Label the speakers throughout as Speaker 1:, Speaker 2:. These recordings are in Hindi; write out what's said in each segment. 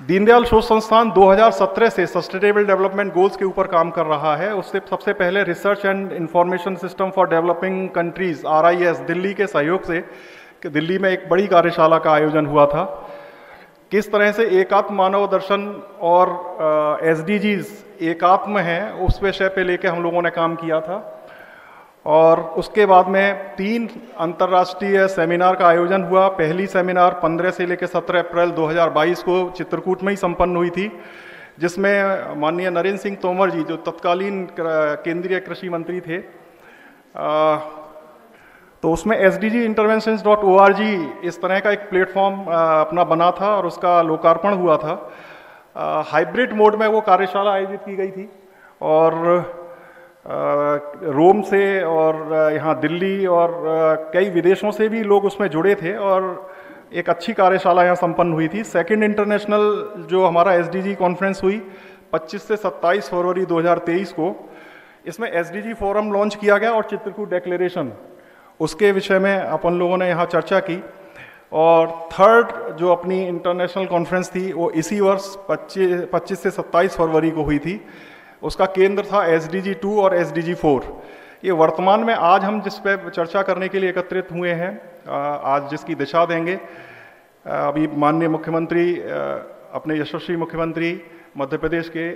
Speaker 1: दीनदयाल शोध संस्थान 2017 से सस्टेनेबल डेवलपमेंट गोल्स के ऊपर काम कर रहा है। उससे सबसे पहले research and information system for developing countries RIS Delhi के सहयोग से दिल्ली में एक बड़ी कार्यशाला का आयोजन हुआ था। किस तरह से एकात्म मानव दर्शन और SDGs एकात्म हैं उस विषय पे लेके हम लोगों ने काम किया था। और उसके बाद में 3 अंतर्राष्ट्रीय सेमिनार का आयोजन हुआ। पहली सेमिनार 15 से लेकर 17 अप्रैल 2022 को चित्रकूट में ही संपन्न हुई थी, जिसमें माननीय नरेंद्र सिंह तोमर जी, जो तत्कालीन केंद्रीय कृषि मंत्री थे, तो उसमें sdginterventions.org इस तरह का एक प्लेटफॉर्म अपना बना था और उसका लोकार्पण हुआ था। हाइब्रिड मोड में वो कार्यशाला आयोजित की गई थी और रोम से और यहाँ दिल्ली और कई विदेशों से भी लोग उसमें जुड़े थे और एक अच्छी कार्यशाला यहाँ संपन्न हुई थी। सेकंड इंटरनेशनल जो हमारा SDG कॉन्फ्रेंस हुई 25 से 27 फरवरी 2023 को, इसमें SDG फोरम लॉन्च किया गया और चित्रकूट डिक्लेरेशन, उसके विषय में अपन लोगों ने यहाँ चर्चा की। और थर्ड जो अपनी इंटरनेशनल कॉन्फ्रेंस थी वो इसी वर्ष 25 से 27 फरवरी को हुई थी। उसका केंद्र था SDG 2 और SDG 4। ये वर्तमान में आज हम जिस पे चर्चा करने के लिए एकत्रित हुए हैं, आज जिसकी दिशा देंगे, अभी माननीय मुख्यमंत्री, अपने यशस्वी मुख्यमंत्री मध्य प्रदेश के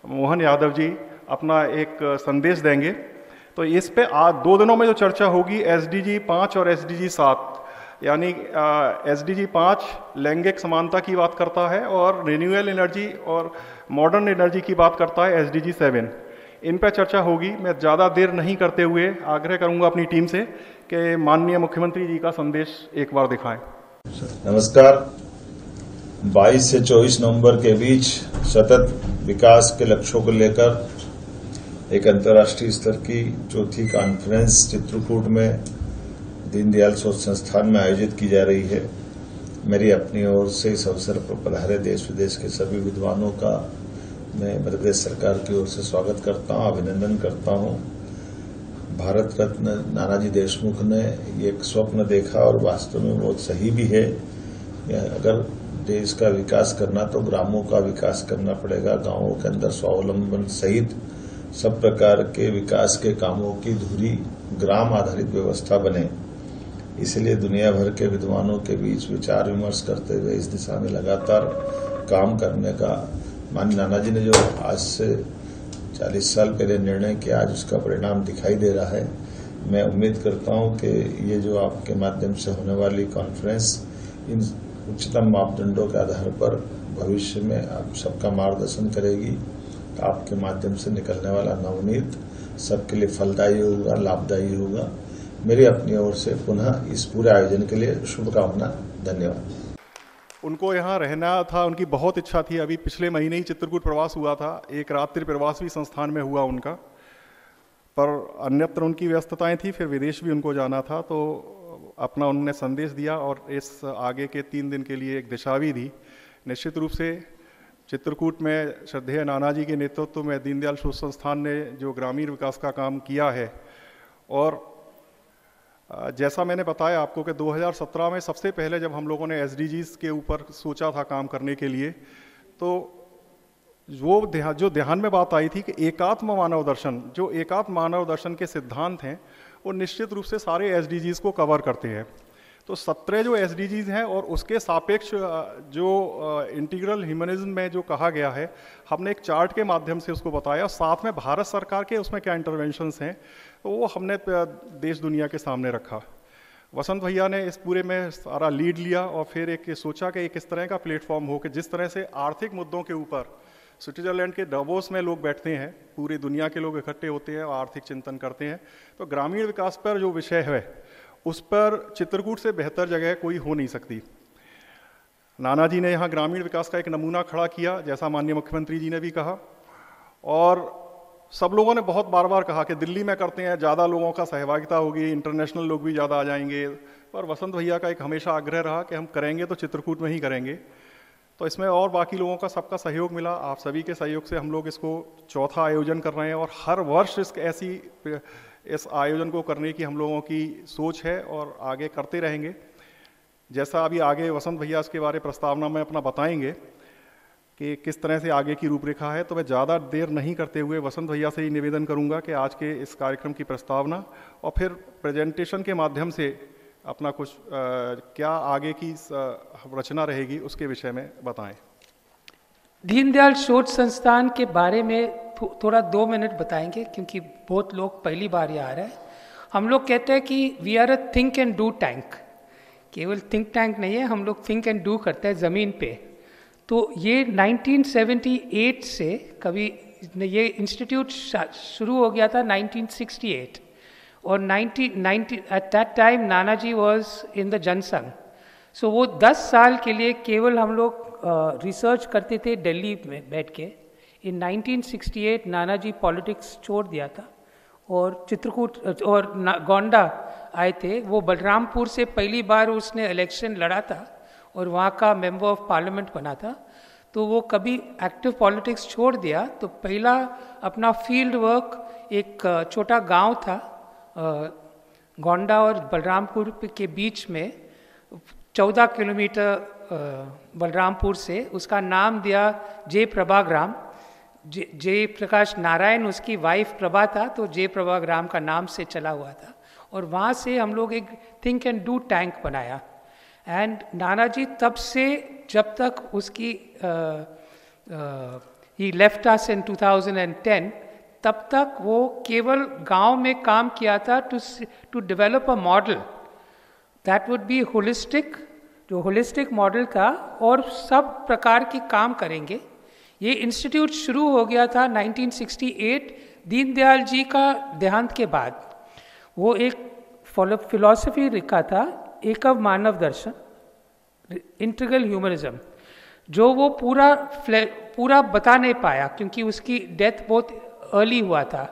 Speaker 1: मोहन यादव जी अपना एक संदेश देंगे। तो इस पे आज 2 दिनों में जो चर्चा होगी SDG 5 और SDG 7, यानी SDG 5 लैंगिक समानता की बात करता है और रिन्यूएबल एनर्जी और मॉडर्न एनर्जी की बात करता है SDG 7। इन पर चर्चा होगी। मैं ज़्यादा देर नहीं करते हुए आग्रह करूंगा अपनी टीम से कि माननीय मुख्यमंत्री जी का संदेश एक बार दिखाएं।
Speaker 2: नमस्कार। 22 से 24 नवंबर के बीच सतत विकास के लक्ष्यों को लेकर एक अंतर्राष्ट्रीय स्तर की चौथी कॉन्फ्रेंस चित्रकूट में दीनदयाल शोध संस्थान में आयोजित की जा रही है। मेरी अपनी ओर से इस अवसर पर पधारे देश विदेश के सभी विद्वानों का मैं मध्य प्रदेश सरकार की ओर से स्वागत करता हूं, अभिनंदन करता हूं। भारत रत्न नानाजी देशमुख ने ये एक स्वप्न देखा और वास्तव में बहुत सही भी है। अगर देश का विकास करना तो ग्रामों का विकास करना पड़ेगा। गांवों के अंदर स्वावलंबन सहित सब प्रकार के विकास के कामों की धुरी ग्राम आधारित व्यवस्था बने। इसलिए दुनिया भर के विद्वानों के बीच विचार विमर्श करते हुए इस दिशा में लगातार काम करने का माननीय नानाजी ने जो आज से 40 साल पहले निर्णय किया, आज उसका परिणाम दिखाई दे रहा है। मैं उम्मीद करता हूं कि ये जो आपके माध्यम से होने वाली कॉन्फ्रेंस इन उच्चतम मापदंडों के आधार पर भविष्य में आप सबका मार्गदर्शन करेगी। आपके माध्यम से निकलने वाला नवनीत सबके लिए फलदायी होगा, लाभदायी होगा। मेरी अपनी ओर से पुनः इस पूरे आयोजन के लिए शुभकामना। धन्यवाद।
Speaker 1: उनको यहाँ रहना था, उनकी बहुत इच्छा थी। अभी पिछले महीने ही चित्रकूट प्रवास हुआ था, एक रात्रि प्रवास भी संस्थान में हुआ उनका, पर अन्यत्र उनकी व्यस्तताएं थी, फिर विदेश भी उनको जाना था। तो अपना उन्होंने संदेश दिया और इस आगे के 3 दिन के लिए एक दिशा भी दी। निश्चित रूप से चित्रकूट में श्रद्धेय नानाजी के नेतृत्व में दीनदयाल शोध संस्थान ने जो ग्रामीण विकास का काम किया है, और जैसा मैंने बताया आपको कि 2017 में सबसे पहले जब हम लोगों ने SDGs के ऊपर सोचा था काम करने के लिए, तो जो ध्यान में बात आई थी कि एकात्म मानव दर्शन, जो एकात्म मानव दर्शन के सिद्धांत हैं वो निश्चित रूप से सारे SDGs को कवर करते हैं। तो 17 जो SDGs हैं और उसके सापेक्ष जो इंटीग्रल ह्यूमनिज्म में जो कहा गया है, हमने एक चार्ट के माध्यम से उसको बताया। साथ में भारत सरकार के उसमें क्या इंटरवेंशंस हैं, तो वो हमने देश दुनिया के सामने रखा। वसंत भैया ने इस पूरे में सारा लीड लिया और फिर एक सोचा कि एक इस तरह का प्लेटफॉर्म हो कि जिस तरह से आर्थिक मुद्दों के ऊपर स्विट्जरलैंड के डावोस में लोग बैठते हैं, पूरी दुनिया के लोग इकट्ठे होते हैं और आर्थिक चिंतन करते हैं, तो ग्रामीण विकास पर जो विषय है उस पर चित्रकूट से बेहतर जगह कोई हो नहीं सकती। नानाजी ने यहाँ ग्रामीण विकास का एक नमूना खड़ा किया, जैसा माननीय मुख्यमंत्री जी ने भी कहा, और सब लोगों ने बहुत बार बार कहा कि दिल्ली में करते हैं, ज़्यादा लोगों का सहभागिता होगी, इंटरनेशनल लोग भी ज़्यादा आ जाएंगे। पर वसंत भैया का एक हमेशा आग्रह रहा कि हम करेंगे तो चित्रकूट में ही करेंगे। तो इसमें और बाकी लोगों का सबका सहयोग मिला। आप सभी के सहयोग से हम लोग इसको चौथा आयोजन कर रहे हैं और हर वर्ष इस आयोजन को करने की हम लोगों की सोच है और आगे करते रहेंगे। जैसा अभी आगे वसंत भैया इसके बारे प्रस्तावना में अपना बताएंगे कि किस तरह से आगे की रूपरेखा है, तो मैं ज़्यादा देर नहीं करते हुए वसंत भैया से ही निवेदन करूंगा कि आज के इस कार्यक्रम की प्रस्तावना और फिर प्रेजेंटेशन के माध्यम से अपना कुछ क्या आगे की रचना रहेगी उसके विषय में बताएं।
Speaker 3: दीनदयाल शोध संस्थान के बारे में थोड़ा 2 मिनट बताएंगे, क्योंकि बहुत लोग पहली बार यहाँ आ रहे हैं। हम लोग कहते हैं कि we are a think and do tank. केवल थिंक टैंक नहीं है, हम लोग थिंक एंड डू करते हैं ज़मीन पे। तो ये 1978 से कभी ये इंस्टीट्यूट शुरू हो गया था 1968, और 1990 at that time Nanaji was in the Jana Sangh. सो वो 10 साल के लिए केवल हम लोग रिसर्च करते थे दिल्ली में बैठ के। इन 1968 नानाजी पॉलिटिक्स छोड़ दिया था और चित्रकूट और गोंडा आए थे। वो बलरामपुर से पहली बार उसने इलेक्शन लड़ा था और वहाँ का मेंबर ऑफ पार्लियामेंट बना था। तो वो कभी एक्टिव पॉलिटिक्स छोड़ दिया, तो पहला अपना फील्ड वर्क एक छोटा गांव था गोंडा और बलरामपुर के बीच में, 14 किलोमीटर बलरामपुर से। उसका नाम दिया जय प्रभाग्राम। जय प्रकाश नारायण उसकी वाइफ प्रभा था, तो जय प्रभाग्राम का नाम से चला हुआ था। और वहाँ से हम लोग एक थिंक एंड डू टैंक बनाया। एंड नानाजी तब से जब तक उसकी ही लेफ्ट अस इन 2010, तब तक वो केवल गांव में काम किया था to develop a model that would be holistic, जो होलिस्टिक मॉडल था और सब प्रकार के काम करेंगे। ये इंस्टीट्यूट शुरू हो गया था 1968 दीनदयाल जी का देहांत के बाद। वो एक फिलॉसफी लिखा था एकव मानव दर्शन, इंटीग्रल ह्यूमनिज्म, जो वो पूरा बता नहीं पाया क्योंकि उसकी डेथ बहुत अर्ली हुआ था।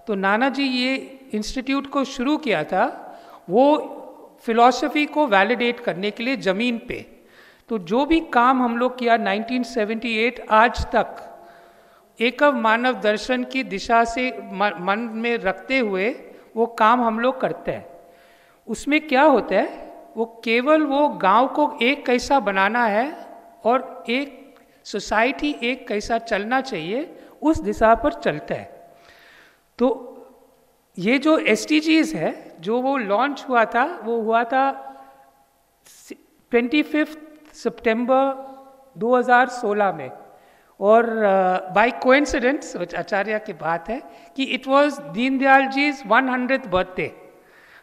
Speaker 3: तो नानाजी ये इंस्टीट्यूट को शुरू किया था वो फिलॉसफी को वैलिडेट करने के लिए ज़मीन पे। तो जो भी काम हम लोग किया 1978 आज तक एकव मानव दर्शन की दिशा से मन में रखते हुए वो काम हम लोग करते हैं। उसमें क्या होता है, वो केवल वो गांव को एक कैसा बनाना है और एक सोसाइटी एक कैसा चलना चाहिए, उस दिशा पर चलता है। तो ये जो SDGs है जो वो लॉन्च हुआ था, वो हुआ था 25 सितंबर 2016 में। और बाय कोइंसिडेंस आचार्य की बात है कि it was Deendayal ji 100th birthday.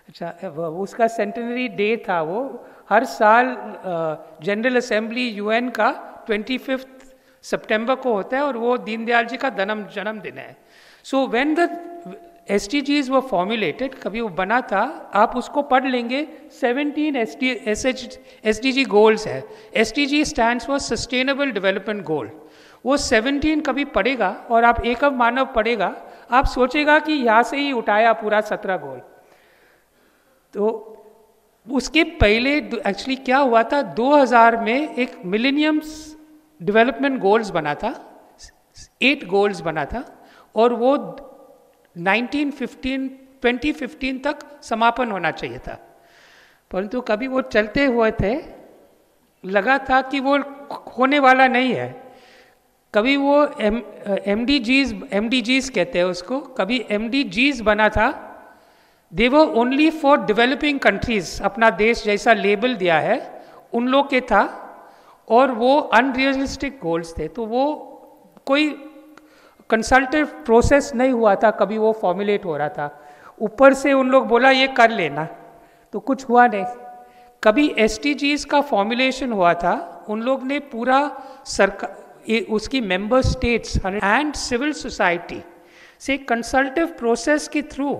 Speaker 3: अच्छा, उसका सेंटेनरी डे था। वो हर साल जनरल असेंबली UN का 25 सितंबर को होता है और वो दीनदयाल जी का जन्मदिन है। So when the SDGs were formulated, कभी वो बना था, आप उसको पढ़ लेंगे। 17 SDG गोल्स है। SDG stands for sustainable development goal. वो 17 कभी पढ़ेगा और आप एकव मानव पढ़ेगा, आप सोचेगा कि यहाँ से ही उठाया पूरा 17 गोल। तो उसके पहले एक्चुअली क्या हुआ था, 2000 में एक मिलेनियम्स डेवलपमेंट गोल्स बना था, 8 गोल्स बना था, और वो 2015 तक समापन होना चाहिए था। परंतु कभी वो चलते हुए थे, लगा था कि वो होने वाला नहीं है। कभी वो MDGs कहते हैं उसको, कभी MDGs बना था, they were only for developing countries, अपना देश जैसा लेबल दिया है उन लोग के था, और वो अनरियलिस्टिक गोल्स थे। तो वो कोई कंसल्टेटिव प्रोसेस नहीं हुआ था, कभी वो फॉर्मुलेट हो रहा था। ऊपर से उन लोग बोला ये कर लेना, तो कुछ हुआ नहीं। कभी SDGs का फॉर्मुलेशन हुआ था, उन लोग ने पूरा सरकार, उसकी member states and civil society से कंसल्टेटिव प्रोसेस के through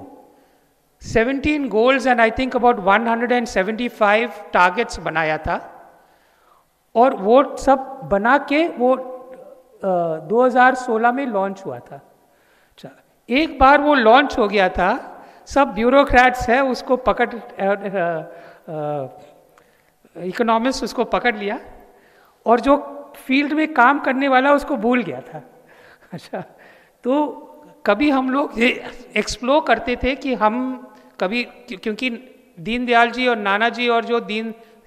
Speaker 3: 17 goals and I think about 175 targets बनाया था। और वो सब बना के वो 2016 में लॉन्च हुआ था। अच्छा, एक बार वो लॉन्च हो गया था, सब ब्यूरोक्रेट्स है उसको पकड़, इकोनॉमिस्ट उसको पकड़ लिया, और जो फील्ड में काम करने वाला उसको भूल गया था। अच्छा, तो कभी हम लोग ये एक्सप्लोर करते थे कि हम कभी, क्योंकि दीनदयाल जी और नानाजी और जो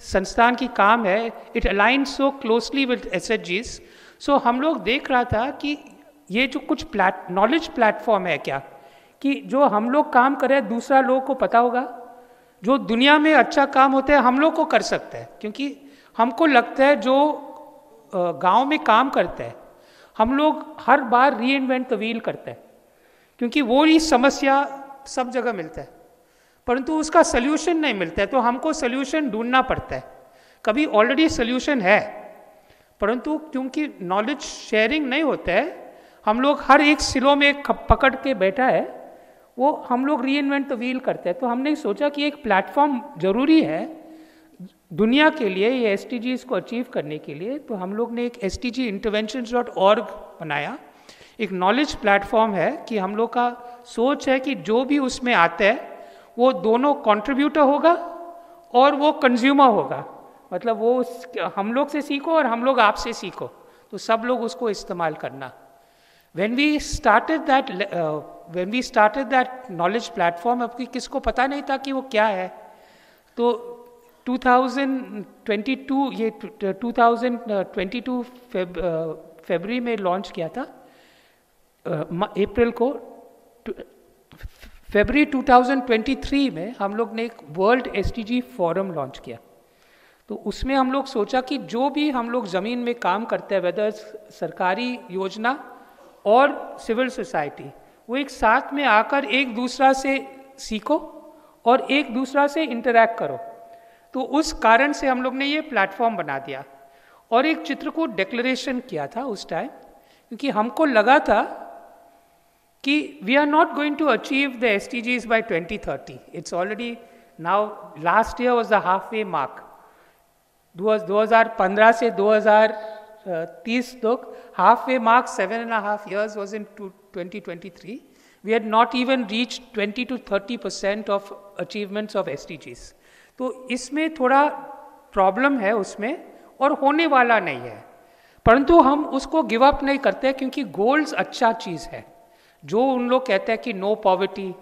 Speaker 3: संस्थान की काम है, it align so closely with SHGs। सो हम लोग देख रहा था कि ये जो कुछ नॉलेज प्लेटफॉर्म है क्या, कि जो हम लोग काम कर रहे हैं दूसरा लोगों को पता होगा, जो दुनिया में अच्छा काम होता है हम लोग को कर सकते हैं। क्योंकि हमको लगता है जो गांव में काम करते हैं हम लोग हर बार री इन्वेंट द व्हील करते हैं, क्योंकि वो ही समस्या सब जगह मिलता है परंतु उसका सल्यूशन नहीं मिलता है, तो हमको सल्यूशन ढूंढना पड़ता है। कभी ऑलरेडी सल्यूशन है परंतु क्योंकि नॉलेज शेयरिंग नहीं होता है, हम लोग हर एक सिलो में पकड़ के बैठा है, वो हम लोग री इन्वेंट द व्हील करते हैं। तो हमने सोचा कि एक प्लेटफॉर्म जरूरी है दुनिया के लिए ये SDGs को अचीव करने के लिए। तो हम लोग ने एक SDGinterventions.org बनाया, एक नॉलेज प्लेटफॉर्म है कि हम लोग का सोच है कि जो भी उसमें आता है वो दोनों कंट्रीब्यूटर होगा और वो कंज्यूमर होगा, मतलब वो हम लोग से सीखो और हम लोग आपसे सीखो, तो सब लोग उसको इस्तेमाल करना। When we started that knowledge platform, अब किसको पता नहीं था कि वो क्या है। तो 2022 फरवरी में लॉन्च किया था, अप्रैल को। फरवरी 2023 में हम लोग ने एक वर्ल्ड SDG फोरम लॉन्च किया। तो उसमें हम लोग सोचा कि जो भी हम लोग ज़मीन में काम करते हैं, वेदर सरकारी योजना और सिविल सोसाइटी, वो एक साथ में आकर एक दूसरा से सीखो और एक दूसरा से इंटरैक्ट करो। तो उस कारण से हम लोग ने ये प्लेटफॉर्म बना दिया और एक चित्रकूट डिक्लेरेशन किया था उस टाइम, क्योंकि हमको लगा था कि we are not going to achieve the SDGs by 2030। It's already now, last year was the half way mark. 2015 से 2030 तक half way mark 7.5 years was in 2023. We had not even reached 20 to 30% of achievements of SDGs. तो इसमें थोड़ा प्रॉब्लम है उसमें और होने वाला नहीं है, परंतु हम उसको गिव अप नहीं करते क्योंकि गोल्स अच्छा चीज़ है। जो उन लोग कहते हैं कि नो पॉवर्टी,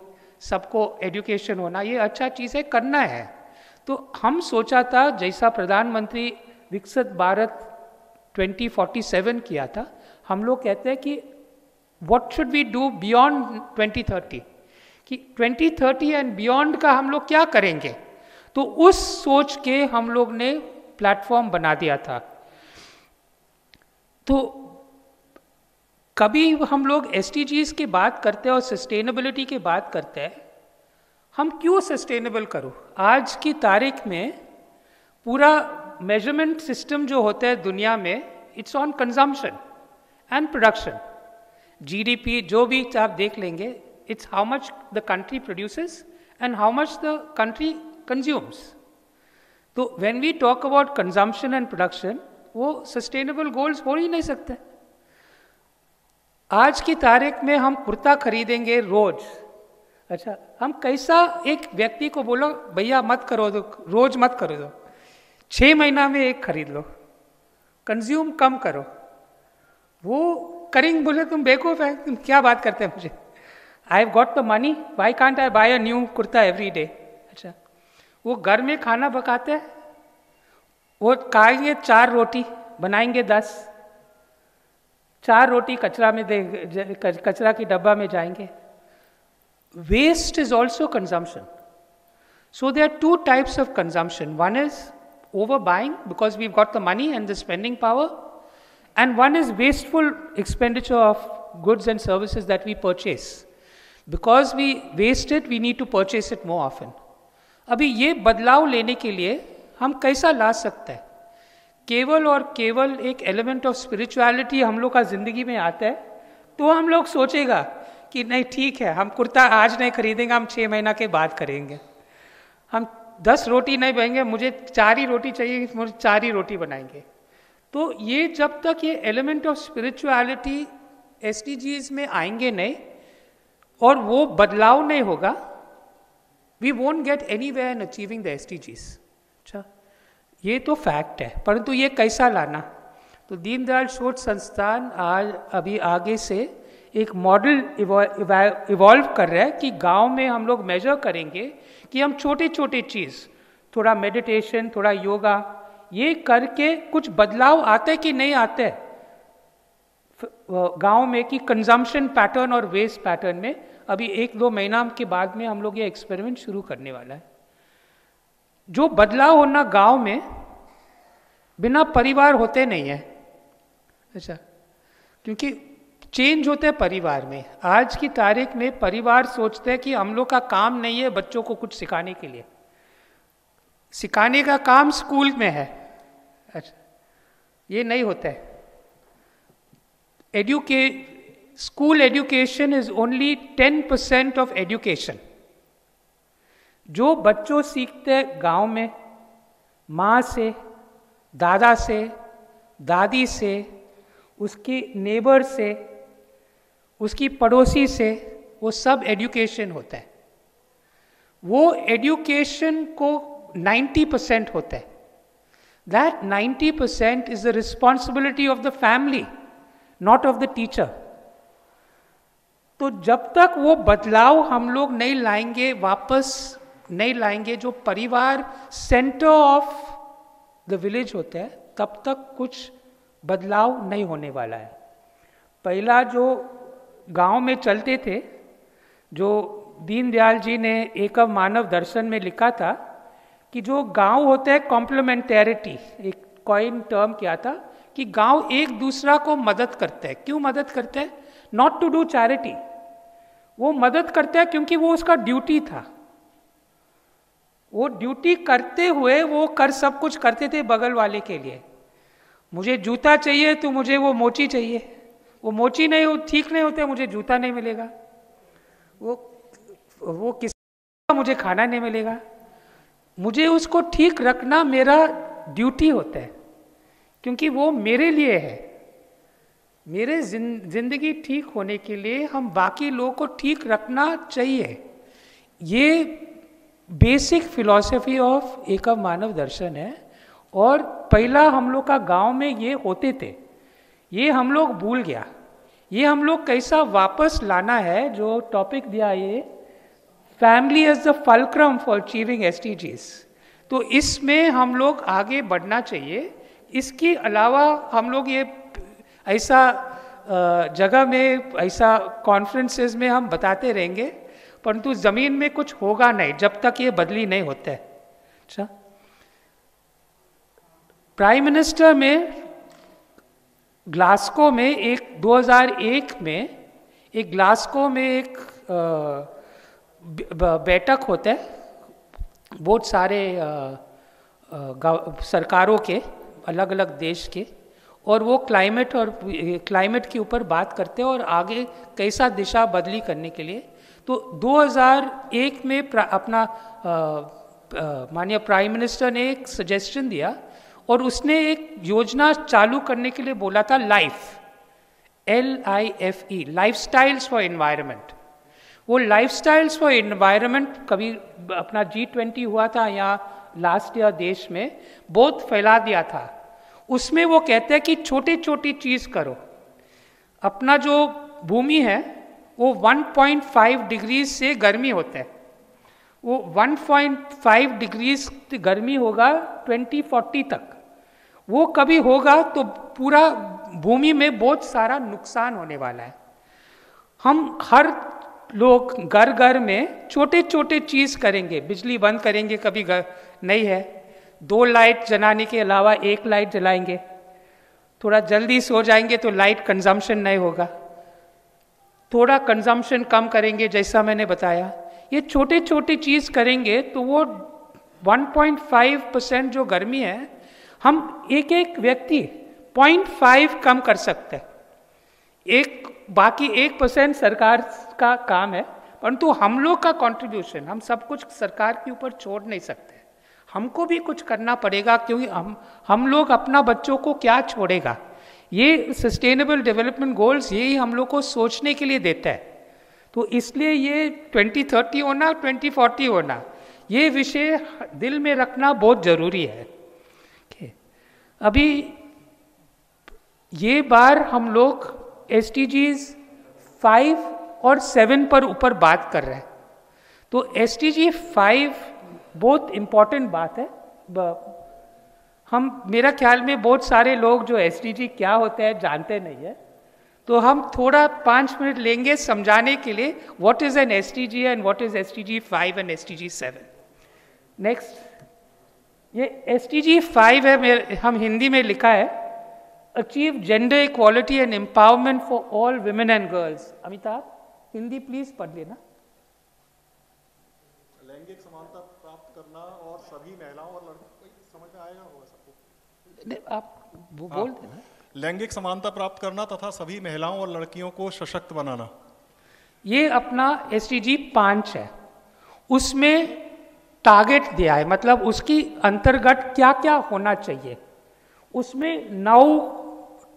Speaker 3: सबको एजुकेशन होना, ये अच्छा चीज़ है, करना है। तो हम सोचा था जैसा प्रधानमंत्री विकसित भारत 2047 किया था, हम लोग कहते हैं कि what should we do beyond 2030, कि 2030 एंड बियॉन्ड का हम लोग क्या करेंगे। तो उस सोच के हम लोग ने प्लेटफॉर्म बना दिया था। तो कभी हम लोग SDGs की बात करते हैं और सस्टेनेबिलिटी की बात करते हैं, हम क्यों सस्टेनेबल करो। आज की तारीख में पूरा मेजरमेंट सिस्टम जो होता है दुनिया में, it's on consumption and production. GDP जो भी आप देख लेंगे, it's how much the country produces and how much the country consumes. तो when we talk about consumption and production, वो सस्टेनेबल गोल्स हो ही नहीं सकते। आज की तारीख में हम कुर्ता खरीदेंगे रोज, अच्छा हम कैसा एक व्यक्ति को बोलो भैया मत करो दो, रोज मत करो दो, 6 महीना में एक खरीद लो, कंज्यूम कम करो, वो करेंगे। बोले तुम बेवकूफ है, तुम क्या बात करते हैं मुझे, I have got the money, why can't I buy a new kurta every day. अच्छा, वो घर में खाना पकाते हैं, वो खाएंगे 4 रोटी, बनाएंगे 10, 4 रोटी कचरा में दे, कचरा की डब्बा में जाएंगे। Waste is also consumption. So there are 2 types of consumption. One is overbuying because we've got the money and the spending power, and one is wasteful expenditure of goods and services that we purchase. Because we waste it, we need to purchase it more often. अभी ये बदलाव लेने के लिए हम कैसा ला सकते हैं? केवल और केवल एक एलिमेंट ऑफ स्पिरिचुअलिटी हम लोग का जिंदगी में आता है, तो हम लोग सोचेगा कि नहीं ठीक है, हम कुर्ता आज नहीं खरीदेंगे, हम 6 महीना के बाद करेंगे। हम 10 रोटी नहीं बनाएंगे, मुझे 4 ही रोटी चाहिए, मुझे 4 ही रोटी बनाएंगे। तो ये जब तक ये एलिमेंट ऑफ स्पिरिचुअलिटी SDGs में आएंगे नहीं और वो बदलाव नहीं होगा, we won't get anywhere in achieving the SDGs। अच्छा, ये तो फैक्ट है, परंतु ये कैसा लाना। तो दीनदयाल शोध संस्थान आज अभी आगे से एक मॉडल इवॉल्व कर रहा है कि गांव में हम लोग मेजर करेंगे कि हम छोटे छोटे चीज़ थोड़ा मेडिटेशन, थोड़ा योगा, ये करके कुछ बदलाव आते कि नहीं आते गांव में कि कंजम्पशन पैटर्न और वेस्ट पैटर्न में? अभी 1-2 महीना के बाद में हम लोग ये एक्सपेरिमेंट शुरू करने वाला है। जो बदलाव होना गांव में बिना परिवार होते नहीं है। अच्छा, क्योंकि चेंज होते हैं परिवार में। आज की तारीख में परिवार सोचते हैं कि हम लोग का काम नहीं है बच्चों को कुछ सिखाने के लिए, सिखाने का काम स्कूल में है। अच्छा, ये नहीं होता है। School education is only 10% of education. जो बच्चों सीखते हैं गांव में, माँ से, दादा से, दादी से, उसके नेबर से, उसकी पड़ोसी से, वो सब एजुकेशन होता है। वो एजुकेशन को 90% होता है। That 90% is the responsibility of the family, not of the teacher. तो जब तक वो बदलाव हम लोग नहीं लाएंगे, वापस नहीं लाएंगे, जो परिवार सेंटर ऑफ द विलेज होता है, तब तक कुछ बदलाव नहीं होने वाला है। पहला जो गांव में चलते थे, जो दीनदयाल जी ने एकव मानव दर्शन में लिखा था कि जो गांव होता है कॉम्प्लीमेंटेरिटी, एक कॉइन टर्म किया था कि गांव एक दूसरा को मदद करते हैं। क्यों मदद करते हैं? नॉट टू डू चैरिटी, वो मदद करते हैं क्योंकि वो उसका ड्यूटी था। वो ड्यूटी करते हुए वो कर सब कुछ करते थे बगल वाले के लिए। मुझे जूता चाहिए तो मुझे वो मोची चाहिए, वो मोची नहीं ठीक नहीं होते, मुझे जूता नहीं मिलेगा। वो किस मुझे खाना नहीं मिलेगा, मुझे उसको ठीक रखना मेरा ड्यूटी होता है, क्योंकि वो मेरे लिए है। मेरे जिंदगी ठीक होने के लिए हम बाकी लोगों को ठीक रखना चाहिए। ये बेसिक फिलॉसफी ऑफ एकव मानव दर्शन है। और पहला हम लोग का गांव में ये होते थे, ये हम लोग भूल गया। ये हम लोग कैसा वापस लाना है, जो टॉपिक दिया ये family as the fulcrum for achieving SDGs, तो इसमें हम लोग आगे बढ़ना चाहिए। इसके अलावा हम लोग ये ऐसा जगह में, ऐसा कॉन्फ्रेंसेस में हम बताते रहेंगे, परंतु ज़मीन में कुछ होगा नहीं जब तक ये बदली नहीं होता है। अच्छा, प्राइम मिनिस्टर में ग्लासगो में एक 2001 में एक ग्लासगो में एक बैठक होता है बहुत सारे सरकारों के, अलग अलग देश के, और वो क्लाइमेट के ऊपर बात करते हैं और आगे कैसा दिशा बदली करने के लिए। तो 2001 में अपना माननीय प्राइम मिनिस्टर ने एक सजेशन दिया और उसने एक योजना चालू करने के लिए बोला था LIFE, लाइफस्टाइल्स फॉर एनवायरनमेंट। वो लाइफस्टाइल्स फॉर एनवायरनमेंट कभी अपना G20 हुआ था यहाँ लास्ट ईयर, देश में बहुत फैला दिया था। उसमें वो कहते हैं कि छोटी छोटी चीज़ करो। अपना जो भूमि है वो 1.5 डिग्री से गर्मी होता है, वो 1.5 डिग्री गर्मी होगा 2040 तक। वो कभी होगा तो पूरा भूमि में बहुत सारा नुकसान होने वाला है। हम हर लोग घर घर में छोटे छोटे चीज़ करेंगे, बिजली बंद करेंगे, कभी नहीं है 2 लाइट जलाने के अलावा 1 लाइट जलाएंगे, थोड़ा जल्दी सो जाएंगे तो लाइट कंजम्पशन नहीं होगा, थोड़ा कंजम्पशन कम करेंगे जैसा मैंने बताया। ये छोटे छोटे चीज़ करेंगे तो वो 1.5% जो गर्मी है हम एक एक व्यक्ति 0.5 कम कर सकते हैं। बाकी 1% सरकार का काम है, परंतु हम लोग का कंट्रीब्यूशन, हम सब कुछ सरकार के ऊपर छोड़ नहीं सकते, हमको भी कुछ करना पड़ेगा, क्योंकि हम लोग अपना बच्चों को क्या छोड़ेगा। ये सस्टेनेबल डेवलपमेंट गोल्स यही हम लोग को सोचने के लिए देता है। तो इसलिए ये 2030 होना, 2040 होना, ये विषय दिल में रखना बहुत जरूरी है। अभी ये बार हम लोग SDGs 5 और 7 पर ऊपर बात कर रहे हैं। तो SDG 5 बहुत इम्पॉर्टेंट बात है। हम मेरा ख्याल में बहुत सारे लोग जो एसडीजी क्या होता है जानते नहीं है, तो हम थोड़ा 5 मिनट लेंगे समझाने के लिए what is an SDG and what is SDG 5 and SDG 7। Next, ये एसडीजी 5 है, हम हिंदी में लिखा है achieve gender equality and empowerment for all women and girls. Amitabh Hindi please पढ़ लेना।
Speaker 1: लैंगिक समानता प्राप्त करना और सभी महिलाओं और लड़कियों, समझ में आएगा होगा सबको?
Speaker 3: आप वो बोल देना।
Speaker 1: लैंगिक समानता प्राप्त करना तथा सभी महिलाओं और लड़कियों को सशक्त बनाना,
Speaker 3: ये अपना एसडीजी 5 है। उसमें टारगेट दिया है, मतलब उसकी अंतर्गत क्या क्या होना चाहिए, उसमें 9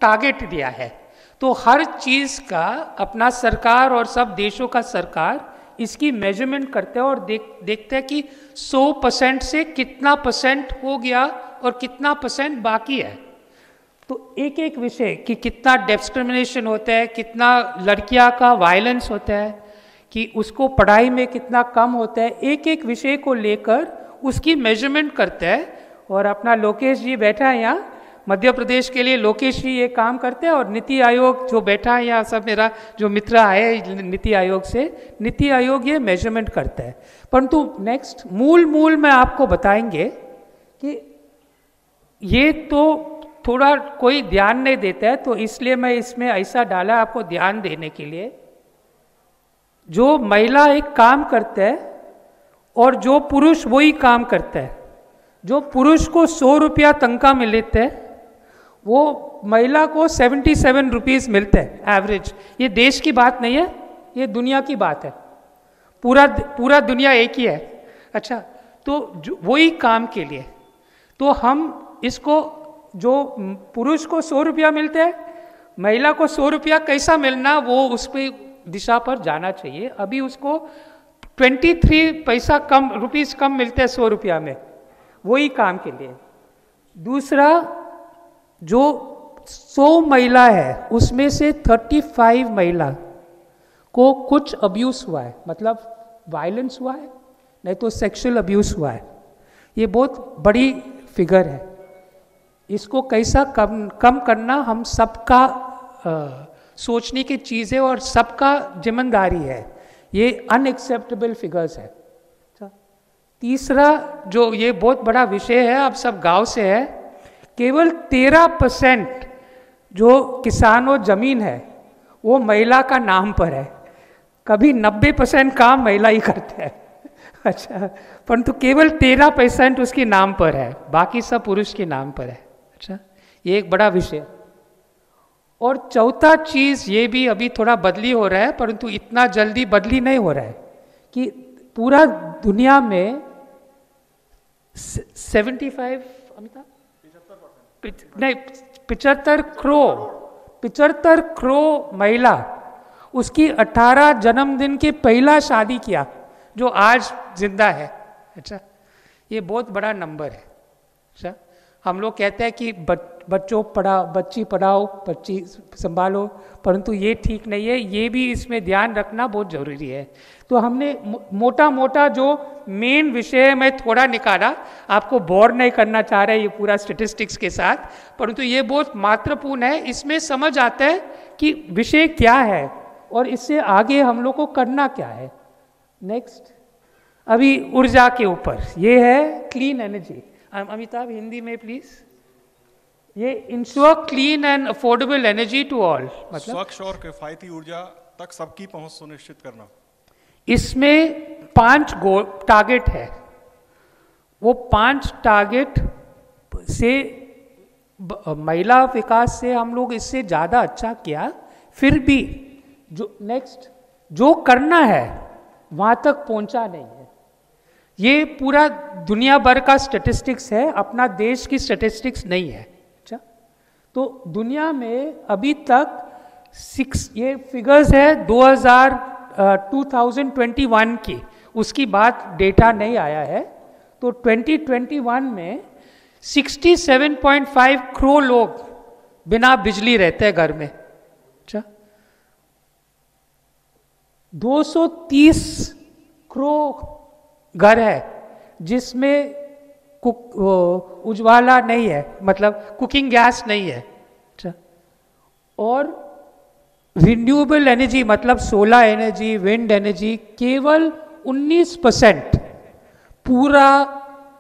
Speaker 3: टारगेट दिया है। तो हर चीज का अपना सरकार और सब देशों का सरकार इसकी मेजरमेंट करते हैं और देखते हैं कि 100% से कितना परसेंट हो गया और कितना परसेंट बाकी है। तो एक एक विषय कि कितना डिस्क्रिमिनेशन होता है, कितना लड़कियां का वायलेंस होता है, कि उसको पढ़ाई में कितना कम होता है, एक एक विषय को लेकर उसकी मेजरमेंट करते हैं। और अपना लोकेश जी बैठा है यहाँ, मध्य प्रदेश के लिए लोकेश जी ये काम करते हैं, और नीति आयोग जो बैठा है यहाँ, सब मेरा जो मित्र आए नीति आयोग से, नीति आयोग ये मेजरमेंट करता है। परंतु नेक्स्ट मूल में आपको बताएंगे कि ये तो थोड़ा कोई ध्यान नहीं देता है, तो इसलिए मैं इसमें ऐसा डाला आपको ध्यान देने के लिए। जो महिला एक काम करता है और जो पुरुष वही काम करता है। जो पुरुष को 100 रुपया तनख्वाह मिलते हैं, वो महिला को 77 रुपीज़ मिलते हैं एवरेज। ये देश की बात नहीं है, ये दुनिया की बात है। पूरा दुनिया एक ही है। अच्छा, तो वही काम के लिए तो हम इसको, जो पुरुष को 100 रुपया मिलते हैं, महिला को 100 रुपया कैसा मिलना, वो उस पर दिशा पर जाना चाहिए। अभी उसको 23 पैसा कम रुपीस कम मिलते हैं 100 रुपया में, वही काम के लिए। दूसरा, जो 100 महिला है उसमें से 35 महिला को कुछ अब्यूज हुआ है, मतलब वायलेंस हुआ है, नहीं तो सेक्सुअल अब्यूज हुआ है। ये बहुत बड़ी फिगर है। इसको कैसा कम करना हम सबका सोचने की चीज़ है और सबका जिम्मेदारी है। ये अनएक्सेप्टेबल फिगर्स है। तीसरा, जो ये बहुत बड़ा विषय है, अब सब गांव से है, केवल 13% जो किसानों जमीन है वो महिला का नाम पर है। कभी 90% काम महिला ही करते हैं। अच्छा, परंतु केवल 13% उसके नाम पर है, बाकी सब पुरुष के नाम पर है। अच्छा, ये एक बड़ा विषय। और चौथा चीज, ये भी अभी थोड़ा बदली हो रहा है, परंतु इतना जल्दी बदली नहीं हो रहा है, कि पूरा दुनिया में 75 अमिताभ नहीं 75 करोड़ महिला उसकी 18 जन्मदिन के पहला शादी किया जो आज जिंदा है। अच्छा, ये बहुत बड़ा नंबर है। अच्छा, हम लोग कहते हैं कि बच्चों पढ़ाओ, बच्ची पढ़ाओ, बच्ची संभालो, परंतु ये ठीक नहीं है। ये भी इसमें ध्यान रखना बहुत जरूरी है। तो हमने मोटा जो मेन विषय मैं थोड़ा निकाला, आपको बोर नहीं करना चाह रहे ये पूरा स्टेटिस्टिक्स के साथ, परंतु ये बहुत महत्वपूर्ण है। इसमें समझ आता है कि विषय क्या है और इससे आगे हम लोग को करना क्या है। नेक्स्ट, अभी ऊर्जा के ऊपर ये है क्लीन एनर्जी। अमिताभ हिंदी में प्लीज। ये ensure clean and affordable energy to all, मतलब
Speaker 1: स्वच्छ और किफायती ऊर्जा तक सबकी पहुंच सुनिश्चित करना।
Speaker 3: इसमें 5 टारगेट है। वो 5 टारगेट से महिला विकास से हम लोग इससे ज़्यादा अच्छा किया, फिर भी जो नेक्स्ट जो करना है वहाँ तक पहुँचा नहीं है। ये पूरा दुनिया भर का स्टैटिस्टिक्स है, अपना देश की स्टैटिस्टिक्स नहीं है। अच्छा, तो दुनिया में अभी तक 6 ये फिगर्स है 2021 की, उसकी बात डेटा नहीं आया है। तो 2021 में 67.5 करोड़ लोग बिना बिजली रहते हैं घर में। अच्छा, 230 करोड़ घर है जिसमें उज्ज्वला नहीं है, मतलब कुकिंग गैस नहीं है। अच्छा, और रिन्यूएबल एनर्जी मतलब सोलर एनर्जी, विंड एनर्जी केवल 19% पूरा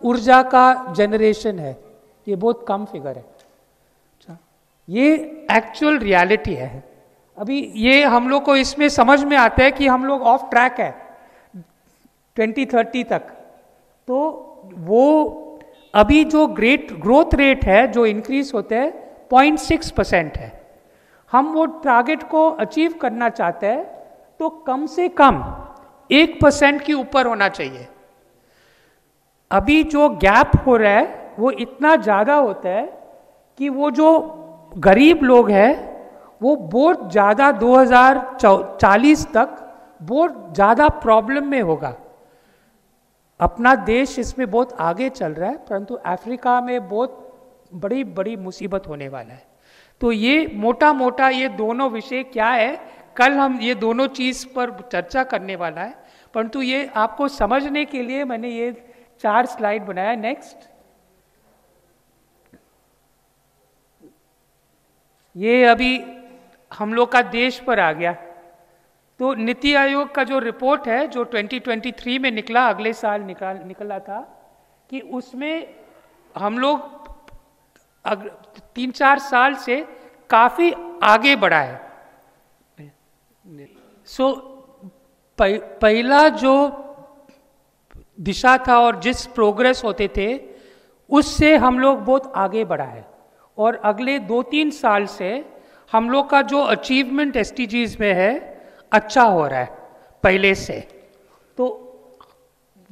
Speaker 3: ऊर्जा का जनरेशन है। ये बहुत कम फिगर है। अच्छा, ये एक्चुअल रियलिटी है। अभी ये हम लोग को इसमें समझ में आता है कि हम लोग ऑफ ट्रैक है 2030 तक। तो वो अभी जो ग्रोथ रेट है जो इंक्रीज होते हैं 0.6% है। हम वो टारगेट को अचीव करना चाहते हैं तो कम से कम 1% के ऊपर होना चाहिए। अभी जो गैप हो रहा है वो इतना ज़्यादा होता है कि वो जो गरीब लोग हैं वो बहुत ज़्यादा 2040 तक बहुत ज़्यादा प्रॉब्लम में होगा। अपना देश इसमें बहुत आगे चल रहा है, परंतु अफ्रीका में बहुत बड़ी बड़ी मुसीबत होने वाला है। तो ये मोटा मोटा ये दोनों विषय क्या है, कल हम ये दोनों चीज़ पर चर्चा करने वाला है, परंतु ये आपको समझने के लिए मैंने ये 4 स्लाइड बनाया। नेक्स्ट, ये अभी हम लोग का देश पर आ गया। तो नीति आयोग का जो रिपोर्ट है जो 2023 में निकला, अगले साल निकला था, कि उसमें हम लोग 3-4 साल से काफ़ी आगे बढ़ा है। पहला जो दिशा था और जिस प्रोग्रेस होते थे उससे हम लोग बहुत आगे बढ़ा है। और अगले 2-3 साल से हम लोग का जो अचीवमेंट एसडीजीज में है अच्छा हो रहा है पहले से। तो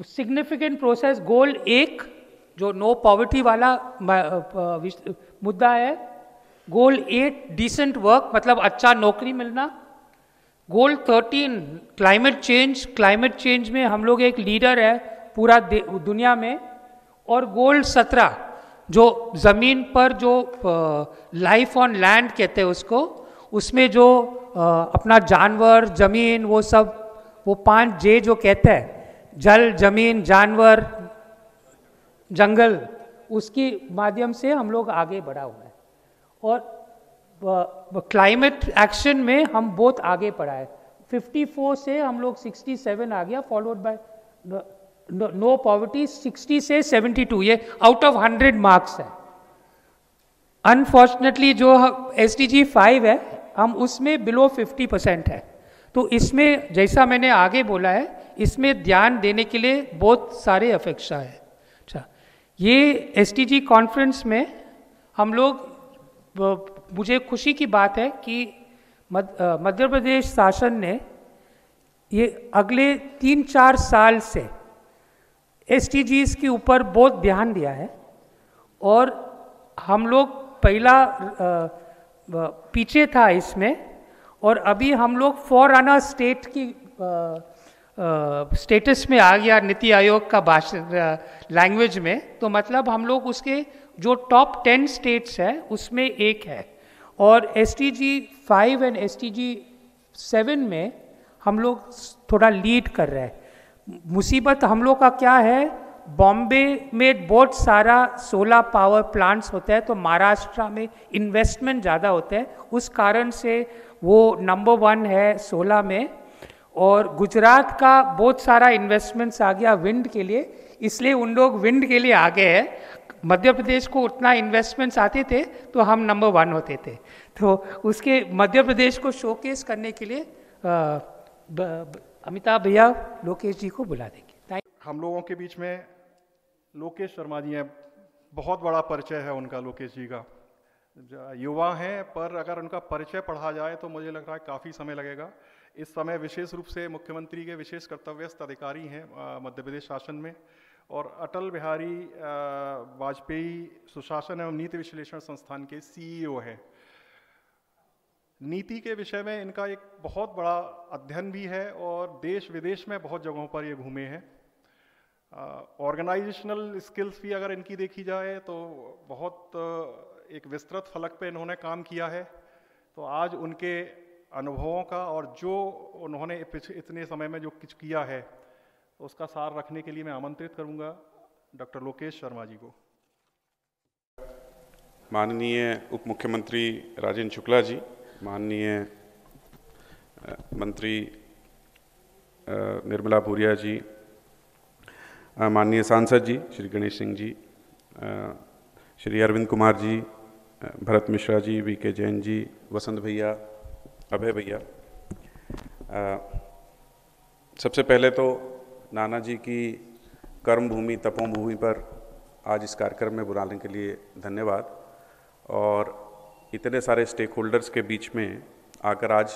Speaker 3: सिग्निफिकेंट प्रोसेस गोल 1 जो नो पॉवर्टी वाला मुद्दा है, गोल 8 डिसेंट वर्क मतलब अच्छा नौकरी मिलना, गोल 13 क्लाइमेट चेंज में हम लोग एक लीडर है पूरा दुनिया में, और गोल 17 जो ज़मीन पर जो लाइफ ऑन लैंड कहते हैं उसको, उसमें जो अपना जानवर ज़मीन वो सब, वो 5J जो कहते हैं, जल जमीन जानवर जंगल, उसके माध्यम से हम लोग आगे बढ़ा हुआ है। और क्लाइमेट एक्शन में हम बहुत आगे बढ़ा है। 54 से हम लोग 67 आ गया, फॉलोड बाय नो पॉवर्टी 60 से 72, ये आउट ऑफ 100 मार्क्स है। अनफॉर्चुनेटली जो SDG 5 है हम उसमें बिलो 50% है। तो इसमें जैसा मैंने आगे बोला है, इसमें ध्यान देने के लिए बहुत सारे अपेक्षा है। अच्छा, ये SDG कॉन्फ्रेंस में हम लोग, मुझे खुशी की बात है कि मध्य प्रदेश शासन ने ये अगले 3-4 साल से SDGs के ऊपर बहुत ध्यान दिया है। और हम लोग पहला पीछे था इसमें, और अभी हम लोग फॉररनर स्टेट की स्टेटस में आ गया नीति आयोग का लैंग्वेज में। तो मतलब हम लोग उसके जो टॉप 10 स्टेट्स है उसमें एक है। और SDG 5 और SDG 7 में हम लोग थोड़ा लीड कर रहे हैं। मुसीबत हम लोग का क्या है, बॉम्बे में बहुत सारा सोलर पावर प्लांट्स होता है, तो महाराष्ट्र में इन्वेस्टमेंट ज़्यादा होता है, उस कारण से वो नंबर 1 है सोलर में। और गुजरात का बहुत सारा इन्वेस्टमेंट्स आ गया विंड के लिए, इसलिए उन लोग विंड के लिए आगे है। मध्य प्रदेश को उतना इन्वेस्टमेंट्स आते थे तो हम नंबर 1 होते थे। तो उसके मध्य प्रदेश को शोकेस करने के लिए अमिताभ भैया लोकेश जी को बुला देंगे।
Speaker 1: हम लोगों के बीच में लोकेश शर्मा जी हैं, बहुत बड़ा परिचय है उनका, लोकेश जी का। युवा हैं, पर अगर उनका परिचय पढ़ा जाए तो मुझे लग रहा है काफ़ी समय लगेगा। इस समय विशेष रूप से मुख्यमंत्री के विशेष कर्तव्यस्थ अधिकारी हैं मध्य प्रदेश शासन में, और अटल बिहारी वाजपेयी सुशासन एवं नीति विश्लेषण संस्थान के CEO हैं। नीति के विषय में इनका एक बहुत बड़ा अध्ययन भी है, और देश विदेश में बहुत जगहों पर ये घूमे हैं। ऑर्गेनाइजेशनल स्किल्स भी अगर इनकी देखी जाए तो बहुत एक विस्तृत फलक पे इन्होंने काम किया है। तो आज उनके अनुभवों का और जो उन्होंने इतने समय में जो कुछ किया है, तो उसका सार रखने के लिए मैं आमंत्रित करूंगा डॉक्टर लोकेश शर्मा जी को।
Speaker 4: माननीय उप मुख्यमंत्री राजेंद्र शुक्ला जी, माननीय मंत्री निर्मला भूरिया जी, माननीय सांसद जी श्री गणेश सिंह जी, श्री अरविंद कुमार जी, भरत मिश्रा जी, वीके जैन जी, वसंत भैया, अभय भैया, सबसे पहले तो नाना जी की कर्म भूमि तपोभूमि पर आज इस कार्यक्रम में बुलाने के लिए धन्यवाद। और इतने सारे स्टेक होल्डर्स के बीच में आकर आज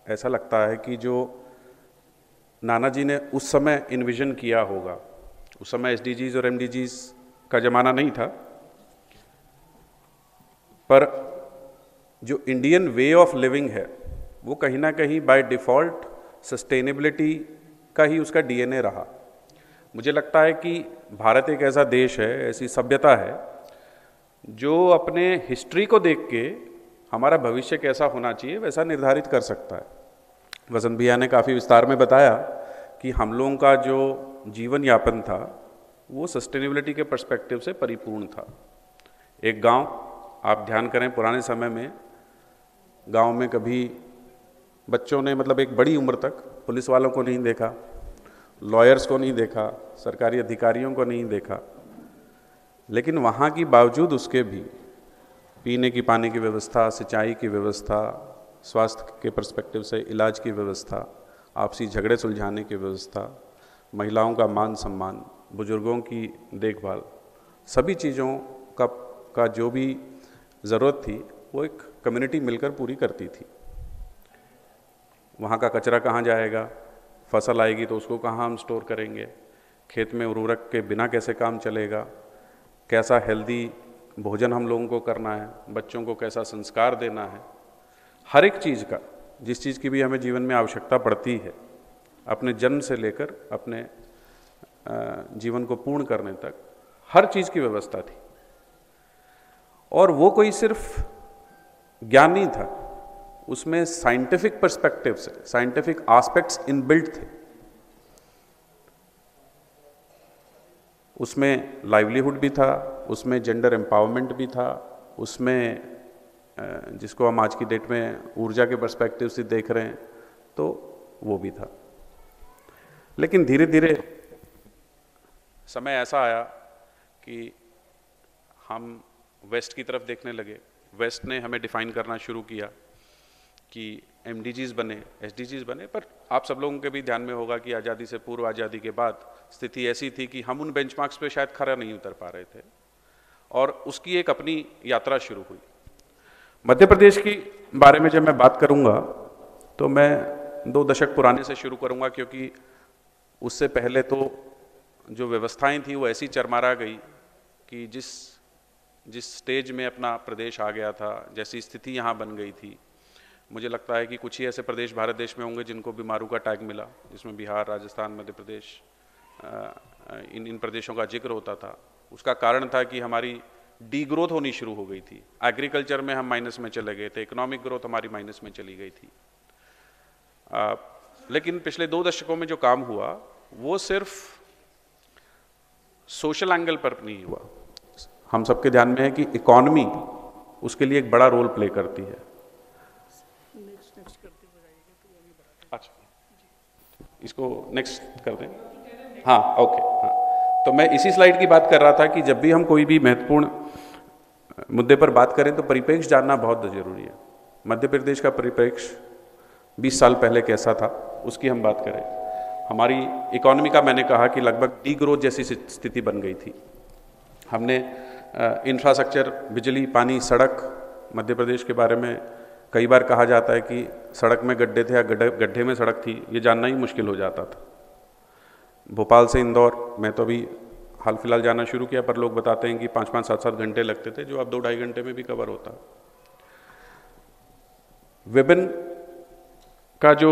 Speaker 4: ऐसा लगता है कि जो नाना जी ने उस समय इन्विजन किया होगा, उस समय SDGs और MDGs का ज़माना नहीं था, पर जो इंडियन वे ऑफ लिविंग है वो कहीं ना कहीं बाय डिफ़ॉल्ट सस्टेनेबिलिटी का ही उसका DNA रहा। मुझे लगता है कि भारत एक ऐसा देश है, ऐसी सभ्यता है जो अपने हिस्ट्री को देख के हमारा भविष्य कैसा होना चाहिए वैसा निर्धारित कर सकता है। वसंत भैया ने काफ़ी विस्तार में बताया कि हम लोगों का जो जीवन यापन था वो सस्टेनेबिलिटी के पर्सपेक्टिव से परिपूर्ण था। एक गांव, आप ध्यान करें पुराने समय में गांव में कभी बच्चों ने मतलब एक बड़ी उम्र तक पुलिस वालों को नहीं देखा, लॉयर्स को नहीं देखा, सरकारी अधिकारियों को नहीं देखा, लेकिन वहाँ की बावजूद उसके भी पीने की पानी की व्यवस्था, सिंचाई की व्यवस्था, स्वास्थ्य के पर्सपेक्टिव से इलाज की व्यवस्था, आपसी झगड़े सुलझाने की व्यवस्था, महिलाओं का मान सम्मान, बुजुर्गों की देखभाल, सभी चीज़ों का जो भी ज़रूरत थी वो एक कम्युनिटी मिलकर पूरी करती थी। वहाँ का कचरा कहाँ जाएगा, फसल आएगी तो उसको कहाँ हम स्टोर करेंगे, खेत में उर्वरक के बिना कैसे काम चलेगा, कैसा हेल्दी भोजन हम लोगों को करना है, बच्चों को कैसा संस्कार देना है, हर एक चीज़ का, जिस चीज़ की भी हमें जीवन में आवश्यकता पड़ती है, अपने जन्म से लेकर अपने जीवन को पूर्ण करने तक हर चीज़ की व्यवस्था थी। और वो कोई सिर्फ ज्ञान नहीं था, उसमें साइंटिफिक पर्सपेक्टिव से साइंटिफिक एस्पेक्ट्स इनबिल्ट थे। उसमें लाइवलीहुड भी था, उसमें जेंडर एम्पावरमेंट भी था, उसमें जिसको हम आज की डेट में ऊर्जा के पर्सपेक्टिव से देख रहे हैं तो वो भी था। लेकिन धीरे धीरे समय ऐसा आया कि हम वेस्ट की तरफ देखने लगे। वेस्ट ने हमें डिफाइन करना शुरू किया कि MDGs बने, SDGs बने, पर आप सब लोगों के भी ध्यान में होगा कि आज़ादी से पूर्व, आज़ादी के बाद स्थिति ऐसी थी कि हम उन बेंचमार्क्स पे शायद खरा नहीं उतर पा रहे थे और उसकी एक अपनी यात्रा शुरू हुई। मध्य प्रदेश की बारे में जब मैं बात करूंगा तो मैं 2 दशक पुराने से शुरू करूंगा, क्योंकि उससे पहले तो जो व्यवस्थाएं थी वो ऐसी चरमरा गई कि जिस स्टेज में अपना प्रदेश आ गया था, जैसी स्थिति यहाँ बन गई थी, मुझे लगता है कि कुछ ही ऐसे प्रदेश भारत देश में होंगे जिनको बीमारू का टैग मिला, जिसमें बिहार, राजस्थान, मध्य प्रदेश, इन प्रदेशों का जिक्र होता था। उसका कारण था कि हमारी डी ग्रोथ होनी शुरू हो गई थी, एग्रीकल्चर में हम माइनस में चले गए थे, इकोनॉमिक ग्रोथ हमारी माइनस में चली गई थी। लेकिन पिछले 2 दशकों में जो काम हुआ वो सिर्फ सोशल एंगल पर नहीं हुआ। हम सबके ध्यान में है कि इकोनॉमी उसके लिए एक बड़ा रोल प्ले करती है। अच्छा, इसको नेक्स्ट कर दें। हाँ, ओके, हाँ। तो मैं इसी स्लाइड की बात कर रहा था कि जब भी हम कोई भी महत्वपूर्ण मुद्दे पर बात करें तो परिप्रेक्ष्य जानना बहुत जरूरी है। मध्य प्रदेश का परिप्रेक्ष्य 20 साल पहले कैसा था उसकी हम बात करें। हमारी इकोनॉमी का मैंने कहा कि लगभग डी ग्रोथ जैसी स्थिति बन गई थी। हमने इंफ्रास्ट्रक्चर, बिजली, पानी, सड़क, मध्य प्रदेश के बारे में कई बार कहा जाता है कि सड़क में गड्ढे थे या गड्ढे में सड़क थी, ये जानना ही मुश्किल हो जाता था। भोपाल से इंदौर, मैं तो अभी हाल फिलहाल जाना शुरू किया, पर लोग बताते हैं कि 5-5, 7-7 घंटे लगते थे, जो अब 2-2.5 घंटे में भी कवर होता। विभिन्न का जो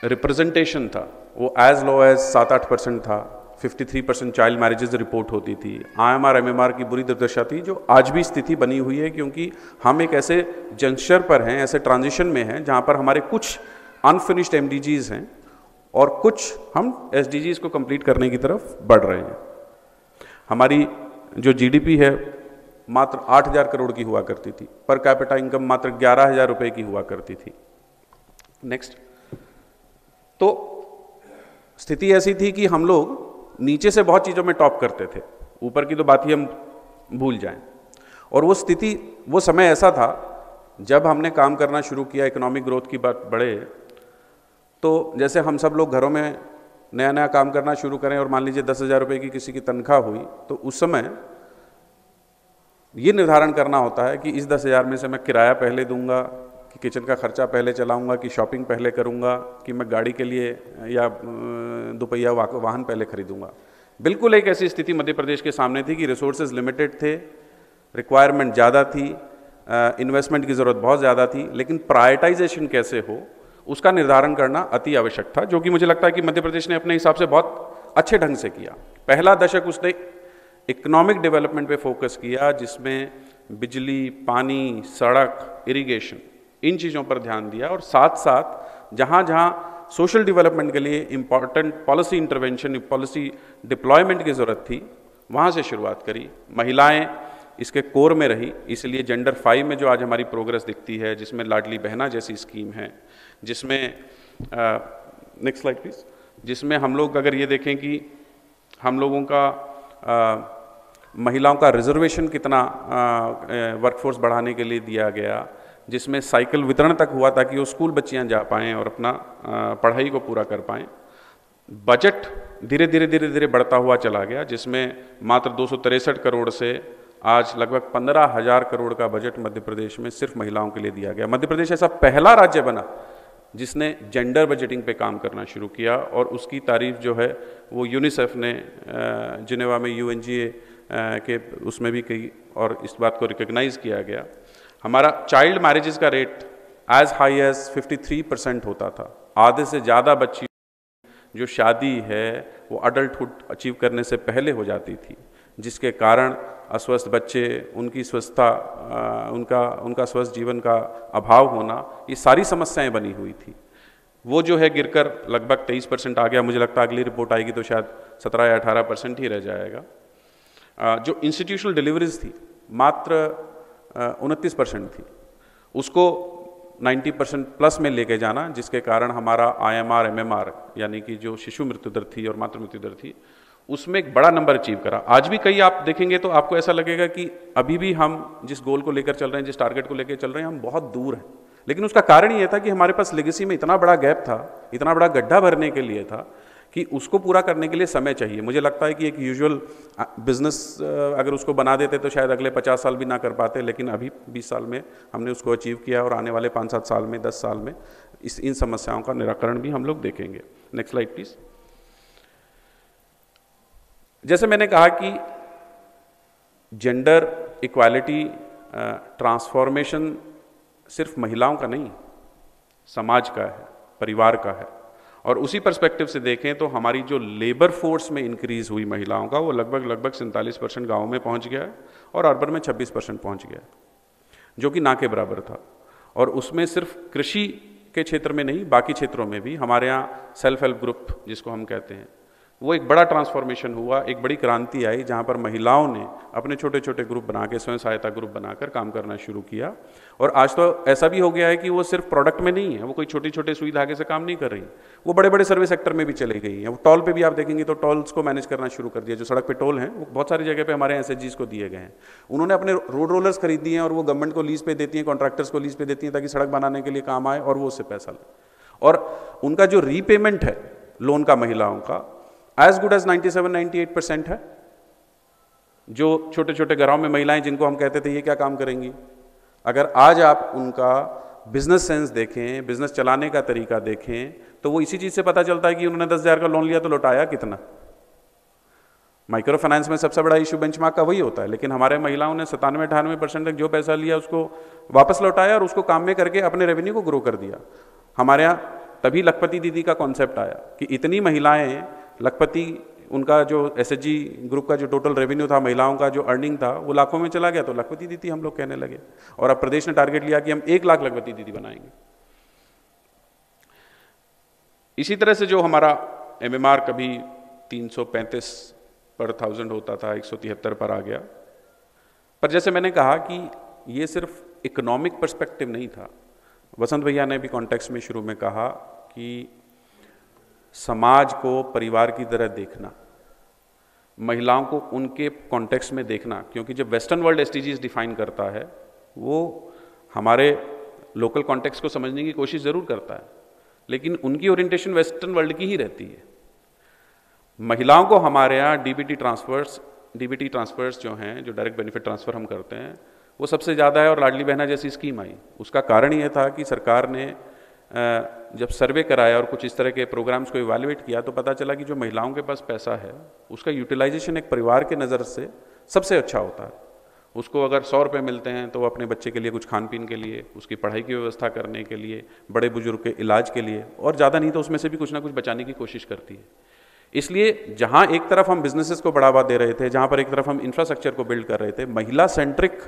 Speaker 4: रिप्रेजेंटेशन था वो एज लो एज 7-8% था। 53% चाइल्ड मैरिजेज रिपोर्ट होती थी। IMR MMR की बुरी दुर्दशा थी, जो आज भी स्थिति बनी हुई है, क्योंकि हम एक ऐसे जंक्शन पर हैं, ऐसे ट्रांजिशन में हैं जहाँ पर हमारे कुछ अनफिनिश्ड MDGs हैं और कुछ हम SDGs को कंप्लीट करने की तरफ बढ़ रहे हैं। हमारी जो जीडीपी है मात्र 8,000 करोड़ की हुआ करती थी, पर कैपिटा इनकम मात्र 11,000 रुपए की हुआ करती थी। नेक्स्ट। तो स्थिति ऐसी थी कि हम लोग नीचे से बहुत चीज़ों में टॉप करते थे, ऊपर की तो बात ही हम भूल जाएं। और वो स्थिति, वो समय ऐसा था जब हमने काम करना शुरू किया, इकोनॉमिक ग्रोथ की बात बढ़े, तो जैसे हम सब लोग घरों में नया नया काम करना शुरू करें और मान लीजिए 10,000 रुपये की किसी की तनख्वाह हुई, तो उस समय ये निर्धारण करना होता है कि इस 10,000 में से मैं किराया पहले दूंगा, कि किचन का खर्चा पहले चलाऊंगा, कि शॉपिंग पहले करूंगा, कि मैं गाड़ी के लिए या दोपहिया वाहन पहले खरीदूंगा। बिल्कुल एक ऐसी स्थिति मध्य प्रदेश के सामने थी कि रिसोर्सेज लिमिटेड थे, रिक्वायरमेंट ज़्यादा थी, इन्वेस्टमेंट की ज़रूरत बहुत ज़्यादा थी, लेकिन प्रायोरिटाइजेशन कैसे हो उसका निर्धारण करना अति आवश्यक था, जो कि मुझे लगता है कि मध्य प्रदेश ने अपने हिसाब से बहुत अच्छे ढंग से किया। पहला दशक उसने इकोनॉमिक डेवलपमेंट पे फोकस किया, जिसमें बिजली, पानी, सड़क, इरिगेशन, इन चीज़ों पर ध्यान दिया, और साथ साथ जहाँ जहाँ सोशल डेवलपमेंट के लिए important policy intervention, policy deployment की ज़रूरत थी, वहाँ से शुरुआत करी। महिलाएं इसके कोर में रही, इसलिए जेंडर 5 में जो आज हमारी प्रोग्रेस दिखती है, जिसमें लाडली बहना जैसी स्कीम है, जिसमें नेक्स्ट स्लाइड प्लीज, जिसमें हम लोग अगर ये देखें कि हम लोगों का महिलाओं का रिजर्वेशन कितना वर्कफोर्स बढ़ाने के लिए दिया गया, जिसमें साइकिल वितरण तक हुआ ताकि वो स्कूल बच्चियां जा पाएँ और अपना पढ़ाई को पूरा कर पाएँ। बजट धीरे धीरे बढ़ता हुआ चला गया, जिसमें मात्र 263 करोड़ से आज लगभग 15,000 करोड़ का बजट मध्य प्रदेश में सिर्फ महिलाओं के लिए दिया गया। मध्य प्रदेश ऐसा पहला राज्य बना जिसने जेंडर बजटिंग पे काम करना शुरू किया, और उसकी तारीफ जो है वो यूनिसेफ ने जिनेवा में UNGA के उसमें भी की, और इस बात को रिकग्नाइज किया गया। हमारा चाइल्ड मैरिजेस का रेट एज हाई एज 53% होता था। आधे से ज़्यादा बच्ची जो शादी है वो अडल्टहुड अचीव करने से पहले हो जाती थी, जिसके कारण अस्वस्थ बच्चे, उनकी स्वस्थता, उनका स्वस्थ जीवन का अभाव होना, ये सारी समस्याएं बनी हुई थी। वो जो है गिरकर लगभग 23% आ गया। मुझे लगता है अगली रिपोर्ट आएगी तो शायद 17 या 18% ही रह जाएगा। जो इंस्टीट्यूशनल डिलीवरीज थी मात्र 29% थी, उसको 90% प्लस में लेके जाना, जिसके कारण हमारा IMR MMR यानी कि जो शिशु मृत्यु दर थी और मातृ मृत्यु दर थी, उसमें एक बड़ा नंबर अचीव करा। आज भी कई आप देखेंगे तो आपको ऐसा लगेगा कि अभी भी हम जिस गोल को लेकर चल रहे हैं, जिस टारगेट को लेकर चल रहे हैं, हम बहुत दूर हैं। लेकिन उसका कारण ये था कि हमारे पास लेगेसी में इतना बड़ा गैप था, इतना बड़ा गड्ढा भरने के लिए था कि उसको पूरा करने के लिए समय चाहिए। मुझे लगता है कि एक यूजुअल बिजनेस अगर उसको बना देते तो शायद अगले 50 साल भी ना कर पाते, लेकिन अभी 20 साल में हमने उसको अचीव किया, और आने वाले 5-7 साल में, 10 साल में इन समस्याओं का निराकरण भी हम लोग देखेंगे। Next slide please. जैसे मैंने कहा कि जेंडर इक्वालिटी ट्रांसफॉर्मेशन सिर्फ महिलाओं का नहीं, समाज का है, परिवार का है। और उसी पर्सपेक्टिव से देखें तो हमारी जो लेबर फोर्स में इंक्रीज हुई महिलाओं का, वो लगभग 47% गाँव में पहुंच गया है, और अर्बन में 26% पहुंच गया है, जो कि ना के बराबर था। और उसमें सिर्फ कृषि के क्षेत्र में नहीं, बाकी क्षेत्रों में भी हमारे यहाँ सेल्फ हेल्प ग्रुप जिसको हम कहते हैं, वो एक बड़ा ट्रांसफॉर्मेशन हुआ, एक बड़ी क्रांति आई, जहाँ पर महिलाओं ने अपने छोटे छोटे ग्रुप बना के, स्वयं सहायता ग्रुप बनाकर काम करना शुरू किया। और आज तो ऐसा भी हो गया है कि वो सिर्फ प्रोडक्ट में नहीं है, वो कोई छोटी छोटे सुई धागे से काम नहीं कर रही, वो बड़े बड़े सर्विस सेक्टर में भी चली गई हैं। वो टोल पे भी आप देखेंगे तो टोल्स को मैनेज करना शुरू कर दिया। जो सड़क पे टोल हैं वो बहुत सारी जगह पे हमारे SHGs को दिए गए हैं। उन्होंने अपने रोड रोलर्स खरीद दिए हैं, और वो गवर्नमेंट को लीज पे देती हैं, कॉन्ट्रैक्टर्स को लीज पे देती हैं, ताकि सड़क बनाने के लिए काम आए और वो उससे पैसा ले। और उनका जो रीपेमेंट है लोन का महिलाओं का, एज गुड एज 97-98% है। जो छोटे छोटे घरों में महिलाएं जिनको हम कहते थे ये क्या काम करेंगी, अगर आज आप उनका बिजनेस सेंस देखें, बिजनेस चलाने का तरीका देखें, तो वो इसी चीज से पता चलता है कि उन्होंने 10,000 का लोन लिया तो लौटाया कितना। माइक्रो फाइनेंस में सबसे बड़ा इशू बेंचमार्क का वही होता है, लेकिन हमारे महिलाओं ने 97-98% तक जो पैसा लिया उसको वापस लौटाया, और उसको काम में करके अपने रेवेन्यू को ग्रो कर दिया। हमारे यहाँ तभी लखपति दीदी का कॉन्सेप्ट आया कि इतनी महिलाएं, लखपति उनका जो SHG ग्रुप का जो टोटल रेवेन्यू था, महिलाओं का जो अर्निंग था, वो लाखों में चला गया, तो लखपति दीदी हम लोग कहने लगे। और अब प्रदेश ने टारगेट लिया कि हम 1 लाख लखपति दीदी बनाएंगे। इसी तरह से जो हमारा MMR कभी 335 पर 1000 होता था, 173 पर आ गया। पर जैसे मैंने कहा कि ये सिर्फ इकोनॉमिक पर्सपेक्टिव नहीं था। वसंत भैया ने भी कॉन्टेक्स्ट में शुरू में कहा कि समाज को परिवार की तरह देखना, महिलाओं को उनके कॉन्टेक्स्ट में देखना, क्योंकि जब वेस्टर्न वर्ल्ड एसडीजीज डिफाइन करता है वो हमारे लोकल कॉन्टेक्स्ट को समझने की कोशिश ज़रूर करता है, लेकिन उनकी ओरिएंटेशन वेस्टर्न वर्ल्ड की ही रहती है। महिलाओं को हमारे यहाँ डीबीटी ट्रांसफर्स जो हैं, जो डायरेक्ट बेनिफिट ट्रांसफ़र हम करते हैं, वो सबसे ज़्यादा है। और लाडली बहना जैसी स्कीम आई, उसका कारण ये था कि सरकार ने जब सर्वे कराया और कुछ इस तरह के प्रोग्राम्स को इवैल्यूएट किया तो पता चला कि जो महिलाओं के पास पैसा है उसका यूटिलाइजेशन एक परिवार के नज़र से सबसे अच्छा होता है। उसको अगर 100 रुपये मिलते हैं तो वो अपने बच्चे के लिए कुछ खान पीन के लिए, उसकी पढ़ाई की व्यवस्था करने के लिए, बड़े बुजुर्ग के इलाज के लिए, और ज़्यादा नहीं तो उसमें से भी कुछ ना कुछ बचाने की कोशिश करती है। इसलिए जहाँ एक तरफ हम बिजनेसेस को बढ़ावा दे रहे थे, जहाँ पर एक तरफ हम इंफ्रास्ट्रक्चर को बिल्ड कर रहे थे, महिला सेंट्रिक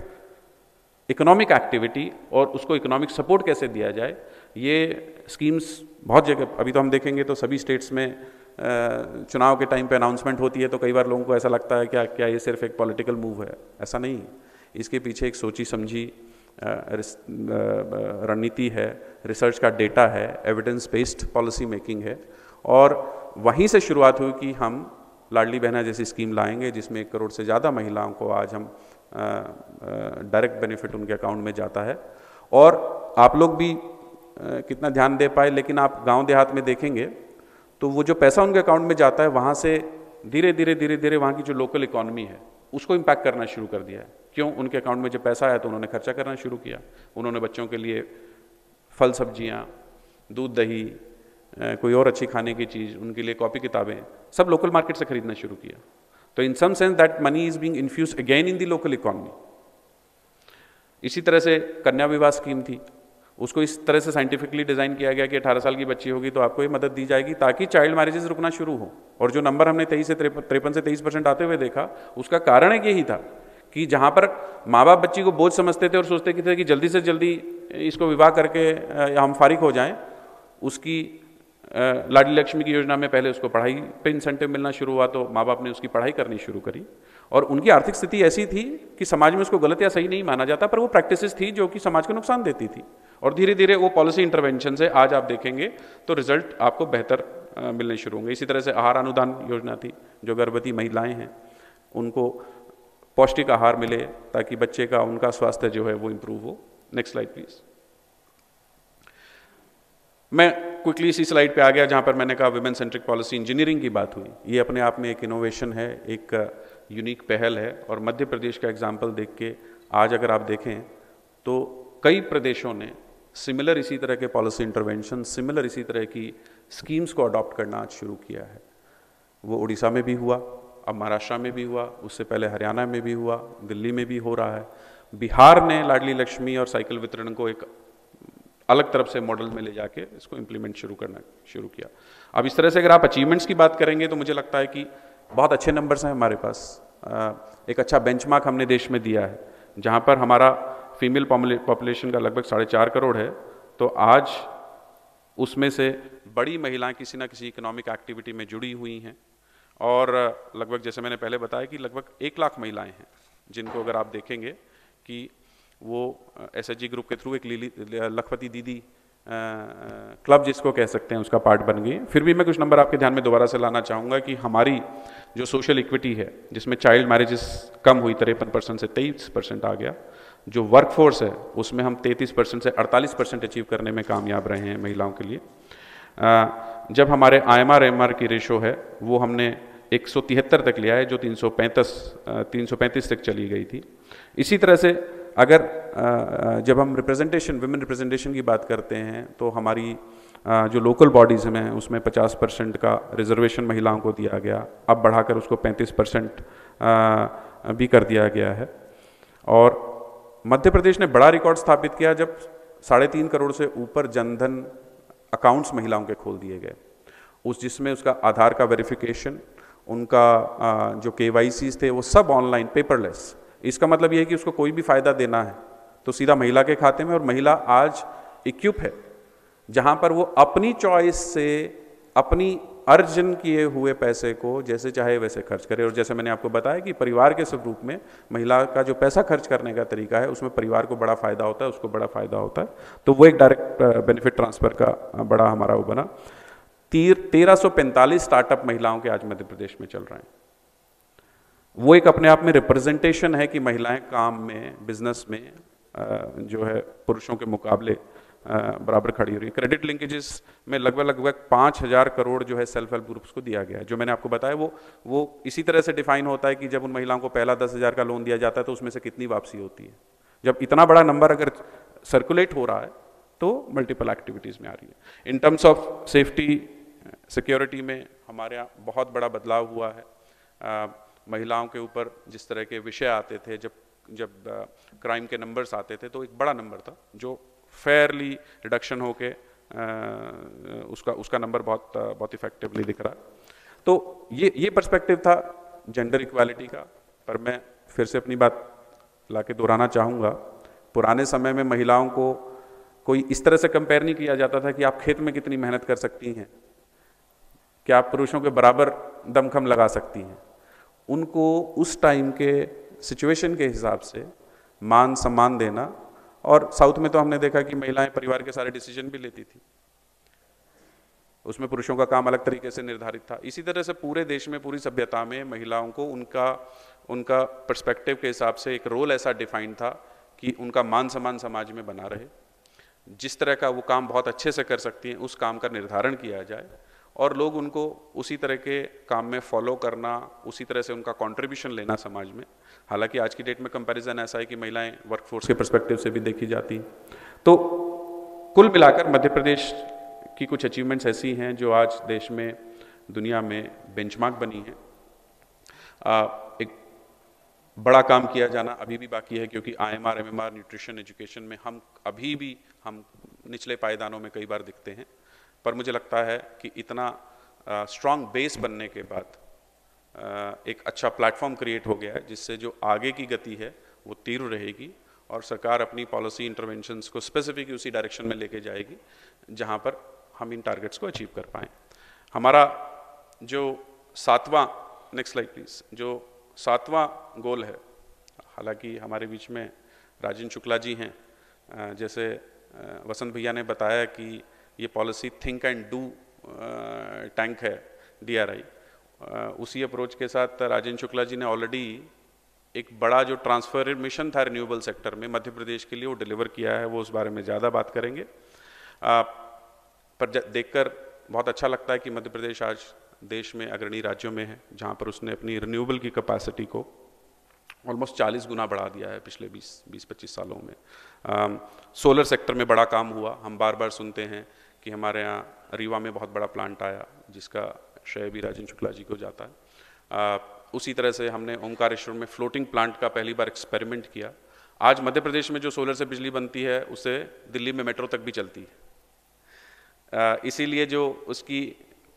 Speaker 4: इकोनॉमिक एक्टिविटी और उसको इकोनॉमिक सपोर्ट कैसे दिया जाए, ये स्कीम्स बहुत जगह, अभी तो हम देखेंगे तो सभी स्टेट्स में चुनाव के टाइम पे अनाउंसमेंट होती है तो कई बार लोगों को ऐसा लगता है क्या ये सिर्फ एक पॉलिटिकल मूव है। ऐसा नहीं, इसके पीछे एक सोची समझी रणनीति है, रिसर्च का डेटा है, एविडेंस बेस्ड पॉलिसी मेकिंग है, और वहीं से शुरुआत हुई कि हम लाडली बहना जैसी स्कीम लाएंगे जिसमें 1 करोड़ से ज़्यादा महिलाओं को आज हम डायरेक्ट बेनिफिट उनके अकाउंट में जाता है। और आप लोग भी कितना ध्यान दे पाए, लेकिन आप गांव देहात में देखेंगे तो वो जो पैसा उनके अकाउंट में जाता है वहाँ से धीरे धीरे वहाँ की जो लोकल इकॉनमी है उसको इम्पैक्ट करना शुरू कर दिया है। क्यों? उनके अकाउंट में जब पैसा आया तो उन्होंने खर्चा करना शुरू किया। उन्होंने बच्चों के लिए फल सब्जियाँ, दूध दही, कोई और अच्छी खाने की चीज़, उनके लिए कॉपी किताबें, सब लोकल मार्केट से खरीदना शुरू किया। तो in some sense that money is being infused again in the local economy. इसी तरह से कन्या विवाह स्कीम थी, उसको इस तरह से साइंटिफिकली डिज़ाइन किया गया कि 18 साल की बच्ची होगी तो आपको ये मदद दी जाएगी ताकि चाइल्ड मैरिजेस रुकना शुरू हो। और जो नंबर हमने 23 से 23% आते हुए देखा, उसका कारण एक यही था कि जहाँ पर माँ बाप बच्ची को बोझ समझते थे और सोचते थे कि जल्दी से जल्दी इसको विवाह करके हम फारिग हो जाएं, उसकी लाडली लक्ष्मी की योजना में पहले उसको पढ़ाई पे इंसेंटिव मिलना शुरू हुआ तो माँ बाप ने उसकी पढ़ाई करनी शुरू करी। और उनकी आर्थिक स्थिति ऐसी थी कि समाज में उसको गलत या सही नहीं माना जाता, पर वो प्रैक्टिसेस थी जो कि समाज को नुकसान देती थी। और धीरे धीरे वो पॉलिसी इंटरवेंशन से आज आप देखेंगे तो रिजल्ट आपको बेहतर मिलने शुरू होंगे। इसी तरह से आहार अनुदान योजना थी, जो गर्भवती महिलाएं हैं उनको पौष्टिक आहार मिले ताकि बच्चे का, उनका स्वास्थ्य जो है वो इम्प्रूव हो। Next slide please. मैं क्विकली इसी स्लाइड पे आ गया जहाँ पर मैंने कहा विमेन सेंट्रिक पॉलिसी इंजीनियरिंग की बात हुई। ये अपने आप में एक इनोवेशन है, एक यूनिक पहल है। और मध्य प्रदेश का एग्जाम्पल देख के आज अगर आप देखें तो कई प्रदेशों ने सिमिलर इसी तरह के पॉलिसी इंटरवेंशन, सिमिलर इसी तरह की स्कीम्स को अडॉप्ट करना आज शुरू किया है। वो उड़ीसा में भी हुआ, अब महाराष्ट्र में भी हुआ, उससे पहले हरियाणा में भी हुआ, दिल्ली में भी हो रहा है। बिहार ने लाडली लक्ष्मी और साइकिल वितरण को एक अलग तरफ से मॉडल में ले जाके इसको इम्प्लीमेंट करना शुरू किया। अब इस तरह से अगर आप अचीवमेंट्स की बात करेंगे तो मुझे लगता है कि बहुत अच्छे नंबर्स हैं हमारे पास। एक अच्छा बेंचमार्क हमने देश में दिया है, जहाँ पर हमारा फीमेल पॉपुलेशन का लगभग 4.5 करोड़ है, तो आज उसमें से बड़ी महिलाएं किसी ना किसी इकोनॉमिक एक्टिविटी में जुड़ी हुई हैं। और लगभग जैसे मैंने पहले बताया कि लगभग 1 लाख महिलाएं हैं जिनको अगर आप देखेंगे कि वो एसएचजी ग्रुप के थ्रू एक लखपति दीदी क्लब जिसको कह सकते हैं उसका पार्ट बन गई। फिर भी मैं कुछ नंबर आपके ध्यान में दोबारा से लाना चाहूँगा कि हमारी जो सोशल इक्विटी है, जिसमें चाइल्ड मैरिजेस कम हुई, 53% से 23% आ गया। जो वर्कफोर्स है उसमें हम 33% से 48% अचीव करने में कामयाब रहे हैं महिलाओं के लिए। जब हमारे IMR-MR की रेशो है वो हमने 173 तक लिया है, जो 335 तक चली गई थी। इसी तरह से अगर जब हम विमेन रिप्रेजेंटेशन की बात करते हैं तो हमारी जो लोकल बॉडीज़ में उसमें 50% का रिजर्वेशन महिलाओं को दिया गया, अब बढ़ाकर उसको 35% भी कर दिया गया है। और मध्य प्रदेश ने बड़ा रिकॉर्ड स्थापित किया जब 3.5 करोड़ से ऊपर जनधन अकाउंट्स महिलाओं के खोल दिए गए, जिसमें उसका आधार का वेरिफिकेशन, उनका जो KYCs थे वो सब ऑनलाइन, पेपरलेस। इसका मतलब ये है कि उसको कोई भी फ़ायदा देना है तो सीधा महिला के खाते में, और महिला आज इक्विप है जहाँ पर वो अपनी चॉइस से अपनी अर्जन किए हुए पैसे को जैसे चाहे वैसे खर्च करे। और जैसे मैंने आपको बताया कि परिवार के स्वरूप में महिला का जो पैसा खर्च करने का तरीका है उसमें परिवार को बड़ा फायदा होता है, उसको बड़ा फायदा होता है। तो वो एक डायरेक्ट बेनिफिट ट्रांसफर का बड़ा हमारा वो बना। 1345 स्टार्टअप महिलाओं के आज मध्य प्रदेश में चल रहे हैं। वो एक अपने आप में रिप्रेजेंटेशन है कि महिलाएं काम में, बिजनेस में जो है पुरुषों के मुकाबले बराबर खड़ी हो रही है। क्रेडिट लिंकेजेस में लगभग 5,000 करोड़ जो है सेल्फ हेल्प ग्रुप्स को दिया गया है। जो मैंने आपको बताया वो इसी तरह से डिफाइन होता है कि जब उन महिलाओं को पहला 10,000 का लोन दिया जाता है तो उसमें से कितनी वापसी होती है। जब इतना बड़ा नंबर अगर सर्कुलेट हो रहा है तो मल्टीपल एक्टिविटीज़ में आ रही है। In terms of safety security में हमारे यहाँ बहुत बड़ा बदलाव हुआ है। महिलाओं के ऊपर जिस तरह के विषय आते थे, जब क्राइम के नंबर्स आते थे, तो एक बड़ा नंबर था जो फेयरली रिडक्शन होके उसका नंबर बहुत इफेक्टिवली दिख रहा है। तो ये पर्सपेक्टिव था जेंडर इक्वालिटी का। पर मैं फिर से अपनी बात लाके दोहराना चाहूँगा, पुराने समय में महिलाओं को कोई इस तरह से कंपेयर नहीं किया जाता था कि आप खेत में कितनी मेहनत कर सकती हैं, कि आप पुरुषों के बराबर दमखम लगा सकती हैं। उनको उस टाइम के सिचुएशन के हिसाब से मान सम्मान देना, और साउथ में तो हमने देखा कि महिलाएं परिवार के सारे डिसीजन भी लेती थी, उसमें पुरुषों का काम अलग तरीके से निर्धारित था। इसी तरह से पूरे देश में, पूरी सभ्यता में महिलाओं को उनका पर्सपेक्टिव के हिसाब से एक रोल ऐसा डिफाइंड था कि उनका मान सम्मान समाज में बना रहे। जिस तरह का वो काम बहुत अच्छे से कर सकती हैं उस काम का निर्धारण किया जाए और लोग उनको उसी तरह के काम में फॉलो करना, उसी तरह से उनका कंट्रीब्यूशन लेना समाज में। हालांकि आज की डेट में कंपैरिजन ऐसा है कि महिलाएं वर्कफोर्स के पर्सपेक्टिव से भी देखी जाती हैं। तो कुल मिलाकर मध्य प्रदेश की कुछ अचीवमेंट्स ऐसी हैं जो आज देश में, दुनिया में बेंचमार्क बनी है। एक बड़ा काम किया जाना अभी भी बाकी है, क्योंकि IMR, MMR, न्यूट्रिशन, एजुकेशन में हम अभी भी निचले पायदानों में कई बार दिखते हैं। पर मुझे लगता है कि इतना स्ट्रॉन्ग बेस बनने के बाद एक अच्छा प्लेटफॉर्म क्रिएट हो गया है, जिससे जो आगे की गति है वो तीव्र रहेगी और सरकार अपनी पॉलिसी इंटरवेंशंस को स्पेसिफिक उसी डायरेक्शन में लेके जाएगी जहां पर हम इन टारगेट्स को अचीव कर पाएँ। हमारा जो 7वां, नेक्स्ट स्लाइड प्लीज, जो 7वां गोल है, हालांकि हमारे बीच में राजेंद्र शुक्ला जी हैं, जैसे वसंत भैया ने बताया कि ये policy think and do tank है, DRI। उसी अप्रोच के साथ राजेंद्र शुक्ला जी ने ऑलरेडी एक बड़ा जो ट्रांसफॉर्मेशन था रिन्यूएबल सेक्टर में मध्य प्रदेश के लिए वो डिलीवर किया है। वो उस बारे में ज़्यादा बात करेंगे। पर देखकर बहुत अच्छा लगता है कि मध्य प्रदेश आज देश में अग्रणी राज्यों में है, जहाँ पर उसने अपनी रिन्यूएबल की कैपेसिटी को ऑलमोस्ट 40 गुना बढ़ा दिया है पिछले 20-25 सालों में। सोलर सेक्टर में बड़ा काम हुआ। हम बार बार सुनते हैं कि हमारे यहाँ रीवा में बहुत बड़ा प्लांट आया, जिसका श्रेय भी राजेंद्र शुक्ला जी को जाता है। उसी तरह से हमने ओंकारेश्वर में फ्लोटिंग प्लांट का पहली बार एक्सपेरिमेंट किया। आज मध्य प्रदेश में जो सोलर से बिजली बनती है उससे दिल्ली में मेट्रो तक भी चलती है। इसीलिए जो उसकी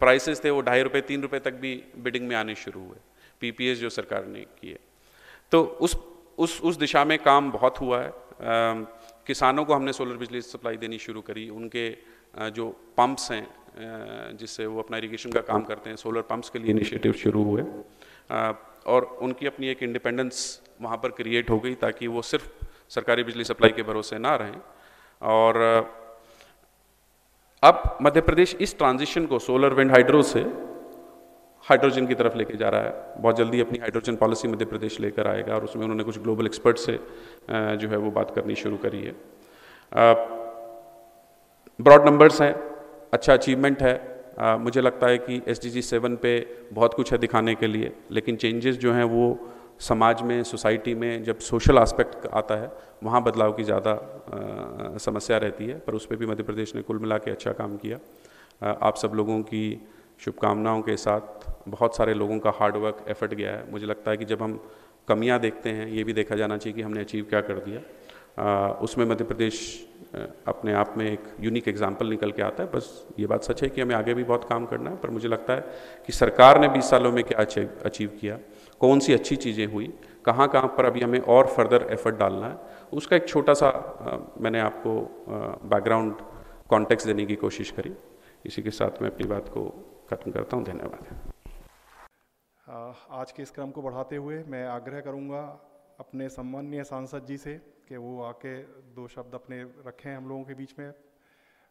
Speaker 4: प्राइसेस थे वो 2.5 रुपये 3 रुपये तक भी बिडिंग में आने शुरू हुए, PPAs जो सरकार ने किए। तो उस दिशा में काम बहुत हुआ है। किसानों को हमने सोलर बिजली सप्लाई देनी शुरू करी। उनके जो पंप्स हैं जिससे वो अपना इरिगेशन का काम करते हैं, सोलर पंप्स के लिए इनिशिएटिव शुरू हुए और उनकी अपनी एक इंडिपेंडेंस वहाँ पर क्रिएट हो गई, ताकि वो सिर्फ सरकारी बिजली सप्लाई के भरोसे ना रहें। और अब मध्य प्रदेश इस ट्रांजिशन को सोलर, विंड, हाइड्रो से हाइड्रोजन की तरफ लेके जा रहा है। बहुत जल्दी अपनी हाइड्रोजन पॉलिसी मध्य प्रदेश लेकर आएगा और उसमें उन्होंने कुछ ग्लोबल एक्सपर्ट से जो है वो बात करनी शुरू करी है। ब्रॉड नंबर्स हैं, अच्छा अचीवमेंट है। मुझे लगता है कि SDG 7 पे बहुत कुछ है दिखाने के लिए, लेकिन चेंजेस जो हैं वो समाज में, सोसाइटी में जब सोशल एस्पेक्ट आता है वहाँ बदलाव की ज़्यादा समस्या रहती है। पर उस पर भी मध्य प्रदेश ने कुल मिला के अच्छा काम किया। आप सब लोगों की शुभकामनाओं के साथ बहुत सारे लोगों का हार्डवर्क, एफर्ट गया है। मुझे लगता है कि जब हम कमियां देखते हैं ये भी देखा जाना चाहिए कि हमने अचीव क्या कर दिया। उसमें मध्य प्रदेश अपने आप में एक यूनिक एग्जाम्पल निकल के आता है। बस ये बात सच है कि हमें आगे भी बहुत काम करना है, पर मुझे लगता है कि सरकार ने 20 सालों में क्या अचीव किया, कौन सी अच्छी चीज़ें हुई, कहाँ कहाँ पर अभी हमें और फर्दर एफर्ट डालना है, उसका एक छोटा सा मैंने आपको बैकग्राउंड कॉन्टेक्स्ट देने की कोशिश करी। इसी के साथ मैं अपनी बात को खत्म करता हूँ। धन्यवाद।
Speaker 1: आज के इस क्रम को बढ़ाते हुए मैं आग्रह करूंगा अपने सम्माननीय सांसद जी से कि वो आके 2 शब्द अपने रखें हम लोगों के बीच में।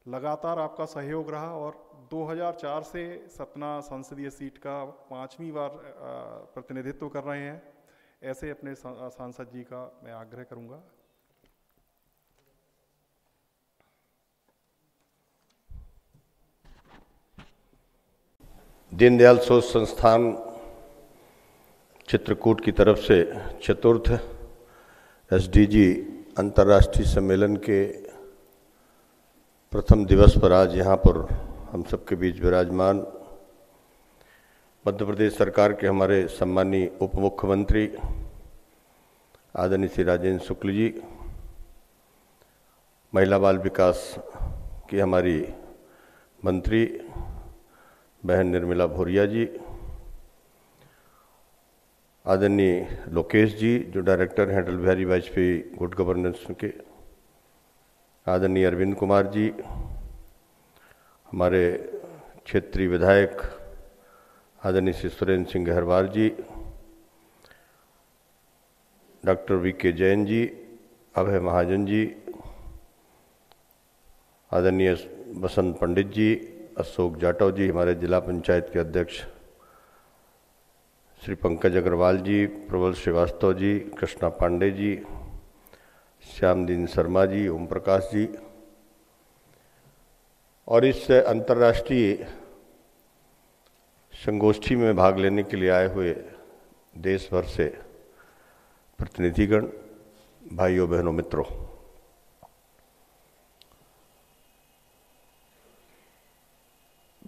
Speaker 1: लगातार आपका सहयोग रहा और 2004 से सतना संसदीय सीट का 5वीं बार प्रतिनिधित्व कर रहे हैं। ऐसे अपने सांसद जी का मैं आग्रह करूंगा।
Speaker 5: दीनदयाल शोध संस्थान चित्रकूट की तरफ से चतुर्थ एसडीजी अंतर्राष्ट्रीय सम्मेलन के प्रथम दिवस पर आज यहाँ पर हम सबके बीच विराजमान मध्य प्रदेश सरकार के हमारे सम्मानीय उप मुख्यमंत्री आदरणीय श्री राजेंद्र शुक्ल जी, महिला बाल विकास की हमारी मंत्री बहन निर्मला भूरिया जी, आदरणीय लोकेश जी जो डायरेक्टर हैं अटल बिहारी वाजपेयी गुड गवर्नेंस के, आदरणीय अरविंद कुमार जी, हमारे क्षेत्रीय विधायक आदरणीय श्री सुरेंद्र सिंह गहरवार जी, डॉक्टर वीके जैन जी, अभय महाजन जी, आदरणीय बसंत पंडित जी, अशोक जाटव जी, हमारे जिला पंचायत के अध्यक्ष श्री पंकज अग्रवाल जी, प्रबल श्रीवास्तव जी, कृष्णा पांडे जी, श्यामदीन शर्मा जी, ओम प्रकाश जी, और इस अंतर्राष्ट्रीय संगोष्ठी में भाग लेने के लिए आए हुए देश भर से प्रतिनिधिगण, भाइयों बहनों मित्रों,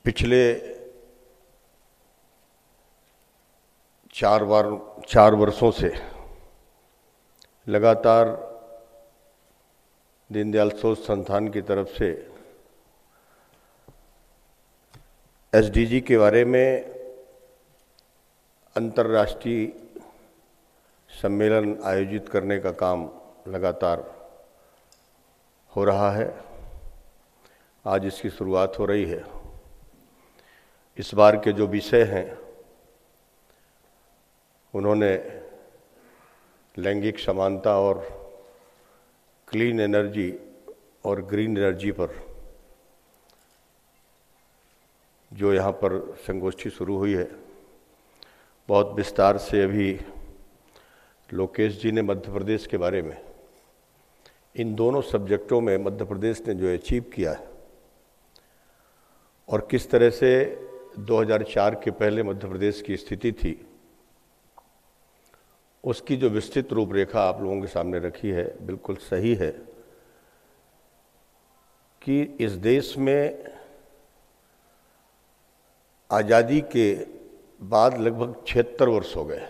Speaker 5: पिछले 4 वर्षों से लगातार दीनदयाल शोध संस्थान की तरफ से एसडीजी के बारे में अंतर्राष्ट्रीय सम्मेलन आयोजित करने का काम लगातार हो रहा है। आज इसकी शुरुआत हो रही है। इस बार के जो विषय हैं उन्होंने लैंगिक समानता और क्लीन एनर्जी और ग्रीन एनर्जी पर जो यहाँ पर संगोष्ठी शुरू हुई है, बहुत विस्तार से अभी लोकेश जी ने मध्य प्रदेश के बारे में, इन दोनों सब्जेक्टों में मध्य प्रदेश ने जो अचीव किया है और किस तरह से 2004 के पहले मध्य प्रदेश की स्थिति थी, उसकी जो विस्तृत रूपरेखा आप लोगों के सामने रखी है, बिल्कुल सही है कि इस देश में आज़ादी के बाद लगभग 76 वर्ष हो गए।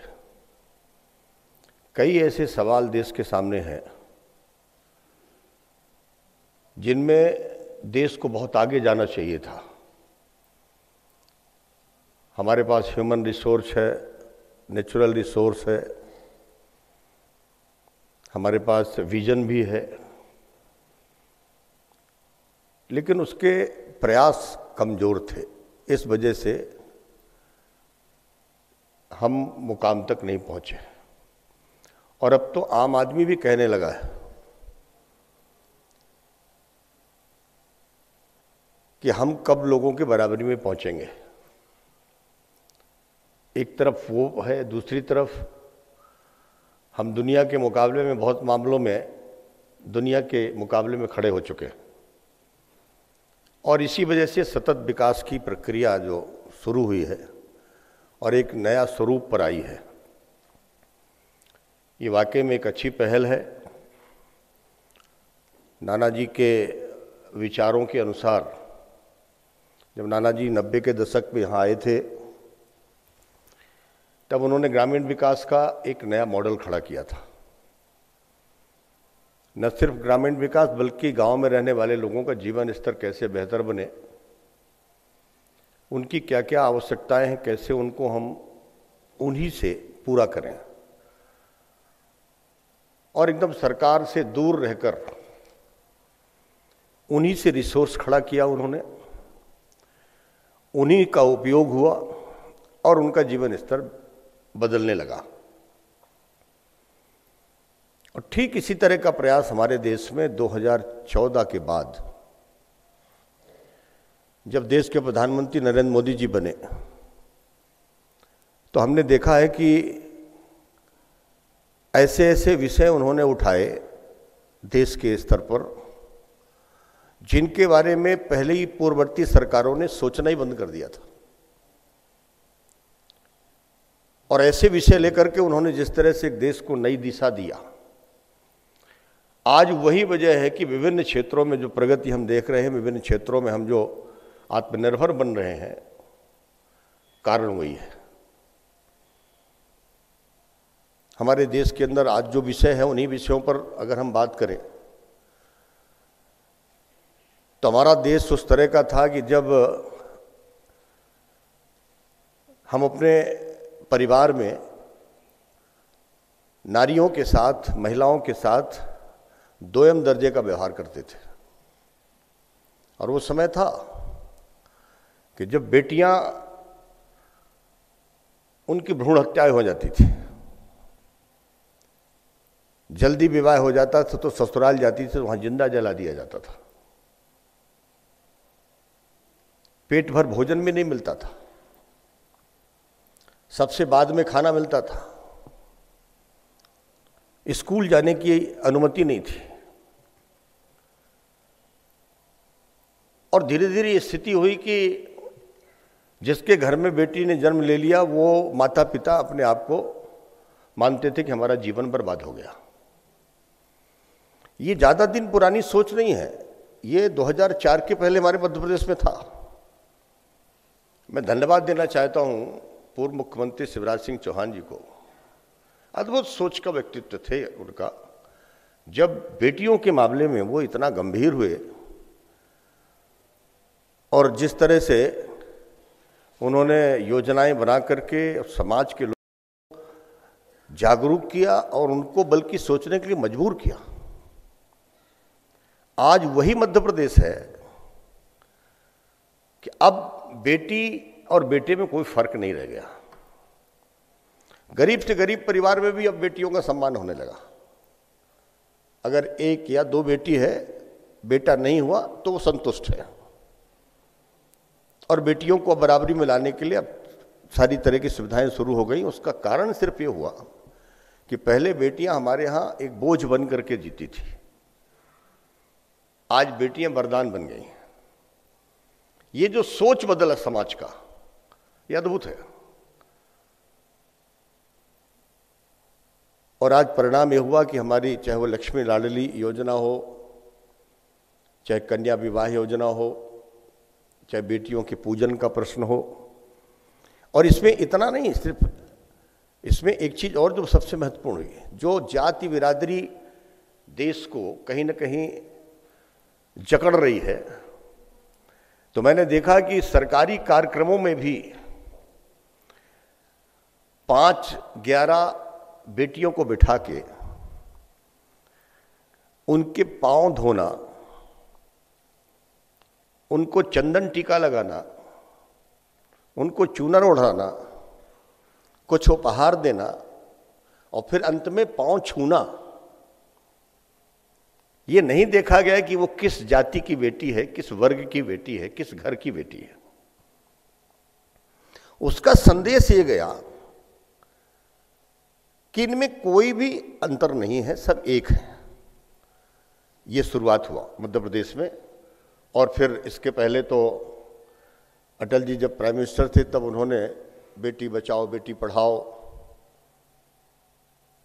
Speaker 5: कई ऐसे सवाल देश के सामने हैं जिनमें देश को बहुत आगे जाना चाहिए था। हमारे पास ह्यूमन रिसोर्स है, नेचुरल रिसोर्स है, हमारे पास विजन भी है, लेकिन उसके प्रयास कमज़ोर थे। इस वजह से हम मुकाम तक नहीं पहुंचे। और अब तो आम आदमी भी कहने लगा है कि हम कब लोगों के बराबरी में पहुंचेंगे। एक तरफ वो है, दूसरी तरफ हम दुनिया के मुकाबले में बहुत मामलों में दुनिया के मुकाबले में खड़े हो चुके हैं। और इसी वजह से सतत विकास की प्रक्रिया जो शुरू हुई है और एक नया स्वरूप पर आई है, ये वाकई में एक अच्छी पहल है। नाना जी के विचारों के अनुसार जब नाना जी 90 के दशक में यहाँ आए थे, तब उन्होंने ग्रामीण विकास का एक नया मॉडल खड़ा किया था। न सिर्फ ग्रामीण विकास बल्कि गांव में रहने वाले लोगों का जीवन स्तर कैसे बेहतर बने, उनकी क्या क्या आवश्यकताएं हैं, कैसे उनको हम उन्हीं से पूरा करें, और एकदम सरकार से दूर रहकर उन्हीं से रिसोर्स खड़ा किया उन्होंने। उन्हीं का उपयोग हुआ और उनका जीवन स्तर बदलने लगा। और ठीक इसी तरह का प्रयास हमारे देश में 2014 के बाद, जब देश के प्रधानमंत्री नरेंद्र मोदी जी बने, तो हमने देखा है कि ऐसे ऐसे विषय उन्होंने उठाए देश के स्तर पर जिनके बारे में पहले ही पूर्ववर्ती सरकारों ने सोचना ही बंद कर दिया था। और ऐसे विषय लेकर के उन्होंने जिस तरह से देश को नई दिशा दिया, आज वही वजह है कि विभिन्न क्षेत्रों में जो प्रगति हम देख रहे हैं, विभिन्न क्षेत्रों में हम जो आत्मनिर्भर बन रहे हैं, कारण वही है। हमारे देश के अंदर आज जो विषय है, उन्हीं विषयों पर अगर हम बात करें तो हमारा देश उस तरह का था कि जब हम अपने परिवार में नारियों के साथ, महिलाओं के साथ दोयम दर्जे का व्यवहार करते थे। और वो समय था कि जब बेटियां, उनकी भ्रूण हत्याएं हो जाती थी, जल्दी विवाह हो जाता था तो ससुराल जाती थी, वहां जिंदा जला दिया जाता था। पेट भर भोजन भी नहीं मिलता था, सबसे बाद में खाना मिलता था। स्कूल जाने की अनुमति नहीं थी। और धीरे धीरे ये स्थिति हुई कि जिसके घर में बेटी ने जन्म ले लिया, वो माता पिता अपने आप को मानते थे कि हमारा जीवन बर्बाद हो गया। ये ज्यादा दिन पुरानी सोच नहीं है, ये 2004 के पहले हमारे मध्य प्रदेश में था। मैं धन्यवाद देना चाहता हूं पूर्व मुख्यमंत्री शिवराज सिंह चौहान जी को। अद्भुत सोच का व्यक्तित्व थे उनका। जब बेटियों के मामले में वो इतना गंभीर हुए और जिस तरह से उन्होंने योजनाएं बना करके समाज के लोगों को जागरूक किया और उनको बल्कि सोचने के लिए मजबूर किया। आज वही मध्य प्रदेश है कि अब बेटी और बेटे में कोई फर्क नहीं रह गया। गरीब से गरीब परिवार में भी अब बेटियों का सम्मान होने लगा। अगर एक या दो बेटी है, बेटा नहीं हुआ तो वो संतुष्ट है। और बेटियों को बराबरी में लाने के लिए अब सारी तरह की सुविधाएं शुरू हो गई। उसका कारण सिर्फ ये हुआ कि पहले बेटियां हमारे यहां एक बोझ बन करके जीती थी, आज बेटियां वरदान बन गई। ये जो सोच बदला समाज का, ये अद्भुत है। और आज परिणाम ये हुआ कि हमारी, चाहे वो लक्ष्मी लाडली योजना हो, चाहे कन्या विवाह योजना हो, चाहे बेटियों के पूजन का प्रश्न हो। और इसमें इतना नहीं, सिर्फ इसमें एक चीज और जो सबसे महत्वपूर्ण हुई, जो जाति बिरादरी देश को कहीं ना कहीं जकड़ रही है, तो मैंने देखा कि सरकारी कार्यक्रमों में भी 5-11 बेटियों को बिठा के उनके पांव धोना, उनको चंदन टीका लगाना, उनको चूनर ओढ़ाना, कुछ उपहार देना और फिर अंत में पांव छूना। ये नहीं देखा गया कि वो किस जाति की बेटी है, किस वर्ग की बेटी है, किस घर की बेटी है। उसका संदेश ये गया कि इनमें कोई भी अंतर नहीं है, सब एक है। ये शुरुआत हुआ मध्य प्रदेश में। और फिर इसके पहले तो अटल जी जब प्राइम मिनिस्टर थे तब उन्होंने बेटी बचाओ बेटी पढ़ाओ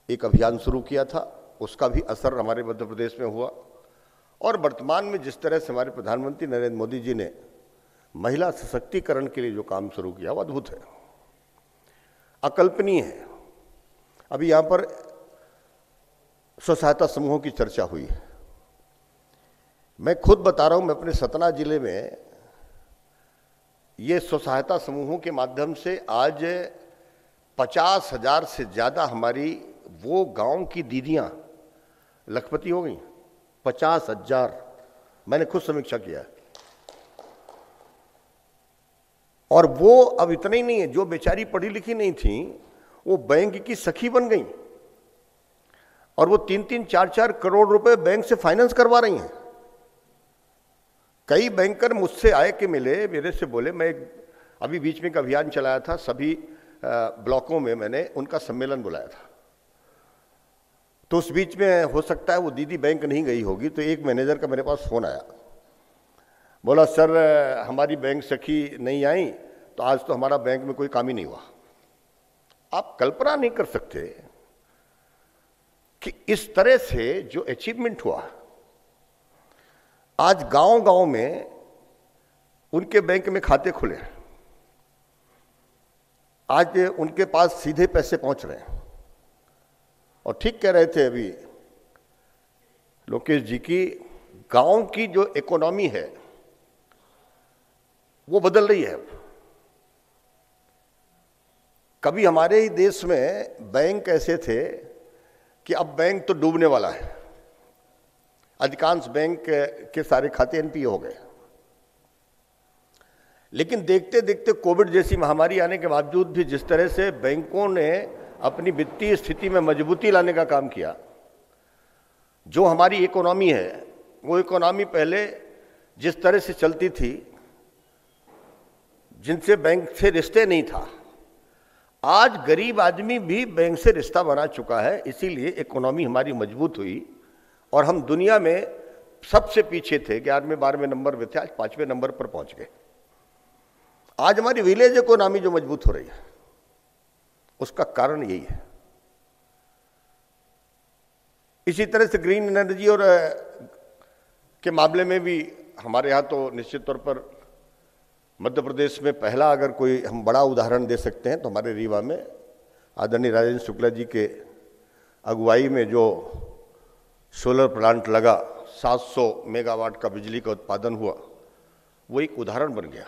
Speaker 5: एक अभियान शुरू किया था। उसका भी असर हमारे मध्य प्रदेश में हुआ। और वर्तमान में जिस तरह से हमारे प्रधानमंत्री नरेंद्र मोदी जी ने महिला सशक्तिकरण के लिए जो काम शुरू किया वो अद्भुत है, अकल्पनीय है। अभी यहां पर स्व सहायता समूहों की चर्चा हुई है। मैं खुद बता रहा हूं, मैं अपने सतना जिले में ये स्व सहायता समूहों के माध्यम से आज 50,000 से ज्यादा हमारी वो गांव की दीदियां लखपति हो गई। 50,000 मैंने खुद समीक्षा किया है। और वो अब इतना ही नहीं है, जो बेचारी पढ़ी लिखी नहीं थी वो बैंक की सखी बन गई और वो 3-3, 4-4 करोड़ रुपए बैंक से फाइनेंस करवा रही हैं। कई बैंकर मुझसे आए कि मिले, मेरे से बोले, मैं अभी बीच में एक अभियान चलाया था, सभी ब्लॉकों में मैंने उनका सम्मेलन बुलाया था, तो उस बीच में हो सकता है वो दीदी बैंक नहीं गई होगी, तो एक मैनेजर का मेरे पास फोन आया, बोला सर हमारी बैंक सखी नहीं आई तो आज तो हमारा बैंक में कोई काम ही नहीं हुआ। आप कल्पना नहीं कर सकते कि इस तरह से जो अचीवमेंट हुआ, आज गांव-गांव में उनके बैंक में खाते खुले हैं, आज उनके पास सीधे पैसे पहुंच रहे हैं। और ठीक कह रहे थे अभी लोकेश जी की, गांव की जो इकोनॉमी है वो बदल रही है। कभी हमारे ही देश में बैंक ऐसे थे कि अब बैंक तो डूबने वाला है, अधिकांश बैंक के सारे खाते एनपीए हो गए। लेकिन देखते देखते कोविड जैसी महामारी आने के बावजूद भी जिस तरह से बैंकों ने अपनी वित्तीय स्थिति में मजबूती लाने का काम किया, जो हमारी इकोनॉमी है वो इकोनॉमी पहले जिस तरह से चलती थी, जिनसे बैंक से रिश्ते नहीं था, आज गरीब आदमी भी बैंक से रिश्ता बना चुका है। इसीलिए इकोनॉमी हमारी मजबूत हुई और हम दुनिया में सबसे पीछे थे, 11वें 12वें नंबर पे थे, आज 5वें नंबर पर पहुंच गए। आज हमारी विलेज इकोनॉमी जो मजबूत हो रही है उसका कारण यही है। इसी तरह से ग्रीन एनर्जी और के मामले में भी हमारे यहाँ तो निश्चित तौर पर मध्य प्रदेश में पहला अगर कोई हम बड़ा उदाहरण दे सकते हैं तो हमारे रीवा में आदरणीय राजेंद्र शुक्ला जी के अगुवाई में जो सोलर प्लांट लगा, 700 मेगावाट का बिजली का उत्पादन हुआ, वो एक उदाहरण बन गया।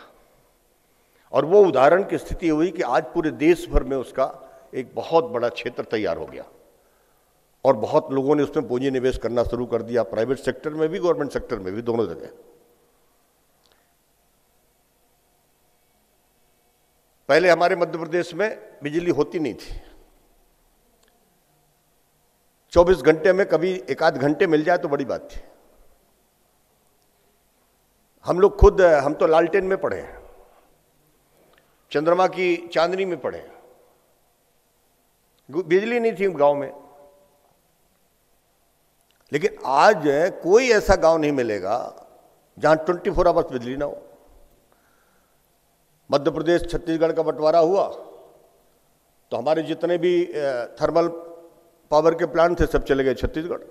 Speaker 5: और वो उदाहरण की स्थिति हुई कि आज पूरे देश भर में उसका एक बहुत बड़ा क्षेत्र तैयार हो गया और बहुत लोगों ने उसमें पूंजी निवेश करना शुरू कर दिया, प्राइवेट सेक्टर में भी, गवर्नमेंट सेक्टर में भी, दोनों जगह। पहले हमारे मध्य प्रदेश में बिजली होती नहीं थी, 24 घंटे में कभी एक आध घंटे मिल जाए तो बड़ी बात थी। हम लोग खुद, हम तो लालटेन में पढ़े हैं, चंद्रमा की चांदनी में पढ़े, बिजली नहीं थी गांव में। लेकिन आज कोई ऐसा गांव नहीं मिलेगा जहां 24 आवर्स बिजली ना हो। मध्य प्रदेश छत्तीसगढ़ का बंटवारा हुआ तो हमारे जितने भी थर्मल पावर के प्लांट थे सब चले गए छत्तीसगढ़,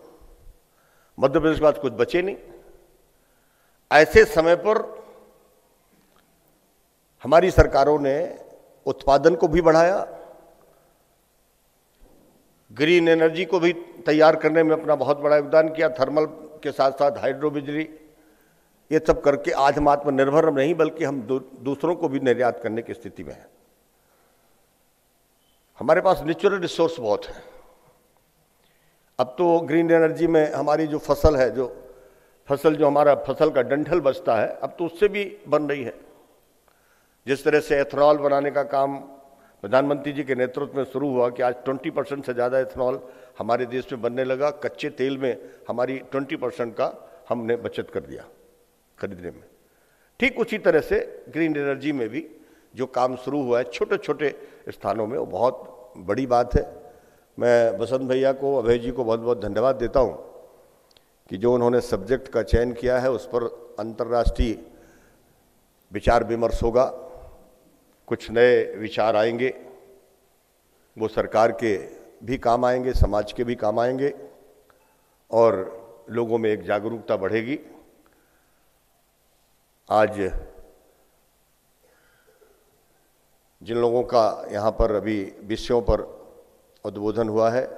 Speaker 5: मध्य प्रदेश के पास कुछ बचे नहीं। ऐसे समय पर हमारी सरकारों ने उत्पादन को भी बढ़ाया, ग्रीन एनर्जी को भी तैयार करने में अपना बहुत बड़ा योगदान किया, थर्मल के साथ साथ हाइड्रो बिजली, ये सब करके आज हम आत्मनिर्भर नहीं बल्कि हम दूसरों को भी निर्यात करने की स्थिति में हैं। हमारे पास नेचुरल रिसोर्स बहुत है। अब तो ग्रीन एनर्जी में हमारी जो फसल है, जो हमारा फसल का डंठल बचता है, अब तो उससे भी बन रही है। जिस तरह से एथेनॉल बनाने का काम प्रधानमंत्री जी के नेतृत्व में शुरू हुआ कि आज 20% से ज़्यादा एथेनॉल हमारे देश में बनने लगा, कच्चे तेल में हमारी 20% का हमने बचत कर दिया खरीदने में। ठीक उसी तरह से ग्रीन एनर्जी में भी जो काम शुरू हुआ है छोटे छोटे स्थानों में, वो बहुत बड़ी बात है। मैं बसंत भैया को, अभय जी को बहुत बहुत धन्यवाद देता हूँ कि जो उन्होंने सब्जेक्ट का चयन किया है उस पर अंतर्राष्ट्रीय विचार विमर्श होगा, कुछ नए विचार आएंगे, वो सरकार के भी काम आएंगे, समाज के भी काम आएंगे और लोगों में एक जागरूकता बढ़ेगी। आज जिन लोगों का यहाँ पर अभी विषयों पर उद्बोधन हुआ है,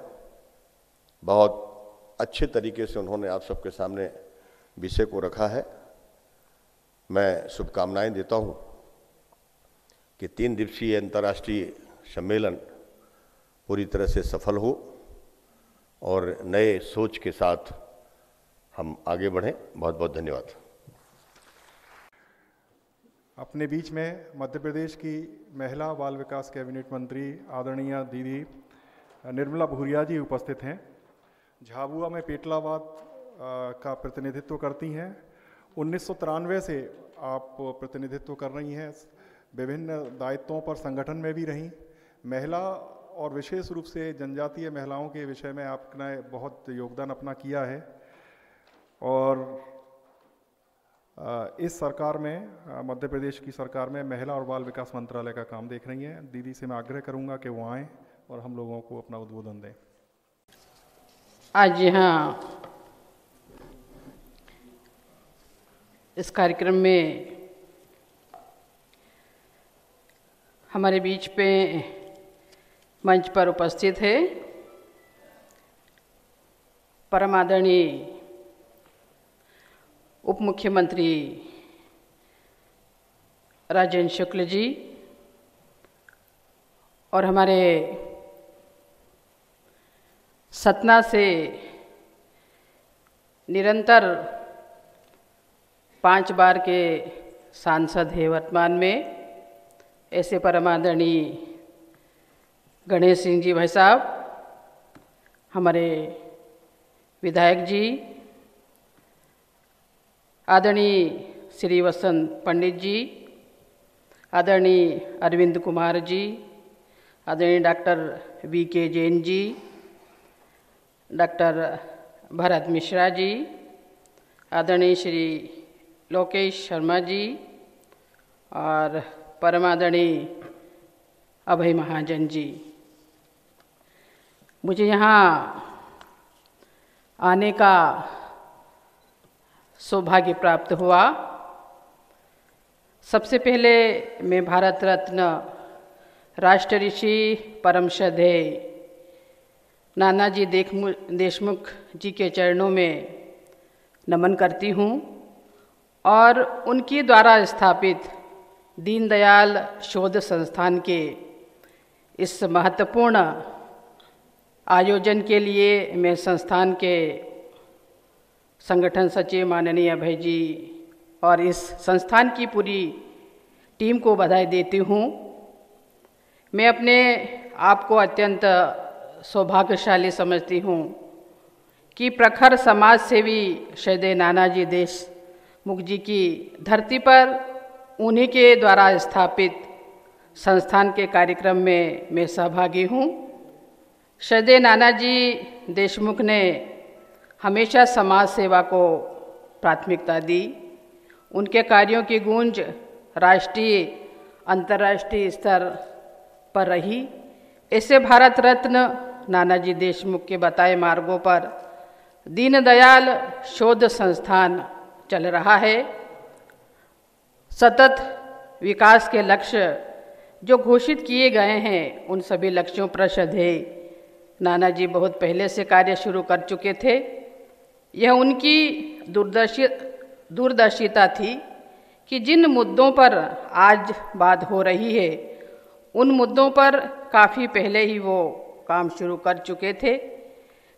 Speaker 5: बहुत अच्छे तरीके से उन्होंने आप सबके सामने विषय को रखा है। मैं शुभकामनाएं देता हूँ कि 3 दिवसीय अंतर्राष्ट्रीय सम्मेलन पूरी तरह से सफल हो और नए सोच के साथ हम आगे बढ़ें। बहुत बहुत धन्यवाद।
Speaker 1: अपने बीच में मध्य प्रदेश की महिला बाल विकास कैबिनेट मंत्री आदरणीय दीदी निर्मला भूरिया जी उपस्थित हैं। झाबुआ में पेटलाबाद का प्रतिनिधित्व करती हैं। 1993 से आप प्रतिनिधित्व कर रही हैं, विभिन्न दायित्वों पर संगठन में भी रहीं। महिला और विशेष रूप से जनजातीय महिलाओं के विषय में आपने बहुत योगदान अपना किया है और इस सरकार में, मध्य प्रदेश की सरकार में महिला और बाल विकास मंत्रालय का काम देख रही हैं। दीदी से मैं आग्रह करूंगा कि वो आएँ और हम लोगों को अपना उद्बोधन दें।
Speaker 6: आज यहाँ इस कार्यक्रम में हमारे बीच पे मंच पर उपस्थित है परम आदरणीय उप मुख्यमंत्री राजेंद्र शुक्ल जी और हमारे सतना से निरंतर 5 बार के सांसद हैं वर्तमान में, ऐसे परम आदरणीय गणेश सिंह जी भाई साहब, हमारे विधायक जी आदरणीय श्री वसंत पंडित जी, आदरणीय अरविंद कुमार जी, आदरणीय doctor VK Jain ji, doctor Bharat Mishra ji, आदरणीय श्री लोकेश शर्मा जी और परम आदरणीय अभय महाजन जी। मुझे यहाँ आने का सौभाग्य प्राप्त हुआ। सबसे पहले मैं भारत रत्न राष्ट्र ऋषि परम श्रद्धेय नानाजी देशमुख जी के चरणों में नमन करती हूँ और उनके द्वारा स्थापित दीनदयाल शोध संस्थान के इस महत्वपूर्ण आयोजन के लिए मैं संस्थान के संगठन सचिव माननीय अभय जी और इस संस्थान की पूरी टीम को बधाई देती हूँ। मैं अपने आप को अत्यंत सौभाग्यशाली समझती हूँ कि प्रखर समाज सेवी श्रद्धेय नानाजी देशमुख जी की धरती पर उन्हीं के द्वारा स्थापित संस्थान के कार्यक्रम में मैं सहभागी हूँ। श्रद्धेय नानाजी देशमुख ने हमेशा समाज सेवा को प्राथमिकता दी। उनके कार्यों की गूंज राष्ट्रीय अंतर्राष्ट्रीय स्तर पर रही। ऐसे भारत रत्न नानाजी देशमुख के बताए मार्गों पर दीनदयाल शोध संस्थान चल रहा है। सतत विकास के लक्ष्य जो घोषित किए गए हैं, उन सभी लक्ष्यों पर श्रद्धेय नानाजी बहुत पहले से कार्य शुरू कर चुके थे। यह उनकी दूरदर्शिता थी कि जिन मुद्दों पर आज बात हो रही है, उन मुद्दों पर काफ़ी पहले ही वो काम शुरू कर चुके थे।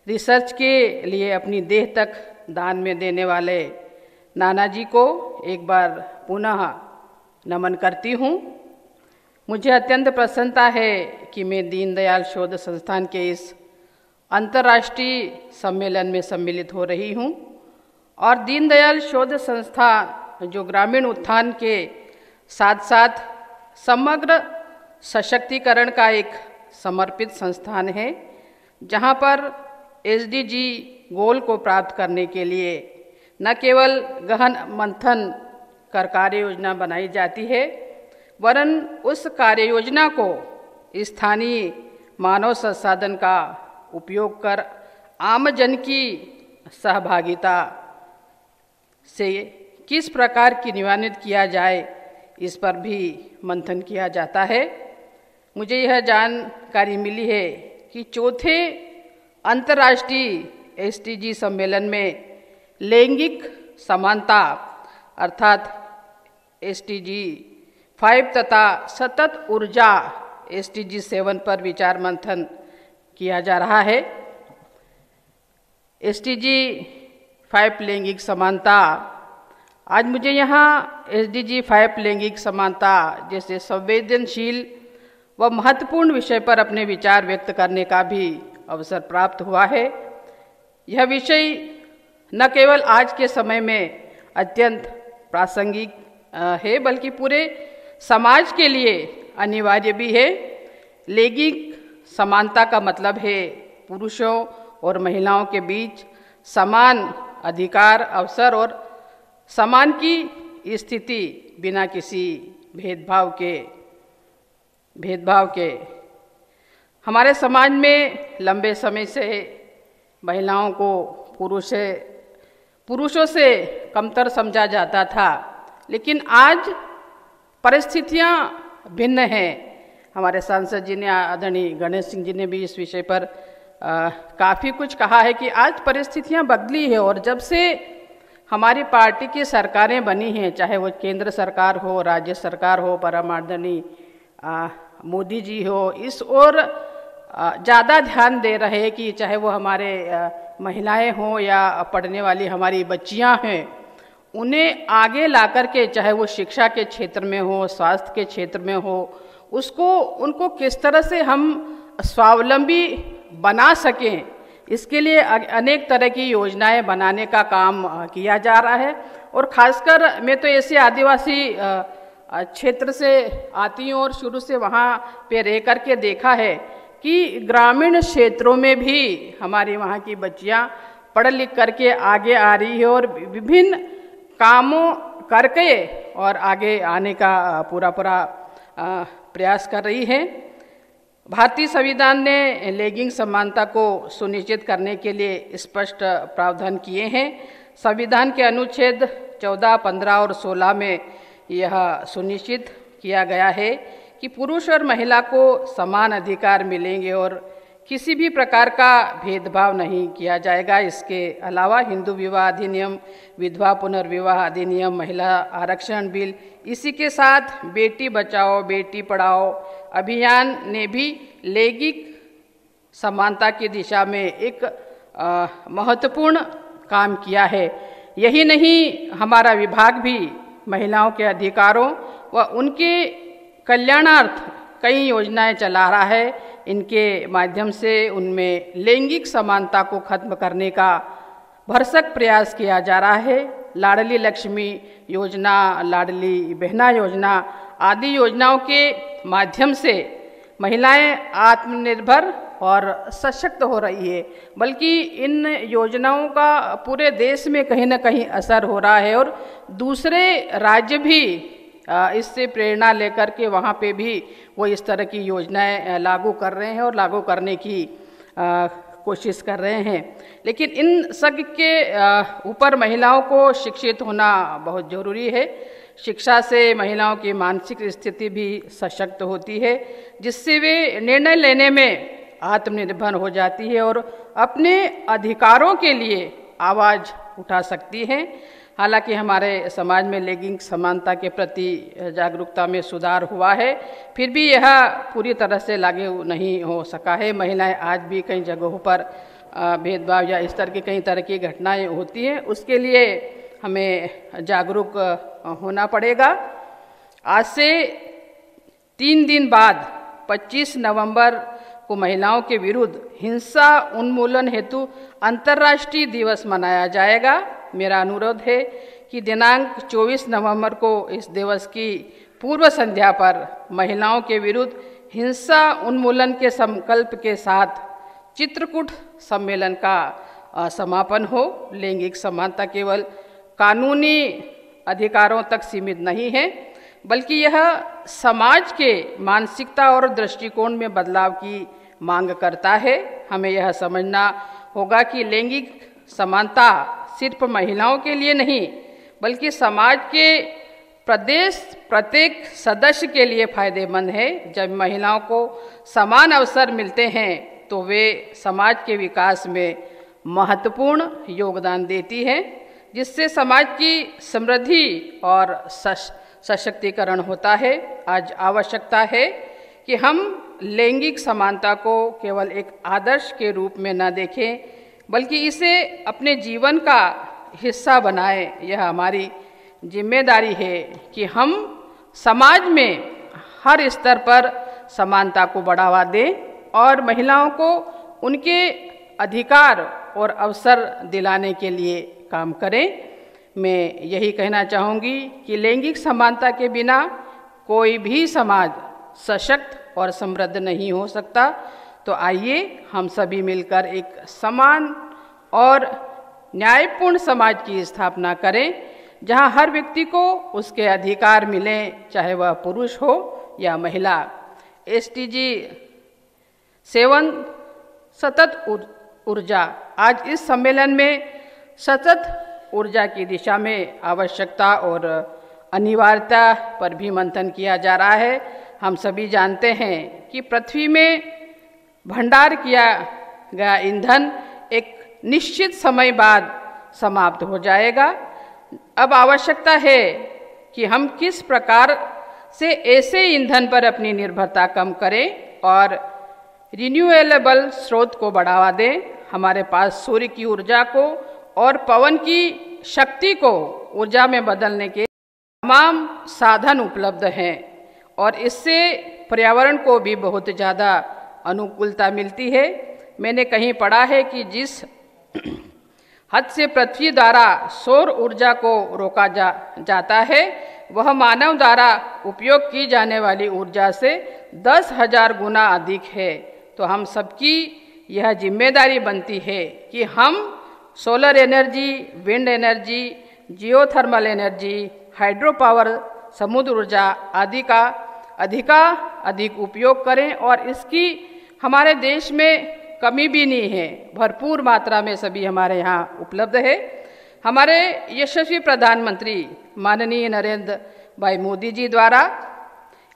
Speaker 6: रिसर्च के लिए अपनी देह तक दान में देने वाले नानाजी को एक बार पुनः नमन करती हूँ। मुझे अत्यंत प्रसन्नता है कि मैं दीनदयाल शोध संस्थान के इस अंतर्राष्ट्रीय सम्मेलन में सम्मिलित हो रही हूँ और दीनदयाल शोध संस्थान जो ग्रामीण उत्थान के साथ साथ समग्र सशक्तिकरण का एक समर्पित संस्थान है, जहाँ पर SDG गोल को प्राप्त करने के लिए न केवल गहन मंथन कर कार्य योजना बनाई जाती है, वरन उस कार्य योजना को स्थानीय मानव संसाधन का उपयोग कर आम जन की सहभागिता से किस प्रकार क्रियान्वित किया जाए, इस पर भी मंथन किया जाता है। मुझे यह जानकारी मिली है कि चौथे अंतर्राष्ट्रीय SDG सम्मेलन में लैंगिक समानता अर्थात SDG 5 तथा सतत ऊर्जा SDG 7 पर विचार मंथन किया जा रहा है। SDG 5 लैंगिक समानता आज मुझे यहाँ SDG 5 लैंगिक समानता जैसे संवेदनशील व महत्वपूर्ण विषय पर अपने विचार व्यक्त करने का भी अवसर प्राप्त हुआ है। यह विषय न केवल आज के समय में अत्यंत प्रासंगिक है बल्कि पूरे समाज के लिए अनिवार्य भी है। लैंगिक समानता का मतलब है पुरुषों और महिलाओं के बीच समान अधिकार, अवसर और समान की स्थिति बिना किसी भेदभाव के। हमारे समाज में लंबे समय से महिलाओं को पुरुषों से कमतर समझा जाता था, लेकिन आज परिस्थितियां भिन्न हैं। हमारे सांसद जी ने, आदरणीय गणेश सिंह जी ने भी इस विषय पर काफ़ी कुछ कहा है कि आज परिस्थितियां बदली है और जब से हमारी पार्टी की सरकारें बनी हैं, चाहे वो केंद्र सरकार हो, राज्य सरकार हो, परम आदरणीय मोदी जी हो, इस ओर ज़्यादा ध्यान दे रहे हैं कि चाहे वो हमारे महिलाएं हों या पढ़ने वाली हमारी बच्चियां हैं, उन्हें आगे ला कर के, चाहे वो शिक्षा के क्षेत्र में हो, स्वास्थ्य के क्षेत्र में हो, उनको किस तरह से हम स्वावलंबी बना सकें, इसके लिए अनेक तरह की योजनाएं बनाने का काम किया जा रहा है। और ख़ासकर मैं तो ऐसे आदिवासी क्षेत्र से आती हूँ और शुरू से वहाँ पे रह कर के देखा है कि ग्रामीण क्षेत्रों में भी हमारी वहाँ की बच्चियाँ पढ़ लिख करके आगे आ रही है और विभिन्न कामों करके और आगे आने का पूरा प्रयास कर रही है। भारतीय संविधान ने लैंगिक समानता को सुनिश्चित करने के लिए स्पष्ट प्रावधान किए हैं। संविधान के अनुच्छेद 14, 15 और 16 में यह सुनिश्चित किया गया है कि पुरुष और महिला को समान अधिकार मिलेंगे और किसी भी प्रकार का भेदभाव नहीं किया जाएगा। इसके अलावा हिंदू विवाह अधिनियम, विधवा पुनर्विवाह अधिनियम, महिला आरक्षण बिल, इसी के साथ बेटी बचाओ बेटी पढ़ाओ अभियान ने भी लैंगिक समानता की दिशा में एक महत्वपूर्ण काम किया है। यही नहीं, हमारा विभाग भी महिलाओं के अधिकारों व उनके कल्याणार्थ कई योजनाएं चला रहा है। इनके माध्यम से उनमें लैंगिक समानता को खत्म करने का भरसक प्रयास किया जा रहा है। लाडली लक्ष्मी योजना, लाडली बहना योजना आदि योजनाओं के माध्यम से महिलाएं आत्मनिर्भर और सशक्त हो रही है, बल्कि इन योजनाओं का पूरे देश में कहीं ना कहीं असर हो रहा है और दूसरे राज्य भी इससे प्रेरणा लेकर के वहाँ पे भी वो इस तरह की योजनाएं लागू कर रहे हैं और लागू करने की कोशिश कर रहे हैं। लेकिन इन सब के ऊपर महिलाओं को शिक्षित होना बहुत ज़रूरी है। शिक्षा से महिलाओं की मानसिक स्थिति भी सशक्त होती है, जिससे वे निर्णय लेने में आत्मनिर्भर हो जाती है और अपने अधिकारों के लिए आवाज़ उठा सकती हैं। हालांकि हमारे समाज में लैंगिक समानता के प्रति जागरूकता में सुधार हुआ है, फिर भी यह पूरी तरह से लागू नहीं हो सका है। महिलाएं आज भी कई जगहों पर भेदभाव या इस तरह की कई तरह की घटनाएं होती हैं, उसके लिए हमें जागरूक होना पड़ेगा। आज से 3 दिन बाद 25 नवंबर को महिलाओं के विरुद्ध हिंसा उन्मूलन हेतु अंतर्राष्ट्रीय दिवस मनाया जाएगा। मेरा अनुरोध है कि दिनांक 24 नवंबर को इस दिवस की पूर्व संध्या पर महिलाओं के विरुद्ध हिंसा उन्मूलन के संकल्प के साथ चित्रकूट सम्मेलन का समापन हो। लैंगिक समानता केवल कानूनी अधिकारों तक सीमित नहीं है, बल्कि यह समाज के मानसिकता और दृष्टिकोण में बदलाव की मांग करता है। हमें यह समझना होगा कि लैंगिक समानता सिर्फ महिलाओं के लिए नहीं, बल्कि समाज के प्रत्येक सदस्य के लिए फायदेमंद है। जब महिलाओं को समान अवसर मिलते हैं तो वे समाज के विकास में महत्वपूर्ण योगदान देती हैं, जिससे समाज की समृद्धि और सशक्तिकरण होता है। आज आवश्यकता है कि हम लैंगिक समानता को केवल एक आदर्श के रूप में न देखें, बल्कि इसे अपने जीवन का हिस्सा बनाएं। यह हमारी जिम्मेदारी है कि हम समाज में हर स्तर पर समानता को बढ़ावा दें और महिलाओं को उनके अधिकार और अवसर दिलाने के लिए काम करें। मैं यही कहना चाहूँगी कि लैंगिक समानता के बिना कोई भी समाज सशक्त और समृद्ध नहीं हो सकता। तो आइए हम सभी मिलकर एक समान और न्यायपूर्ण समाज की स्थापना करें, जहां हर व्यक्ति को उसके अधिकार मिलें, चाहे वह पुरुष हो या महिला। SDG 7 सतत ऊर्जा, आज इस सम्मेलन में सतत ऊर्जा की दिशा में आवश्यकता और अनिवार्यता पर भी मंथन किया जा रहा है। हम सभी जानते हैं कि पृथ्वी में भंडार किया गया ईंधन एक निश्चित समय बाद समाप्त हो जाएगा। अब आवश्यकता है कि हम किस प्रकार से ऐसे ईंधन पर अपनी निर्भरता कम करें और रिन्यूएबल स्रोत को बढ़ावा दें। हमारे पास सूर्य की ऊर्जा को और पवन की शक्ति को ऊर्जा में बदलने के तमाम साधन उपलब्ध हैं और इससे पर्यावरण को भी बहुत ज़्यादा अनुकूलता मिलती है। मैंने कहीं पढ़ा है कि जिस हद से पृथ्वी द्वारा सौर ऊर्जा को रोका जाता है, वह मानव द्वारा उपयोग की जाने वाली ऊर्जा से 10,000 गुना अधिक है। तो हम सबकी यह जिम्मेदारी बनती है कि हम solar energy, wind energy, geothermal energy, hydro power, समुद्र ऊर्जा आदि का अधिक उपयोग करें और इसकी हमारे देश में कमी भी नहीं है, भरपूर मात्रा में सभी हमारे यहाँ उपलब्ध है। हमारे यशस्वी प्रधानमंत्री माननीय नरेंद्र भाई मोदी जी द्वारा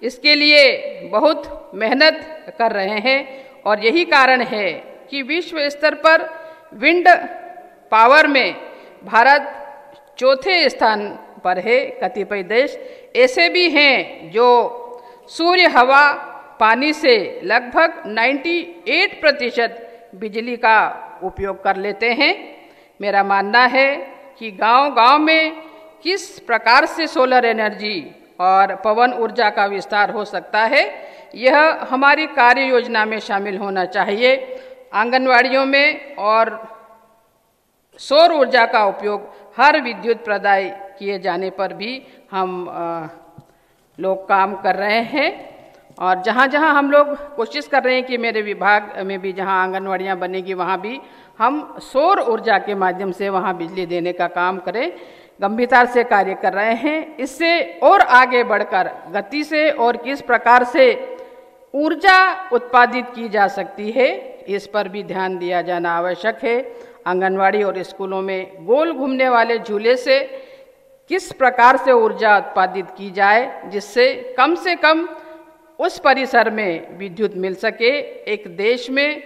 Speaker 6: इसके लिए बहुत मेहनत कर रहे हैं और यही कारण है कि विश्व स्तर पर विंड पावर में भारत चौथे स्थान पर है। कतिपय देश ऐसे भी हैं जो सूर्य, हवा, पानी से लगभग 98% बिजली का उपयोग कर लेते हैं। मेरा मानना है कि गांव-गांव में किस प्रकार से सोलर एनर्जी और पवन ऊर्जा का विस्तार हो सकता है, यह हमारी कार्य योजना में शामिल होना चाहिए। आंगनवाड़ियों में और सौर ऊर्जा का उपयोग हर विद्युत प्रदाय किए जाने पर भी हम लोग काम कर रहे हैं और जहाँ जहाँ हम लोग कोशिश कर रहे हैं कि मेरे विभाग में भी जहाँ आंगनवाड़ियाँ बनेगी वहाँ भी हम सौर ऊर्जा के माध्यम से वहाँ बिजली देने का काम करें, गंभीरता से कार्य कर रहे हैं। इससे और आगे बढ़कर गति से और किस प्रकार से ऊर्जा उत्पादित की जा सकती है, इस पर भी ध्यान दिया जाना आवश्यक है। आंगनवाड़ी और स्कूलों में गोल घूमने वाले झूले से किस प्रकार से ऊर्जा उत्पादित की जाए जिससे कम से कम उस परिसर में विद्युत मिल सके। एक देश में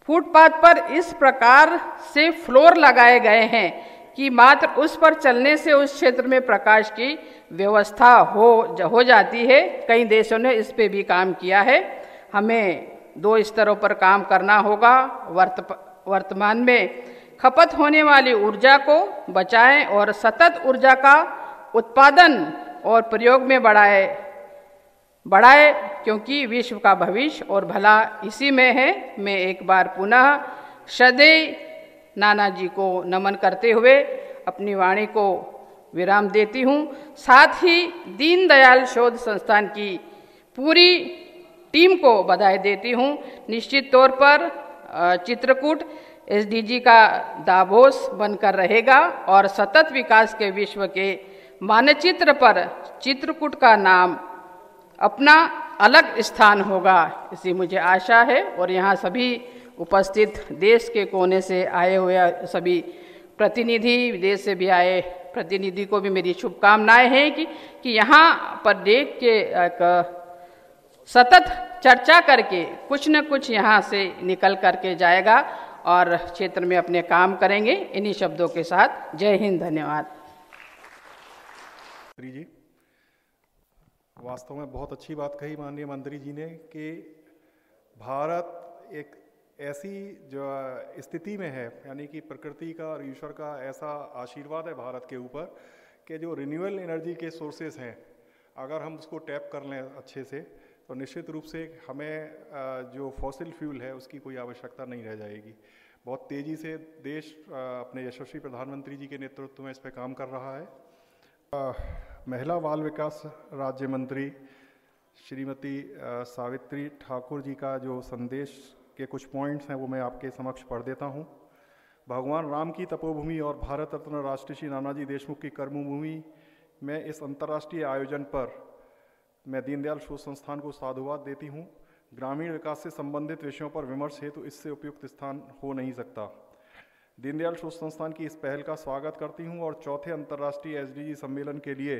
Speaker 6: फुटपाथ पर इस प्रकार से फ्लोर लगाए गए हैं कि मात्र उस पर चलने से उस क्षेत्र में प्रकाश की व्यवस्था हो जाती है। कई देशों ने इस पे भी काम किया है। हमें 2 स्तरों पर काम करना होगा। वर्तमान में खपत होने वाली ऊर्जा को बचाएं और सतत ऊर्जा का उत्पादन और प्रयोग में बढ़ाए क्योंकि विश्व का भविष्य और भला इसी में है। मैं एक बार पुनः श्रद्धेय नाना जी को नमन करते हुए अपनी वाणी को विराम देती हूँ। साथ ही दीनदयाल शोध संस्थान की पूरी टीम को बधाई देती हूँ। निश्चित तौर पर चित्रकूट SDG का दावोस बनकर रहेगा और सतत विकास के विश्व के मानचित्र पर चित्रकूट का नाम अपना अलग स्थान होगा, इसी मुझे आशा है। और यहाँ सभी उपस्थित देश के कोने से आए हुए सभी प्रतिनिधि, विदेश से भी आए प्रतिनिधि को भी मेरी शुभकामनाएं हैं कि यहाँ पर देख के सतत चर्चा करके कुछ न कुछ यहाँ से निकल करके जाएगा और क्षेत्र में अपने काम करेंगे। इन्हीं शब्दों के साथ जय हिंद, धन्यवाद।
Speaker 1: जी, वास्तव में बहुत अच्छी बात कही माननीय मंत्री जी ने कि भारत एक ऐसी जो स्थिति में है, यानी कि प्रकृति का और ईश्वर का ऐसा आशीर्वाद है भारत के ऊपर कि जो रिन्यूएबल एनर्जी के सोर्सेज हैं, अगर हम उसको टैप कर लें अच्छे से, तो निश्चित रूप से हमें जो फॉसिल फ्यूल है उसकी कोई आवश्यकता नहीं रह जाएगी। बहुत तेज़ी से देश अपने यशस्वी प्रधानमंत्री जी के नेतृत्व में इस पर काम कर रहा है। महिला बाल विकास राज्य मंत्री श्रीमती सावित्री ठाकुर जी का जो संदेश के कुछ पॉइंट्स हैं वो मैं आपके समक्ष पढ़ देता हूँ। भगवान राम की तपोभूमि और भारत रत्न राष्ट्रपति श्री नानाजी देशमुख की कर्मभूमि में इस अंतर्राष्ट्रीय आयोजन पर मैं दीनदयाल शोध संस्थान को साधुवाद देती हूँ। ग्रामीण विकास से संबंधित विषयों पर विमर्श हेतु इससे उपयुक्त स्थान हो नहीं सकता। दीनदयाल शोध संस्थान की इस पहल का स्वागत करती हूँ और चौथे अंतर्राष्ट्रीय SDG सम्मेलन के लिए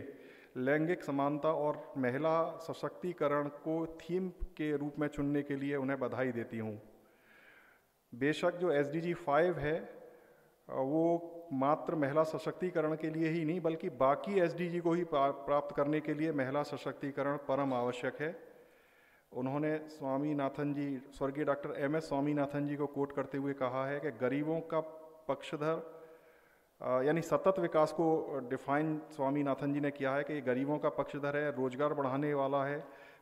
Speaker 1: लैंगिक समानता और महिला सशक्तिकरण को थीम के रूप में चुनने के लिए उन्हें बधाई देती हूँ। बेशक जो SDG 5 है वो मात्र महिला सशक्तिकरण के लिए ही नहीं बल्कि बाकी SDG को ही प्राप्त करने के लिए महिला सशक्तिकरण परम आवश्यक है। उन्होंने स्वामीनाथन जी, स्वर्गीय डॉक्टर MS स्वामीनाथन जी को कोट करते हुए कहा है कि गरीबों का पक्षधर यानी सतत विकास को डिफाइन स्वामीनाथन जी ने किया है कि ये गरीबों का पक्षधर है, रोजगार बढ़ाने वाला है,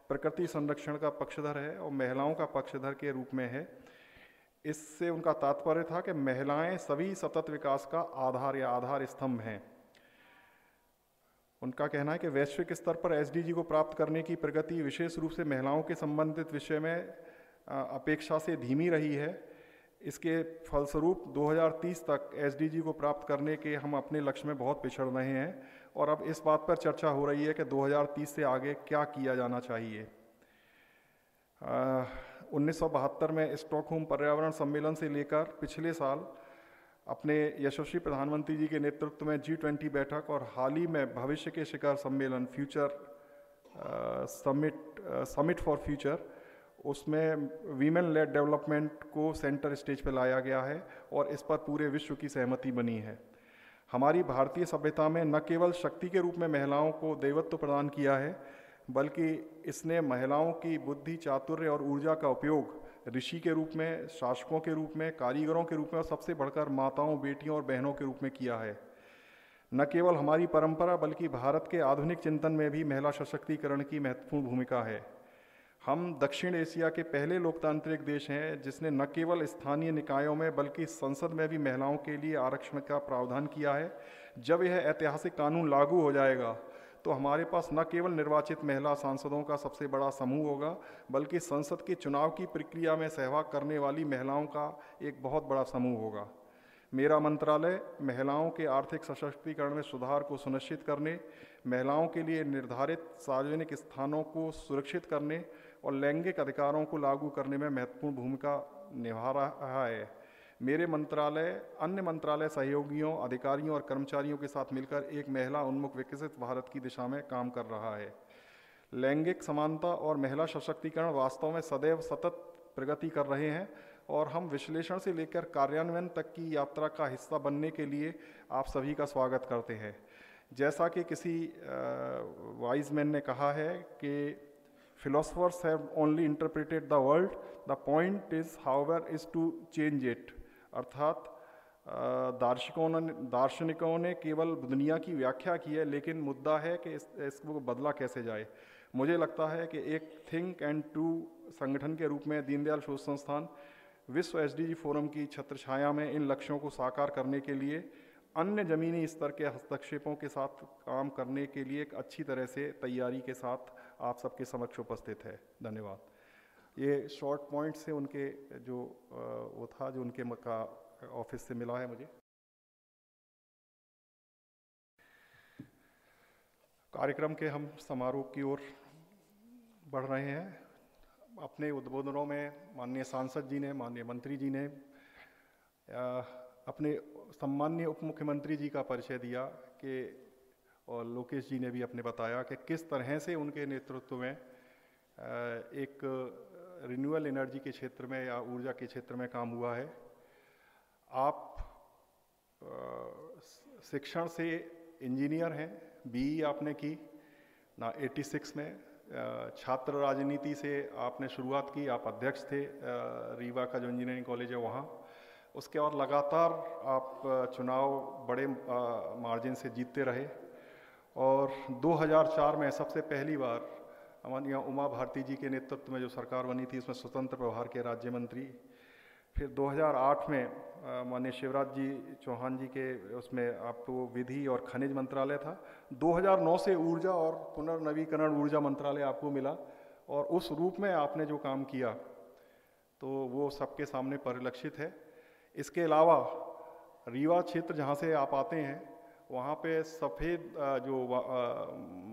Speaker 1: प्रकृति संरक्षण का पक्षधर है और महिलाओं का पक्षधर के रूप में है। इससे उनका तात्पर्य था कि महिलाएं सभी सतत विकास का आधार या आधार स्तंभ हैं। उनका कहना है कि वैश्विक स्तर पर SDG को प्राप्त करने की प्रगति विशेष रूप से महिलाओं के संबंधित विषय में अपेक्षा से धीमी रही है। इसके फलस्वरूप 2030 तक SDG को प्राप्त करने के हम अपने लक्ष्य में बहुत पिछड़ रहे हैं और अब इस बात पर चर्चा हो रही है कि 2030 से आगे क्या किया जाना चाहिए। 1972 में स्टॉकहोम पर्यावरण सम्मेलन से लेकर पिछले साल अपने यशस्वी प्रधानमंत्री जी के नेतृत्व में G20 बैठक और हाल ही में भविष्य के शिखर सम्मेलन समिट फॉर फ्यूचर, उसमें वीमेन लेड डेवलपमेंट को सेंटर स्टेज पर लाया गया है और इस पर पूरे विश्व की सहमति बनी है। हमारी भारतीय सभ्यता में न केवल शक्ति के रूप में महिलाओं को देवत्व प्रदान किया है बल्कि इसने महिलाओं की बुद्धि, चातुर्य और ऊर्जा का उपयोग ऋषि के रूप में, शासकों के रूप में, कारीगरों के रूप में और सबसे बढ़कर माताओं, बेटियों और बहनों के रूप में किया है। न केवल हमारी परंपरा बल्कि भारत के आधुनिक चिंतन में भी महिला सशक्तिकरण की महत्वपूर्ण भूमिका है। हम दक्षिण एशिया के पहले लोकतांत्रिक देश हैं जिसने न केवल स्थानीय निकायों में बल्कि संसद में भी महिलाओं के लिए आरक्षण का प्रावधान किया है। जब यह ऐतिहासिक कानून लागू हो जाएगा तो हमारे पास न केवल निर्वाचित महिला सांसदों का सबसे बड़ा समूह होगा बल्कि संसद के चुनाव की प्रक्रिया में सहभाग करने वाली महिलाओं का एक बहुत बड़ा समूह होगा। मेरा मंत्रालय महिलाओं के आर्थिक सशक्तिकरण में सुधार को सुनिश्चित करने, महिलाओं के लिए निर्धारित सार्वजनिक स्थानों को सुरक्षित करने और लैंगिक अधिकारों को लागू करने में महत्वपूर्ण भूमिका निभा रहा है। मेरे मंत्रालय अन्य मंत्रालय सहयोगियों, अधिकारियों और कर्मचारियों के साथ मिलकर एक महिला उन्मुख विकसित भारत की दिशा में काम कर रहा है। लैंगिक समानता और महिला सशक्तिकरण वास्तव में सदैव सतत प्रगति कर रहे हैं और हम विश्लेषण से लेकर कार्यान्वयन तक की यात्रा का हिस्सा बनने के लिए आप सभी का स्वागत करते हैं। जैसा कि किसी वाइज मैन ने कहा है कि philosophers have only interpreted the world, the point is however is to change it। अर्थात दार्शनिकों ने केवल दुनिया की व्याख्या की है लेकिन मुद्दा है कि इसको बदला कैसे जाए। मुझे लगता है कि एक थिंक एंड टू संगठन के रूप में दीनदयाल शोध संस्थान विश्व SDG फोरम की छत्रछाया में इन लक्ष्यों को साकार करने के लिए अन्य जमीनी स्तर के हस्तक्षेपों के साथ काम करने के लिए एक अच्छी तरह से तैयारी के साथ आप सबके समक्ष उपस्थित है। धन्यवाद। ये शॉर्ट पॉइंट से उनके जो वो था जो उनके ऑफिस से मिला है मुझे। कार्यक्रम के हम समारोह की ओर बढ़ रहे हैं। अपने उद्बोधनों में माननीय सांसद जी ने, माननीय मंत्री जी ने अपने सम्माननीय उप मुख्यमंत्री जी का परिचय दिया कि और लोकेश जी ने भी अपने बताया कि किस तरह से उनके नेतृत्व में एक रिन्यूएबल एनर्जी के क्षेत्र में या ऊर्जा के क्षेत्र में काम हुआ है। आप शिक्षण से इंजीनियर हैं, BE आपने की ना 86 में। छात्र राजनीति से आपने शुरुआत की, आप अध्यक्ष थे रीवा का जो इंजीनियरिंग कॉलेज है वहाँ। उसके बाद लगातार आप चुनाव बड़े मार्जिन से जीतते रहे और 2004 में सबसे पहली बार माननीय उमा भारती जी के नेतृत्व में जो सरकार बनी थी, उसमें स्वतंत्र प्रभार के राज्य मंत्री। फिर 2008 में माननीय शिवराज जी चौहान जी के उसमें आपको विधि और खनिज मंत्रालय था। 2009 से ऊर्जा और पुनर्नवीकरण ऊर्जा मंत्रालय आपको मिला, और उस रूप में आपने जो काम किया तो वो सबके सामने परिलक्षित है। इसके अलावा रीवा क्षेत्र जहाँ से आप आते हैं, वहाँ पे सफ़ेद जो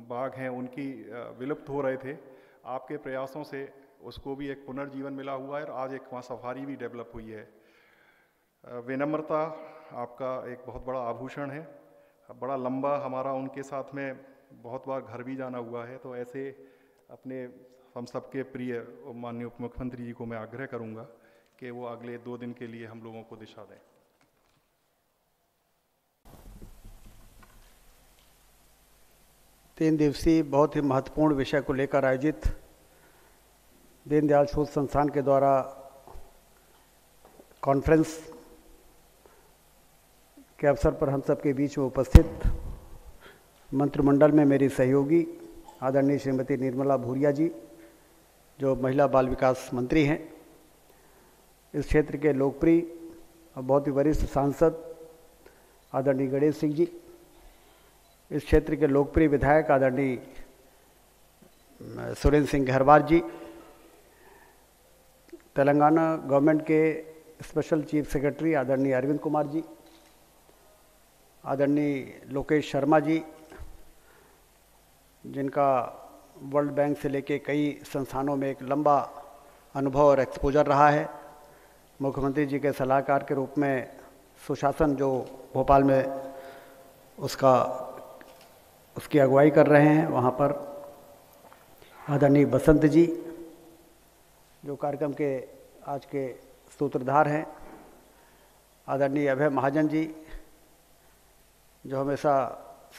Speaker 1: बाघ हैं उनकी विलुप्त हो रहे थे। आपके प्रयासों से उसको भी एक पुनर्जीवन मिला हुआ है, और आज एक वहाँ सफारी भी डेवलप हुई है। विनम्रता आपका एक बहुत बड़ा आभूषण है। बड़ा लंबा हमारा उनके साथ में बहुत बार घर भी जाना हुआ है, तो ऐसे अपने हम सबके प्रिय माननीय उप मुख्यमंत्री जी को मैं आग्रह करूंगा कि वो अगले 2 दिन के लिए हम लोगों को दिशा दें।
Speaker 7: तीन दिवसीय बहुत ही महत्वपूर्ण विषय को लेकर आयोजित दीनदयाल शोध संस्थान के द्वारा कॉन्फ्रेंस के अवसर पर हम सबके बीच में उपस्थित मंत्रिमंडल में मेरी सहयोगी आदरणीय श्रीमती निर्मला भूरिया जी, जो महिला बाल विकास मंत्री हैं, इस क्षेत्र के लोकप्रिय और बहुत ही वरिष्ठ सांसद आदरणीय गणेश सिंह जी, इस क्षेत्र के लोकप्रिय विधायक आदरणीय सुरेंद्र सिंह गहरवार जी, तेलंगाना गवर्नमेंट के स्पेशल चीफ सेक्रेटरी आदरणीय अरविंद कुमार जी, आदरणीय लोकेश शर्मा जी, जिनका वर्ल्ड बैंक से लेके कई संस्थानों में एक लंबा अनुभव और एक्सपोजर रहा है, मुख्यमंत्री जी के सलाहकार के रूप में सुशासन जो भोपाल में उसकी अगुवाई कर रहे हैं, वहाँ पर आदरणीय बसंत जी जो कार्यक्रम के आज के सूत्रधार हैं, आदरणीय अभय महाजन जी जो हमेशा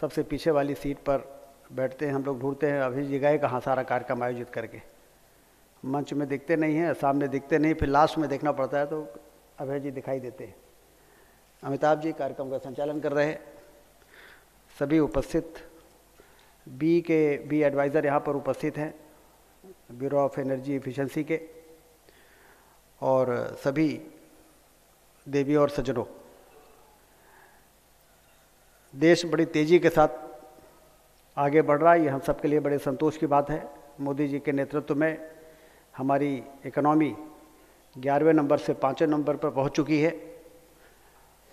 Speaker 7: सबसे पीछे वाली सीट पर बैठते हैं, हम लोग ढूंढते हैं अभी जी गए कहाँ सारा कार्यक्रम आयोजित करके, मंच में दिखते नहीं हैं, सामने दिखते नहीं, फिर लास्ट में देखना पड़ता है तो अभय जी दिखाई देते हैं। अमिताभ जी कार्यक्रम का संचालन कर रहे हैं। सभी उपस्थित बी एडवाइज़र यहाँ पर उपस्थित हैं, ब्यूरो ऑफ एनर्जी एफिशिएंसी के, और सभी देवी और सज्जनों, देश बड़ी तेज़ी के साथ आगे बढ़ रहा है, ये हम सबके लिए बड़े संतोष की बात है। मोदी जी के नेतृत्व में हमारी इकोनॉमी 11वें नंबर से 5वें नंबर पर पहुंच चुकी है।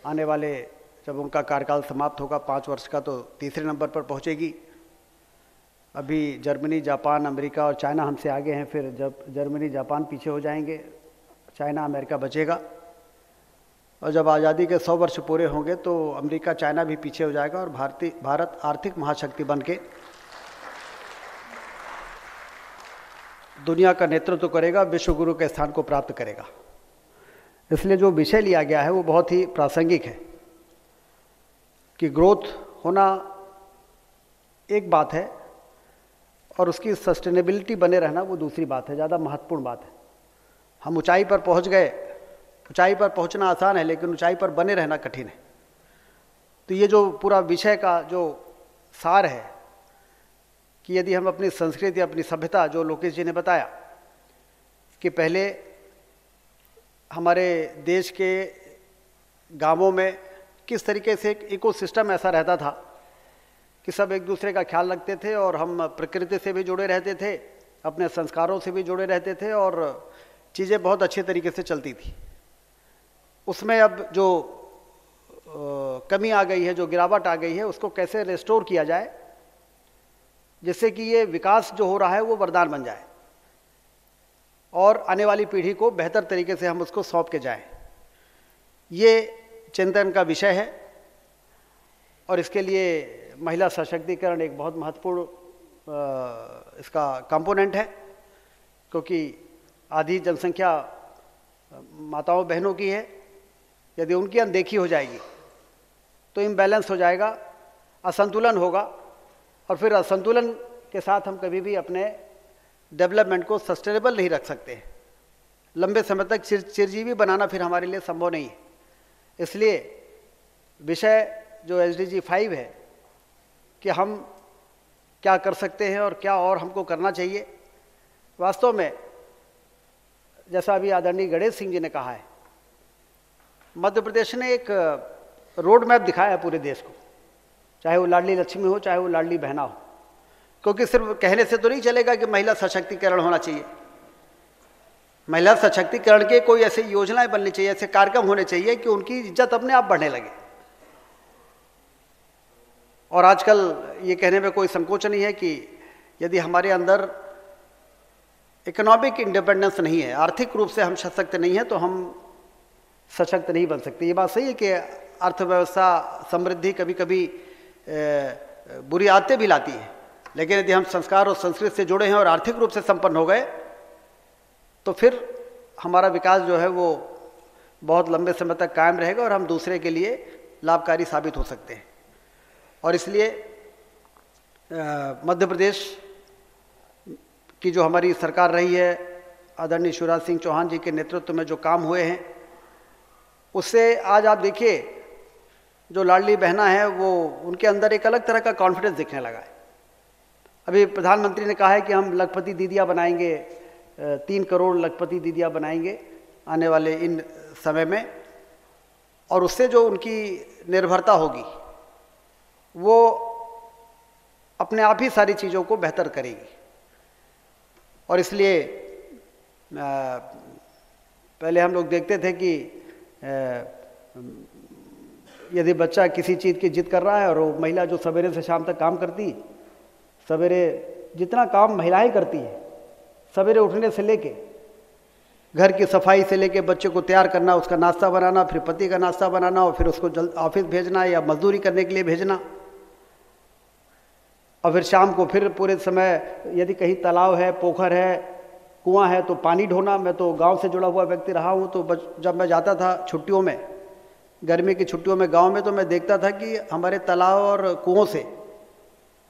Speaker 7: आने वाले जब उनका कार्यकाल समाप्त होगा 5 वर्ष का, तो 3रे नंबर पर पहुंचेगी। अभी जर्मनी, जापान, अमेरिका और चाइना हमसे आगे हैं, फिर जब जर्मनी जापान पीछे हो जाएंगे, चाइना अमेरिका बचेगा, और जब आज़ादी के 100 वर्ष पूरे होंगे तो अमेरिका चाइना भी पीछे हो जाएगा, और भारत आर्थिक महाशक्ति बन के दुनिया का नेतृत्व करेगा, विश्व गुरु के स्थान को प्राप्त करेगा। इसलिए जो विषय लिया गया है वो बहुत ही प्रासंगिक है कि ग्रोथ होना एक बात है और उसकी सस्टेनेबिलिटी बने रहना वो दूसरी बात है, ज़्यादा महत्वपूर्ण बात है। हम ऊंचाई पर पहुंच गए, ऊंचाई पर पहुंचना आसान है लेकिन ऊंचाई पर बने रहना कठिन है। तो ये जो पूरा विषय का जो सार है कि यदि हम अपनी संस्कृति, अपनी सभ्यता, जो लोकेश जी ने बताया कि पहले हमारे देश के गांवों में किस तरीके से एक इकोसिस्टम ऐसा रहता था कि सब एक दूसरे का ख्याल रखते थे और हम प्रकृति से भी जुड़े रहते थे, अपने संस्कारों से भी जुड़े रहते थे और चीज़ें बहुत अच्छे तरीके से चलती थी। उसमें अब जो कमी आ गई है, जो गिरावट आ गई है, उसको कैसे रेस्टोर किया जाए जिससे कि ये विकास जो हो रहा है वो वरदान बन जाए और आने वाली पीढ़ी को बेहतर तरीके से हम उसको सौंप के जाएं। ये चिंतन का विषय है और इसके लिए महिला सशक्तिकरण एक बहुत महत्वपूर्ण इसका कंपोनेंट है, क्योंकि आधी जनसंख्या माताओं बहनों की है। यदि उनकी अनदेखी हो जाएगी तो इम्बैलेंस हो जाएगा, असंतुलन होगा और फिर असंतुलन के साथ हम कभी भी अपने डेवलपमेंट को सस्टेनेबल नहीं रख सकते। लंबे समय तक चिरजीवी बनाना फिर हमारे लिए संभव नहीं है। इसलिए विषय जो SDG 5 है कि हम क्या कर सकते हैं और क्या और हमको करना चाहिए। वास्तव में जैसा अभी आदरणीय गणेश सिंह जी ने कहा है, मध्य प्रदेश ने एक रोड मैप दिखाया है पूरे देश को, चाहे वो लाडली लक्ष्मी हो, चाहे वो लाडली बहना हो। क्योंकि सिर्फ कहने से तो नहीं चलेगा कि महिला सशक्तिकरण होना चाहिए। महिला सशक्तिकरण के कोई ऐसी योजनाएं बननी चाहिए, ऐसे कार्यक्रम होने चाहिए कि उनकी इज्जत अपने आप बढ़ने लगे। और आजकल ये कहने में कोई संकोच नहीं है कि यदि हमारे अंदर इकोनॉमिक इंडिपेंडेंस नहीं है, आर्थिक रूप से हम सशक्त नहीं हैं, तो हम सशक्त नहीं बन सकते। ये बात सही है कि अर्थव्यवस्था समृद्धि कभी कभी बुरी आदतें भी लाती है, लेकिन यदि हम संस्कार और संस्कृति से जुड़े हैं और आर्थिक रूप से संपन्न हो गए तो फिर हमारा विकास जो है वो बहुत लंबे समय तक कायम रहेगा और हम दूसरे के लिए लाभकारी साबित हो सकते हैं। और इसलिए मध्य प्रदेश की जो हमारी सरकार रही है, आदरणीय शिवराज सिंह चौहान जी के नेतृत्व में जो काम हुए हैं, उससे आज आप देखिए जो लाडली बहना है वो उनके अंदर एक अलग तरह का कॉन्फिडेंस दिखने लगा है। अभी प्रधानमंत्री ने कहा है कि हम लखपति दीदियाँ बनाएंगे, 3 करोड़ लखपति दीदियाँ बनाएंगे आने वाले इन समय में, और उससे जो उनकी निर्भरता होगी वो अपने आप ही सारी चीज़ों को बेहतर करेगी। और इसलिए पहले हम लोग देखते थे कि यदि बच्चा किसी चीज़ की जिद कर रहा है और वो महिला जो सवेरे से शाम तक काम करती, सवेरे जितना काम महिलाएं करती हैं, सवेरे उठने से लेके घर की सफाई से लेके बच्चे को तैयार करना, उसका नाश्ता बनाना, फिर पति का नाश्ता बनाना और फिर उसको जल्द ऑफिस भेजना या मजदूरी करने के लिए भेजना, और फिर शाम को फिर पूरे समय यदि कहीं तालाब है, पोखर है, कुआं है तो पानी ढोना। मैं तो गांव से जुड़ा हुआ व्यक्ति रहा हूं, तो जब मैं जाता था छुट्टियों में, गर्मी की छुट्टियों में गांव में, तो मैं देखता था कि हमारे तालाब और कुओं से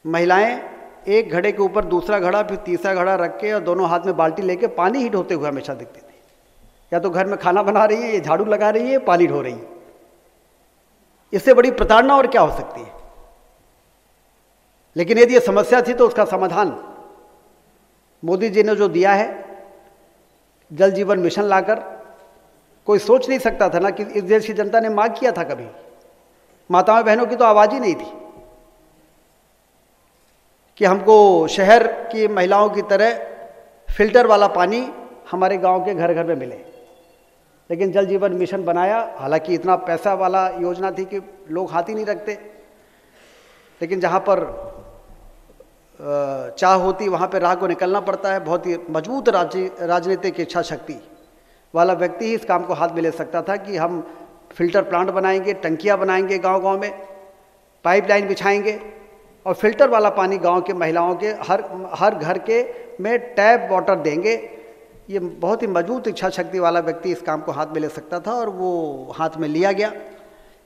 Speaker 7: महिलाएं एक घड़े के ऊपर दूसरा घड़ा फिर तीसरा घड़ा रख के और दोनों हाथ में बाल्टी लेके पानी ही ढोते हुए हमेशा दिखती थी। या तो घर में खाना बना रही है, ये झाड़ू लगा रही है, पानी ढो रही है। इससे बड़ी प्रताड़ना और क्या हो सकती है। लेकिन यदि ये समस्या थी तो उसका समाधान मोदी जी ने जो दिया है, जल जीवन मिशन लाकर, कोई सोच नहीं सकता था ना कि इस देश की जनता ने मांग किया था कभी। माताओं बहनों की तो आवाज ही नहीं थी कि हमको शहर की महिलाओं की तरह फिल्टर वाला पानी हमारे गांव के घर घर में मिले। लेकिन जल जीवन मिशन बनाया, हालांकि इतना पैसा वाला योजना थी कि लोग हाथ ही नहीं रखते, लेकिन जहां पर चाह होती वहाँ पे राह को निकलना पड़ता है। बहुत ही मजबूत राजनीतिक इच्छा शक्ति वाला व्यक्ति ही इस काम को हाथ में ले सकता था कि हम फिल्टर प्लांट बनाएंगे, टंकियाँ बनाएंगे गांव-गांव में, पाइपलाइन बिछाएंगे और फिल्टर वाला पानी गांव के महिलाओं के हर घर के में टैप वाटर देंगे। ये बहुत ही मजबूत इच्छा शक्ति वाला व्यक्ति इस काम को हाथ में ले सकता था और वो हाथ में लिया गया।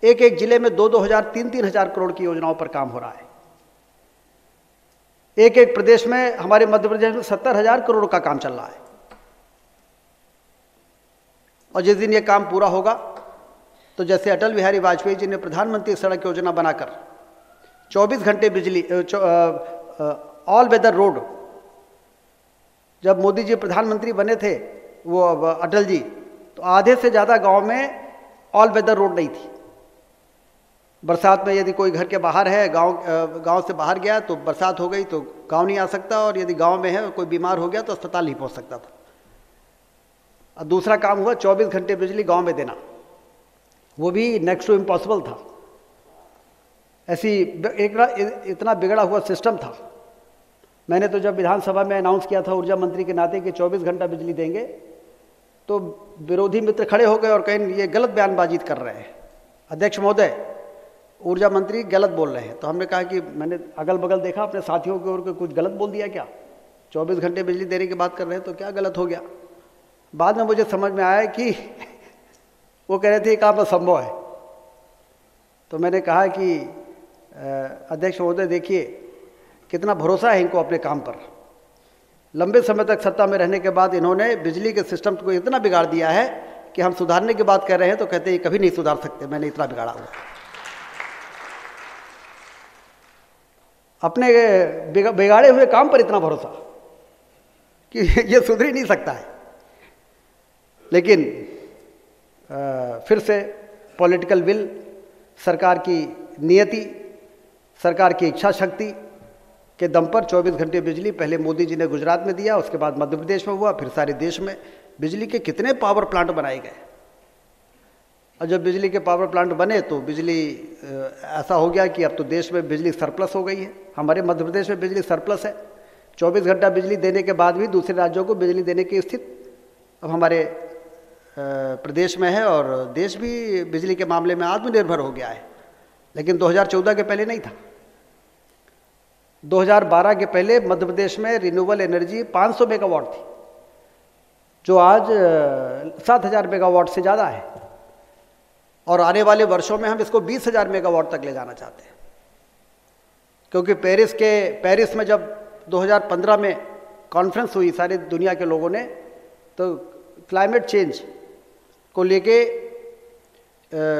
Speaker 7: एक एक जिले में 2-2 हज़ार 3-3 हज़ार करोड़ की योजनाओं पर काम हो रहा है। एक एक प्रदेश में, हमारे मध्य प्रदेश में 70,000 करोड़ का काम चल रहा है। और जिस दिन ये काम पूरा होगा तो जैसे अटल बिहारी वाजपेयी जी ने प्रधानमंत्री सड़क योजना बनाकर 24 घंटे बिजली, ऑल वेदर रोड, जब मोदी जी प्रधानमंत्री बने थे वो अटल जी, तो आधे से ज़्यादा गांव में ऑल वेदर रोड नहीं थी। बरसात में यदि कोई घर के बाहर है, गांव से बाहर गया तो बरसात हो गई तो गांव नहीं आ सकता, और यदि गांव में है कोई बीमार हो गया तो अस्पताल नहीं पहुंच सकता था। और दूसरा काम हुआ 24 घंटे बिजली गांव में देना, वो भी नेक्स्ट टू इम्पॉसिबल था। ऐसी इतना बिगड़ा हुआ सिस्टम था। मैंने तो जब विधानसभा में अनाउंस किया था ऊर्जा मंत्री के नाते कि 24 घंटा बिजली देंगे, तो विरोधी मित्र खड़े हो गए और कहें ये गलत बयानबाजी कर रहे हैं, अध्यक्ष महोदय ऊर्जा मंत्री गलत बोल रहे हैं। तो हमने कहा कि मैंने अगल बगल देखा अपने साथियों की ओर के, कुछ गलत बोल दिया क्या? 24 घंटे बिजली देने की बात कर रहे हैं तो क्या गलत हो गया? बाद में मुझे समझ में आया कि वो कह रहे थे काम असंभव है। तो मैंने कहा कि अध्यक्ष महोदय देखिए कितना भरोसा है इनको अपने काम पर। लंबे समय तक सत्ता में रहने के बाद इन्होंने बिजली के सिस्टम को इतना बिगाड़ दिया है कि हम सुधारने की बात कर रहे हैं तो कहते हैं कभी नहीं सुधार सकते, मैंने इतना बिगाड़ा हुआ। अपने बिगाड़े हुए काम पर इतना भरोसा कि ये सुधर ही नहीं सकता है। लेकिन फिर से पॉलिटिकल विल, सरकार की नियति, सरकार की इच्छा शक्ति के दम पर 24 घंटे बिजली पहले मोदी जी ने गुजरात में दिया, उसके बाद मध्य प्रदेश में हुआ, फिर सारे देश में बिजली के कितने पावर प्लांट बनाए गए। और जब बिजली के पावर प्लांट बने तो बिजली ऐसा हो गया कि अब तो देश में बिजली सरप्लस हो गई है। हमारे मध्य प्रदेश में बिजली सरप्लस है। 24 घंटा बिजली देने के बाद भी दूसरे राज्यों को बिजली देने की स्थिति अब हमारे प्रदेश में है, और देश भी बिजली के मामले में आत्मनिर्भर हो गया है। लेकिन 2014 के पहले नहीं था। 2012 के पहले मध्य प्रदेश में रिन्यूएबल एनर्जी 500 मेगावाट थी, जो आज 7,000 मेगावाट से ज़्यादा है, और आने वाले वर्षों में हम इसको 20,000 मेगावाट तक ले जाना चाहते हैं। क्योंकि पेरिस में जब 2015 में कॉन्फ्रेंस हुई सारी दुनिया के लोगों ने, तो क्लाइमेट चेंज को लेके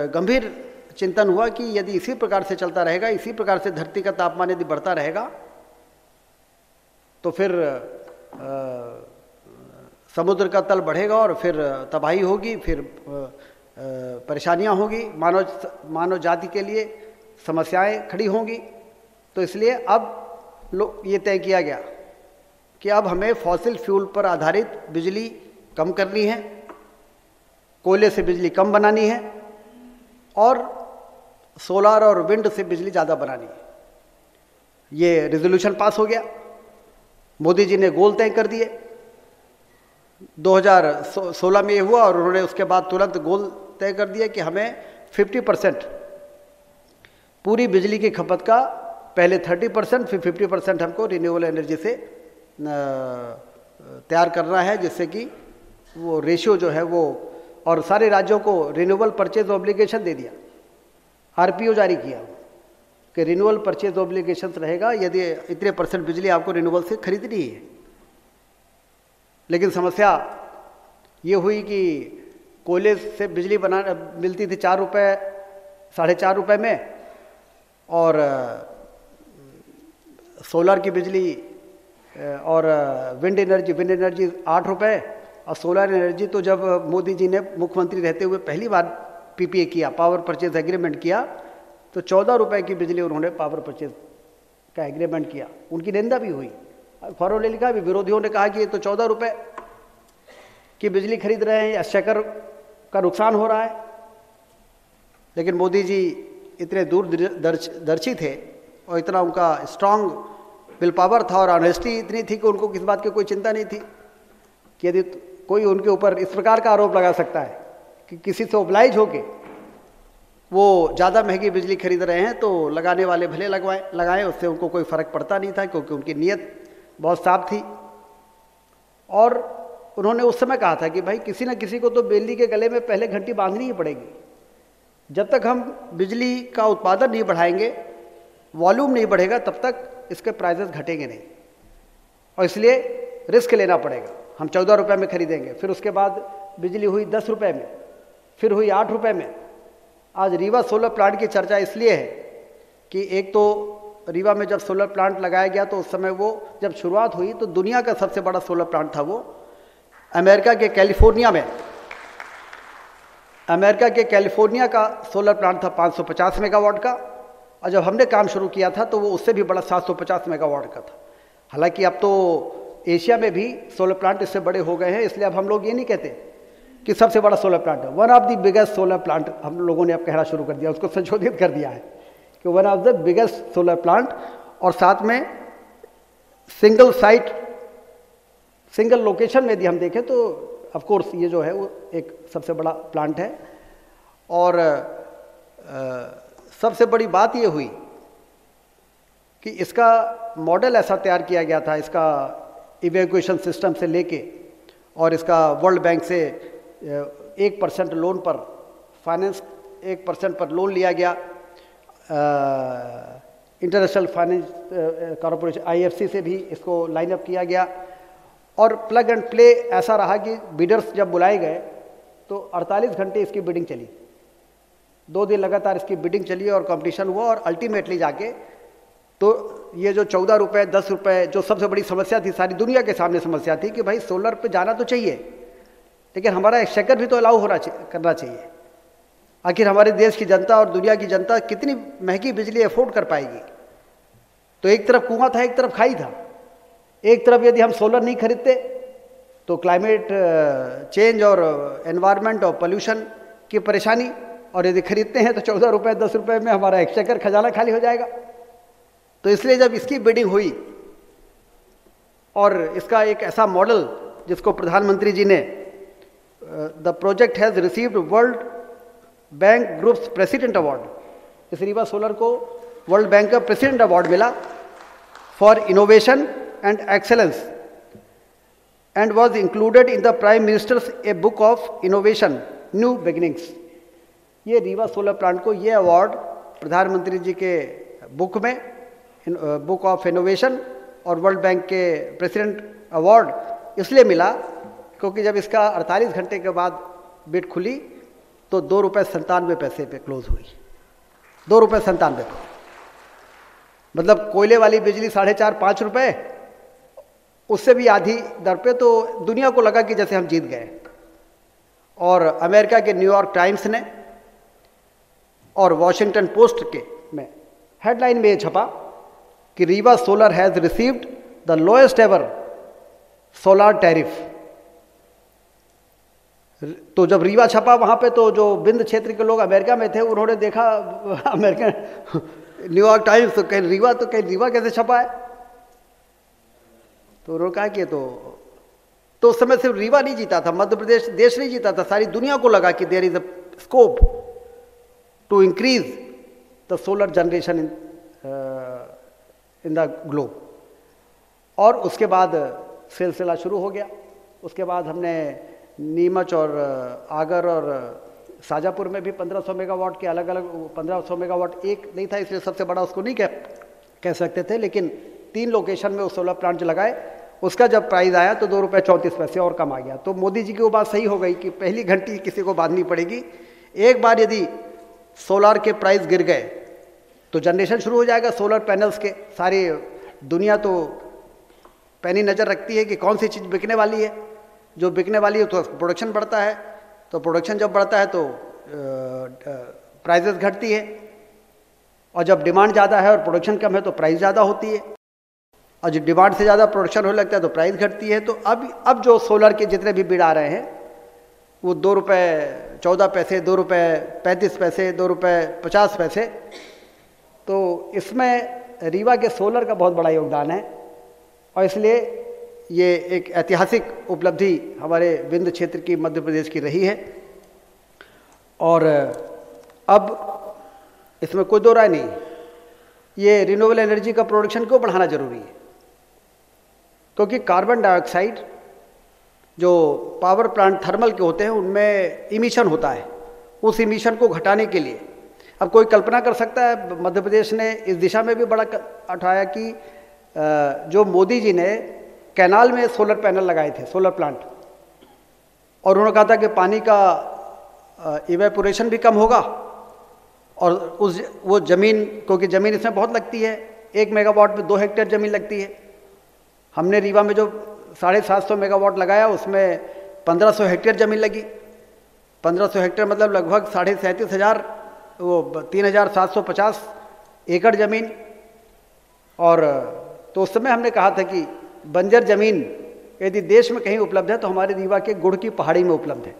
Speaker 7: गंभीर चिंतन हुआ कि यदि इसी प्रकार से चलता रहेगा, इसी प्रकार से धरती का तापमान यदि बढ़ता रहेगा, तो फिर समुद्र का तल बढ़ेगा और फिर तबाही होगी, फिर परेशानियां होगी, मानव जाति के लिए समस्याएं खड़ी होंगी। तो इसलिए अब ये तय किया गया कि अब हमें फॉसिल फ्यूल पर आधारित बिजली कम करनी है, कोयले से बिजली कम बनानी है, और सोलार और विंड से बिजली ज़्यादा बनानी है। ये रिजोल्यूशन पास हो गया, मोदी जी ने गोल तय कर दिए। 2016 में ये हुआ, और उन्होंने उसके बाद तुरंत गोल तय कर दिया कि हमें 50% पूरी बिजली की खपत का, पहले 30% फिर 50% हमको रिन्यूएबल एनर्जी से तैयार करना है, जिससे कि वो रेशियो जो है वो, और सारे राज्यों को रिन्यूएबल परचेज ऑब्लिगेशन दे दिया, आरपीओ जारी किया कि रिन्यूएबल परचेज ऑब्लिगेशन रहेगा यदि इतने % बिजली आपको रिन्यूएबल से खरीदनी है। लेकिन समस्या ये हुई कि कोयले से बिजली मिलती थी 4 रुपये, 4.5 रुपये में, और सोलर की बिजली और विंड एनर्जी 8 रुपये, और सोलर एनर्जी तो जब मोदी जी ने मुख्यमंत्री रहते हुए पहली बार पीपीए किया, पावर परचेज एग्रीमेंट किया, तो 14 रुपये की बिजली उन्होंने पावर परचेज का एग्रीमेंट किया। उनकी निंदा भी हुई, अखबारों ने लिखा भी, विरोधियों ने कहा कि ये तो 14 रुपये की बिजली खरीद रहे हैं, एक्सचेकर का नुकसान हो रहा है। लेकिन मोदी जी इतने दूरदर्शी थे और इतना उनका स्ट्रांग विल पावर था और ऑनेस्टी इतनी थी कि उनको किस बात की कोई चिंता नहीं थी कि यदि कोई उनके ऊपर इस प्रकार का आरोप लगा सकता है कि किसी से ओब्लाइज होके वो ज़्यादा महंगी बिजली खरीद रहे हैं, तो लगाने वाले भले लगाएं, उससे उनको कोई फ़र्क पड़ता नहीं था, क्योंकि उनकी नीयत बहुत साफ थी। और उन्होंने उस समय कहा था कि भाई किसी न किसी को तो बिजली के गले में पहले घंटी बांधनी ही पड़ेगी। जब तक हम बिजली का उत्पादन नहीं बढ़ाएंगे, वॉल्यूम नहीं बढ़ेगा, तब तक इसके प्राइसेस घटेंगे नहीं, और इसलिए रिस्क लेना पड़ेगा। हम 14 रुपये में खरीदेंगे, फिर उसके बाद बिजली हुई 10 रुपये में, फिर हुई 8 रुपये में। आज रीवा सोलर प्लांट की चर्चा इसलिए है कि एक तो रीवा में जब सोलर प्लांट लगाया गया, तो उस समय वो जब शुरुआत हुई तो दुनिया का सबसे बड़ा सोलर प्लांट था वो अमेरिका के कैलिफोर्निया का सोलर प्लांट था 550 मेगावाट का, और जब हमने काम शुरू किया था तो वो उससे भी बड़ा 750 मेगावाट का था। हालांकि अब तो एशिया में भी सोलर प्लांट इससे बड़े हो गए हैं, इसलिए अब हम लोग ये नहीं कहते कि सबसे बड़ा सोलर प्लांट है। One of the biggest solar plant हम लोगों ने अब कहना शुरू कर दिया, उसको संशोधित कर दिया है कि one of the biggest solar plant, और साथ में सिंगल साइट, सिंगल लोकेशन में यदि हम देखें तो ऑफ कोर्स ये जो है वो एक सबसे बड़ा प्लांट है। और सबसे बड़ी बात ये हुई कि इसका मॉडल ऐसा तैयार किया गया था, इसका इवैक्यूएशन सिस्टम से लेके, और इसका वर्ल्ड बैंक से 1% लोन पर फाइनेंस, 1% पर लोन लिया गया, इंटरनेशनल फाइनेंस कॉरपोरेशन IFC से भी इसको लाइन अप किया गया, और प्लग एंड प्ले ऐसा रहा कि बिडर्स जब बुलाए गए तो 48 घंटे इसकी बिडिंग चली, 2 दिन लगातार इसकी बिडिंग चली और कंपटीशन हुआ, और अल्टीमेटली जाके तो ये जो 14 रुपये 10 रुपये जो सबसे बड़ी समस्या थी, सारी दुनिया के सामने समस्या थी कि भाई सोलर पे जाना तो चाहिए, लेकिन हमारा एक्सचेकर भी तो अलाउ करना चाहिए। आखिर हमारे देश की जनता और दुनिया की जनता कितनी महंगी बिजली अफोर्ड कर पाएगी। तो एक तरफ कुआं था, एक तरफ खाई था। एक तरफ यदि हम सोलर नहीं खरीदते तो क्लाइमेट चेंज और एनवायरनमेंट और पोल्यूशन की परेशानी, और यदि खरीदते हैं तो 14 रुपये 10 रुपये में हमारा एक्सचेकर खजाना खाली हो जाएगा। तो इसलिए जब इसकी बिडिंग हुई और इसका एक ऐसा मॉडल जिसको प्रधानमंत्री जी ने the project has received world bank groups president award, इस रीवा सोलर को वर्ल्ड बैंक का प्रेसिडेंट अवार्ड मिला for innovation and excellence and was included in the prime ministers a book of innovation new beginnings. ये रीवा सोलर प्लांट को ये अवार्ड प्रधानमंत्री जी के बुक में, बुक ऑफ इनोवेशन और वर्ल्ड बैंक के प्रेसिडेंट अवार्ड इसलिए मिला क्योंकि जब इसका 48 घंटे के बाद बिड खुली तो 2 रुपये 97 पैसे पे क्लोज हुई। 2 रुपये 97 पे, मतलब कोयले वाली बिजली 4.5-5 रुपये, उससे भी आधी दर पे। तो दुनिया को लगा कि जैसे हम जीत गए। और अमेरिका के न्यूयॉर्क टाइम्स ने और वॉशिंगटन पोस्ट के में हेडलाइन में ये छपा कि Rewa solar has received the lowest ever solar tariff. तो जब रीवा छपा वहाँ पे तो जो बिंद क्षेत्र के लोग अमेरिका में थे उन्होंने देखा अमेरिकन न्यूयॉर्क टाइम्स, तो कहीं रीवा कैसे छपा है। तो उन्होंने कहा कि तो उस समय सिर्फ रीवा नहीं जीता था, मध्य प्रदेश देश नहीं जीता था, सारी दुनिया को लगा कि there is a scope to increase the solar generation in the globe. और उसके बाद सिलसिला शुरू हो गया। उसके बाद हमने नीमच और आगर और शाजापुर में भी 1500 मेगावाट के अलग अलग 1500 मेगावाट एक नहीं था इसलिए सबसे बड़ा उसको नहीं कह सकते थे, लेकिन 3 लोकेशन में वो सोलर प्लांट जो लगाए उसका जब प्राइस आया तो 2 रुपये 34 पैसे और कम आ गया। तो मोदी जी की वो बात सही हो गई कि पहली घंटी किसी को बांधनी पड़ेगी। एक बार यदि सोलर के प्राइस गिर गए तो जनरेशन शुरू हो जाएगा सोलर पैनल्स के। सारी दुनिया तो पैनी नज़र रखती है कि कौन सी चीज़ बिकने वाली है। जो बिकने वाली है तो प्रोडक्शन बढ़ता है, तो प्रोडक्शन जब बढ़ता है तो प्राइजेस घटती है, और जब डिमांड ज़्यादा है और प्रोडक्शन कम है तो प्राइस ज़्यादा होती है, और जब डिमांड से ज़्यादा प्रोडक्शन होने लगता है तो प्राइस घटती है। तो अब जो सोलर के जितने भी बिड आ रहे हैं वो 2 रुपये 14 पैसे, 2 रुपये 35 पैसे, 2 रुपये 50 पैसे। तो इसमें रीवा के सोलर का बहुत बड़ा योगदान है, और इसलिए ये एक ऐतिहासिक उपलब्धि हमारे विंध्य क्षेत्र की मध्य प्रदेश की रही है। और अब इसमें कोई दो राय नहीं, ये रिन्यूएबल एनर्जी का प्रोडक्शन क्यों बढ़ाना जरूरी है, क्योंकि कार्बन डाइऑक्साइड जो पावर प्लांट थर्मल के होते हैं उनमें इमिशन होता है। उस इमिशन को घटाने के लिए अब कोई कल्पना कर सकता है, मध्य प्रदेश ने इस दिशा में भी बड़ा उठाया कि जो मोदी जी ने कैनाल में सोलर पैनल लगाए थे, सोलर प्लांट, और उन्होंने कहा था कि पानी का इवेपोरेशन भी कम होगा, और वो ज़मीन, क्योंकि ज़मीन इसमें बहुत लगती है, 1 मेगावाट में 2 हेक्टेयर ज़मीन लगती है। हमने रीवा में जो 750 मेगावाट लगाया उसमें 1500 हेक्टेयर ज़मीन लगी। 1500 हेक्टेयर मतलब लगभग 37,500 वो 3,750 एकड़ ज़मीन। और तो उस समय हमने कहा था कि बंजर ज़मीन यदि देश में कहीं उपलब्ध है तो हमारे रीवा के गुड़ की पहाड़ी में उपलब्ध है।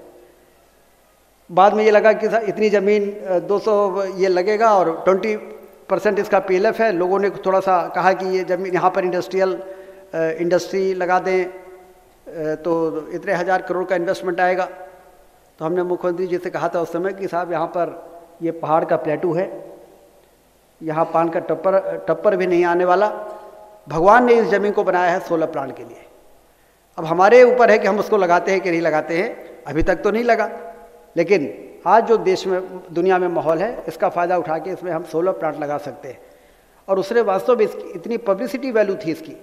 Speaker 7: बाद में ये लगा कि इतनी ज़मीन 200 ये लगेगा और 20% इसका PLF है। लोगों ने थोड़ा सा कहा कि ये ज़मीन यहाँ पर इंडस्ट्री लगा दें तो इतने 1000 करोड़ का इन्वेस्टमेंट आएगा। तो हमने मुख्यमंत्री जी से कहा था उस समय कि साहब यहाँ पर ये पहाड़ का प्लेटू है, यहाँ पान का टप्पर भी नहीं आने वाला। भगवान ने इस ज़मीन को बनाया है सोलर प्लांट के लिए। अब हमारे ऊपर है कि हम उसको लगाते हैं कि नहीं लगाते हैं। अभी तक तो नहीं लगा, लेकिन आज जो देश में दुनिया में माहौल है इसका फ़ायदा उठा के इसमें हम सोलर प्लांट लगा सकते हैं। और उसने वास्तव में इसकी इतनी पब्लिसिटी वैल्यू थी इसकी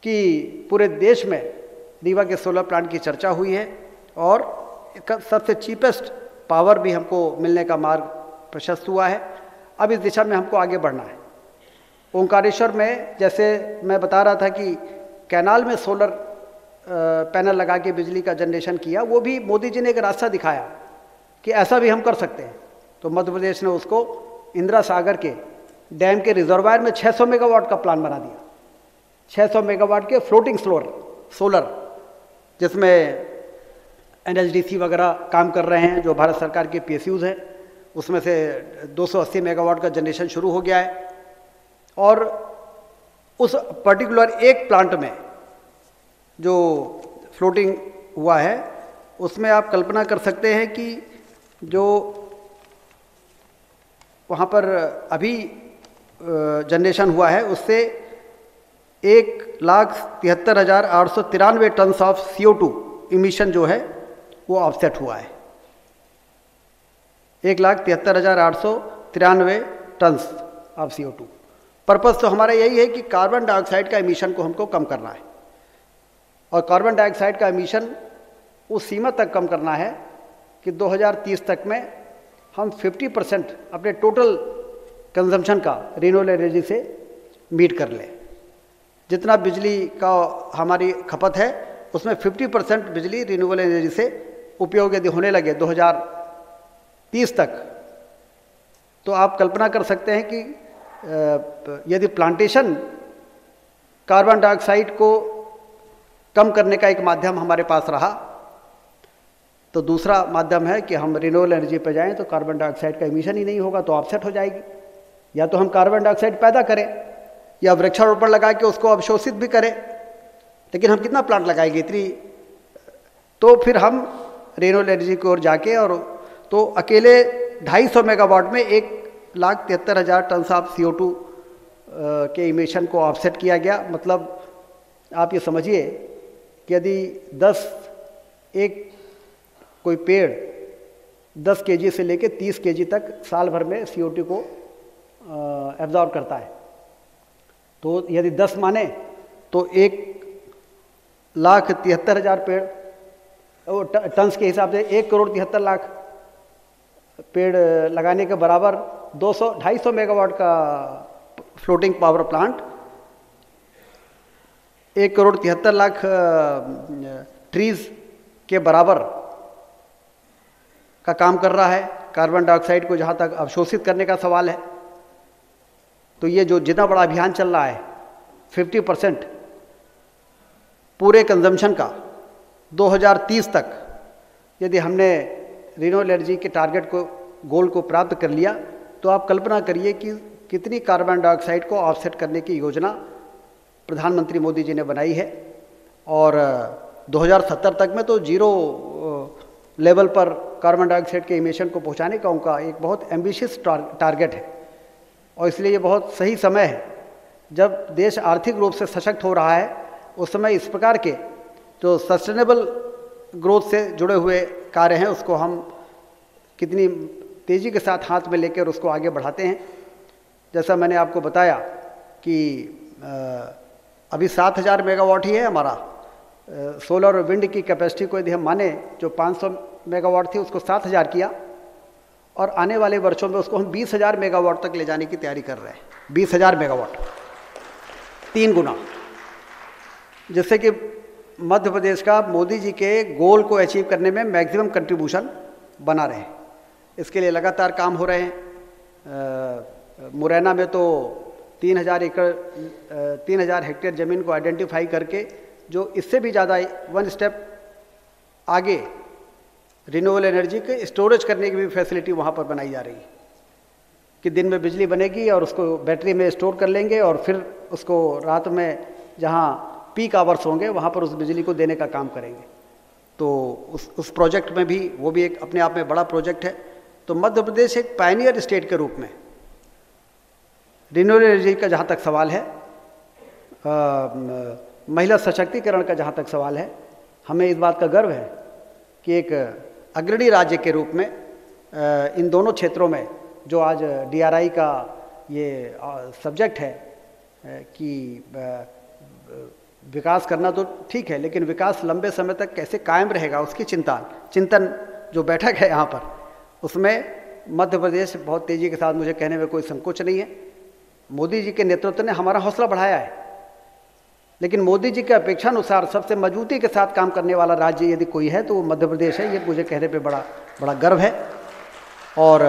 Speaker 7: कि पूरे देश में रीवा के सोलर प्लांट की चर्चा हुई है, और सबसे चीपेस्ट पावर भी हमको मिलने का मार्ग प्रशस्त हुआ है। अब इस दिशा में हमको आगे बढ़ना है। ओंकारेश्वर में जैसे मैं बता रहा था कि कैनाल में सोलर पैनल लगा के बिजली का जनरेशन किया, वो भी मोदी जी ने एक रास्ता दिखाया कि ऐसा भी हम कर सकते हैं। तो मध्य प्रदेश ने उसको इंदिरा सागर के डैम के रिजर्वायर में 600 मेगावाट का प्लान बना दिया। 600 मेगावाट के फ्लोटिंग सोलर, जिसमें NHDC वगैरह काम कर रहे हैं, जो भारत सरकार के PSUs हैं, उसमें से 280 मेगावाट का जनरेशन शुरू हो गया है। और उस पर्टिकुलर एक प्लांट में जो फ्लोटिंग हुआ है, उसमें आप कल्पना कर सकते हैं कि जो वहाँ पर अभी जनरेशन हुआ है उससे 1,73,893 टन ऑफ CO2 इमिशन जो है वो ऑफसेट हुआ है। 1,73,893 टन ऑफ CO2। पर्पस तो हमारा यही है कि कार्बन डाइऑक्साइड का इमिशन को हमको कम करना है, और कार्बन डाइऑक्साइड का इमिशन उस सीमा तक कम करना है कि 2030 तक में हम 50% अपने टोटल कंजम्पशन का रिन्यूएबल एनर्जी से मीट कर लें। जितना बिजली का हमारी खपत है उसमें 50% बिजली रिन्यूएबल एनर्जी से उपयोग यदि होने लगे 2030 तक, तो आप कल्पना कर सकते हैं कि यदि प्लांटेशन कार्बन डाइऑक्साइड को कम करने का एक माध्यम हमारे पास रहा, तो दूसरा माध्यम है कि हम रिन्यूएबल एनर्जी पर जाएं तो कार्बन डाइऑक्साइड का इमिशन ही नहीं होगा, तो ऑफसेट हो जाएगी। या तो हम कार्बन डाइऑक्साइड पैदा करें या वृक्षारोपण लगा के उसको अवशोषित भी करें, लेकिन हम कितना प्लांट लगाएंगे इतनी, तो फिर हम रिन्यूएबल एनर्जी की ओर जाके, और तो अकेले 250 मेगावाट में 1,73,000 टन ऑफ CO2 के इमिशन को ऑफसेट किया गया। मतलब आप ये समझिए कि यदि 10 एक कोई पेड़ 10 kg से लेकर 30 kg तक साल भर में CO2 को एब्जॉर्ब करता है, तो यदि 10 माने तो 1,73,000 पेड़ टन्स के हिसाब से 1,73,00,000 पेड़ लगाने के बराबर 250 मेगावाट का फ्लोटिंग पावर प्लांट 1,73,00,000 ट्रीज के बराबर का काम कर रहा है। कार्बन डाइऑक्साइड को जहाँ तक अवशोषित करने का सवाल है, तो ये जो जितना बड़ा अभियान चल रहा है 50% पूरे कंजम्पशन का 2030 तक यदि हमने रिन्यूएबल एनर्जी के टारगेट को गोल को प्राप्त कर लिया, तो आप कल्पना करिए कि कितनी कार्बन डाइऑक्साइड को ऑफसेट करने की योजना प्रधानमंत्री मोदी जी ने बनाई है। और 2070 तक में तो जीरो लेवल पर कार्बन डाइऑक्साइड के इमिशन को पहुंचाने का उनका एक बहुत एम्बिशियस टारगेट है। और इसलिए ये बहुत सही समय है, जब देश आर्थिक रूप से सशक्त हो रहा है, उस समय इस प्रकार के जो सस्टेनेबल ग्रोथ से जुड़े हुए कार्य हैं उसको हम कितनी तेज़ी के साथ हाथ में लेकर उसको आगे बढ़ाते हैं। जैसा मैंने आपको बताया कि अभी 7,000 मेगावाट ही है हमारा सोलर और विंड की कैपेसिटी को यदि हम माने, जो 500 मेगावाट थी उसको 7,000 किया, और आने वाले वर्षों में उसको हम 20,000 मेगावाट तक ले जाने की तैयारी कर रहे हैं। 20,000 मेगावाट 3 गुना, जिससे कि मध्य प्रदेश का मोदी जी के गोल को अचीव करने में मैक्सिमम कंट्रीब्यूशन बना रहे। इसके लिए लगातार काम हो रहे हैं। मुरैना में तो 3,000 हेक्टेयर ज़मीन को आइडेंटिफाई करके, जो इससे भी ज़्यादा 1 स्टेप आगे रिन्यूएबल एनर्जी के स्टोरेज करने की भी फैसिलिटी वहाँ पर बनाई जा रही है कि दिन में बिजली बनेगी और उसको बैटरी में स्टोर कर लेंगे, और फिर उसको रात में जहाँ पीक आवर्स होंगे वहाँ पर उस बिजली को देने का काम करेंगे। तो उस प्रोजेक्ट में भी, वो भी एक अपने आप में बड़ा प्रोजेक्ट है। तो मध्य प्रदेश एक पायनियर स्टेट के रूप में रिन्यूएबल एनर्जी का जहाँ तक सवाल है, महिला सशक्तिकरण का जहाँ तक सवाल है, हमें इस बात का गर्व है कि एक अग्रणी राज्य के रूप में इन दोनों क्षेत्रों में जो आज DRI का ये सब्जेक्ट है कि विकास करना तो ठीक है, लेकिन विकास लंबे समय तक कैसे कायम रहेगा उसकी चिंतन जो बैठक है यहाँ पर, उसमें मध्य प्रदेश बहुत तेज़ी के साथ, मुझे कहने में कोई संकोच नहीं है, मोदी जी के नेतृत्व ने हमारा हौसला बढ़ाया है, लेकिन मोदी जी के अपेक्षानुसार सबसे मजबूती के साथ काम करने वाला राज्य यदि कोई है तो वो मध्य प्रदेश है। ये मुझे कहने पे बड़ा गर्व है। और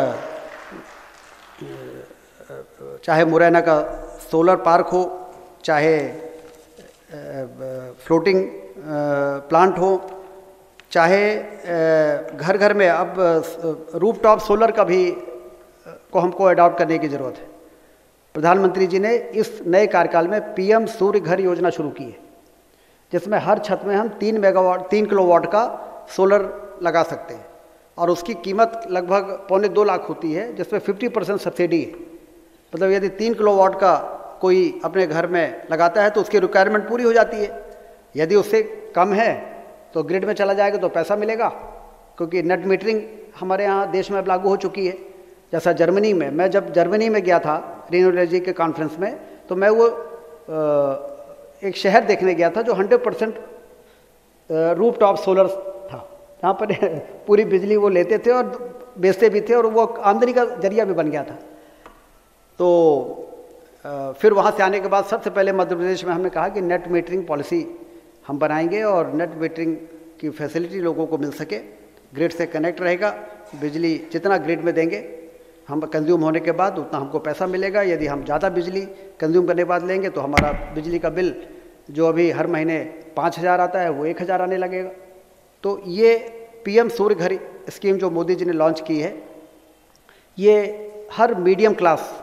Speaker 7: चाहे मुरैना का सोलर पार्क हो, चाहे फ्लोटिंग प्लांट हो, चाहे घर घर में अब रूफटॉप सोलर का भी को हमको अडॉप्ट करने की ज़रूरत है। प्रधानमंत्री जी ने इस नए कार्यकाल में पीएम सूर्य घर योजना शुरू की है, जिसमें हर छत में हम 3 किलोवाट का सोलर लगा सकते हैं और उसकी कीमत लगभग 1.25 लाख होती है, जिसमें 50% सब्सिडी है। मतलब यदि 3 किलोवाट का कोई अपने घर में लगाता है तो उसकी रिक्वायरमेंट पूरी हो जाती है। यदि उससे कम है तो ग्रिड में चला जाएगा तो पैसा मिलेगा, क्योंकि नेट मीटरिंग हमारे यहाँ देश में अब लागू हो चुकी है। जैसा जर्मनी में, मैं जब जर्मनी में गया था रिन्यूएबल एनर्जी के कॉन्फ्रेंस में, तो मैं वो एक शहर देखने गया था जो 100% रूफटॉप सोलर था। यहाँ पर पूरी बिजली वो लेते थे और बेचते भी थे और वो आमदनी का जरिया भी बन गया था। तो फिर वहाँ से आने के बाद सबसे पहले मध्य प्रदेश में हमने कहा कि नेट मीटरिंग पॉलिसी हम बनाएंगे और नेट मीटरिंग की फैसिलिटी लोगों को मिल सके, ग्रिड से कनेक्ट रहेगा, बिजली जितना ग्रिड में देंगे हम कंज्यूम होने के बाद उतना हमको पैसा मिलेगा। यदि हम ज़्यादा बिजली कंज्यूम करने के बाद लेंगे तो हमारा बिजली का बिल जो अभी हर महीने 5,000 आता है वो 1,000 आने लगेगा। तो ये पीएम सूर्य घर स्कीम जो मोदी जी ने लॉन्च की है, ये हर मीडियम क्लास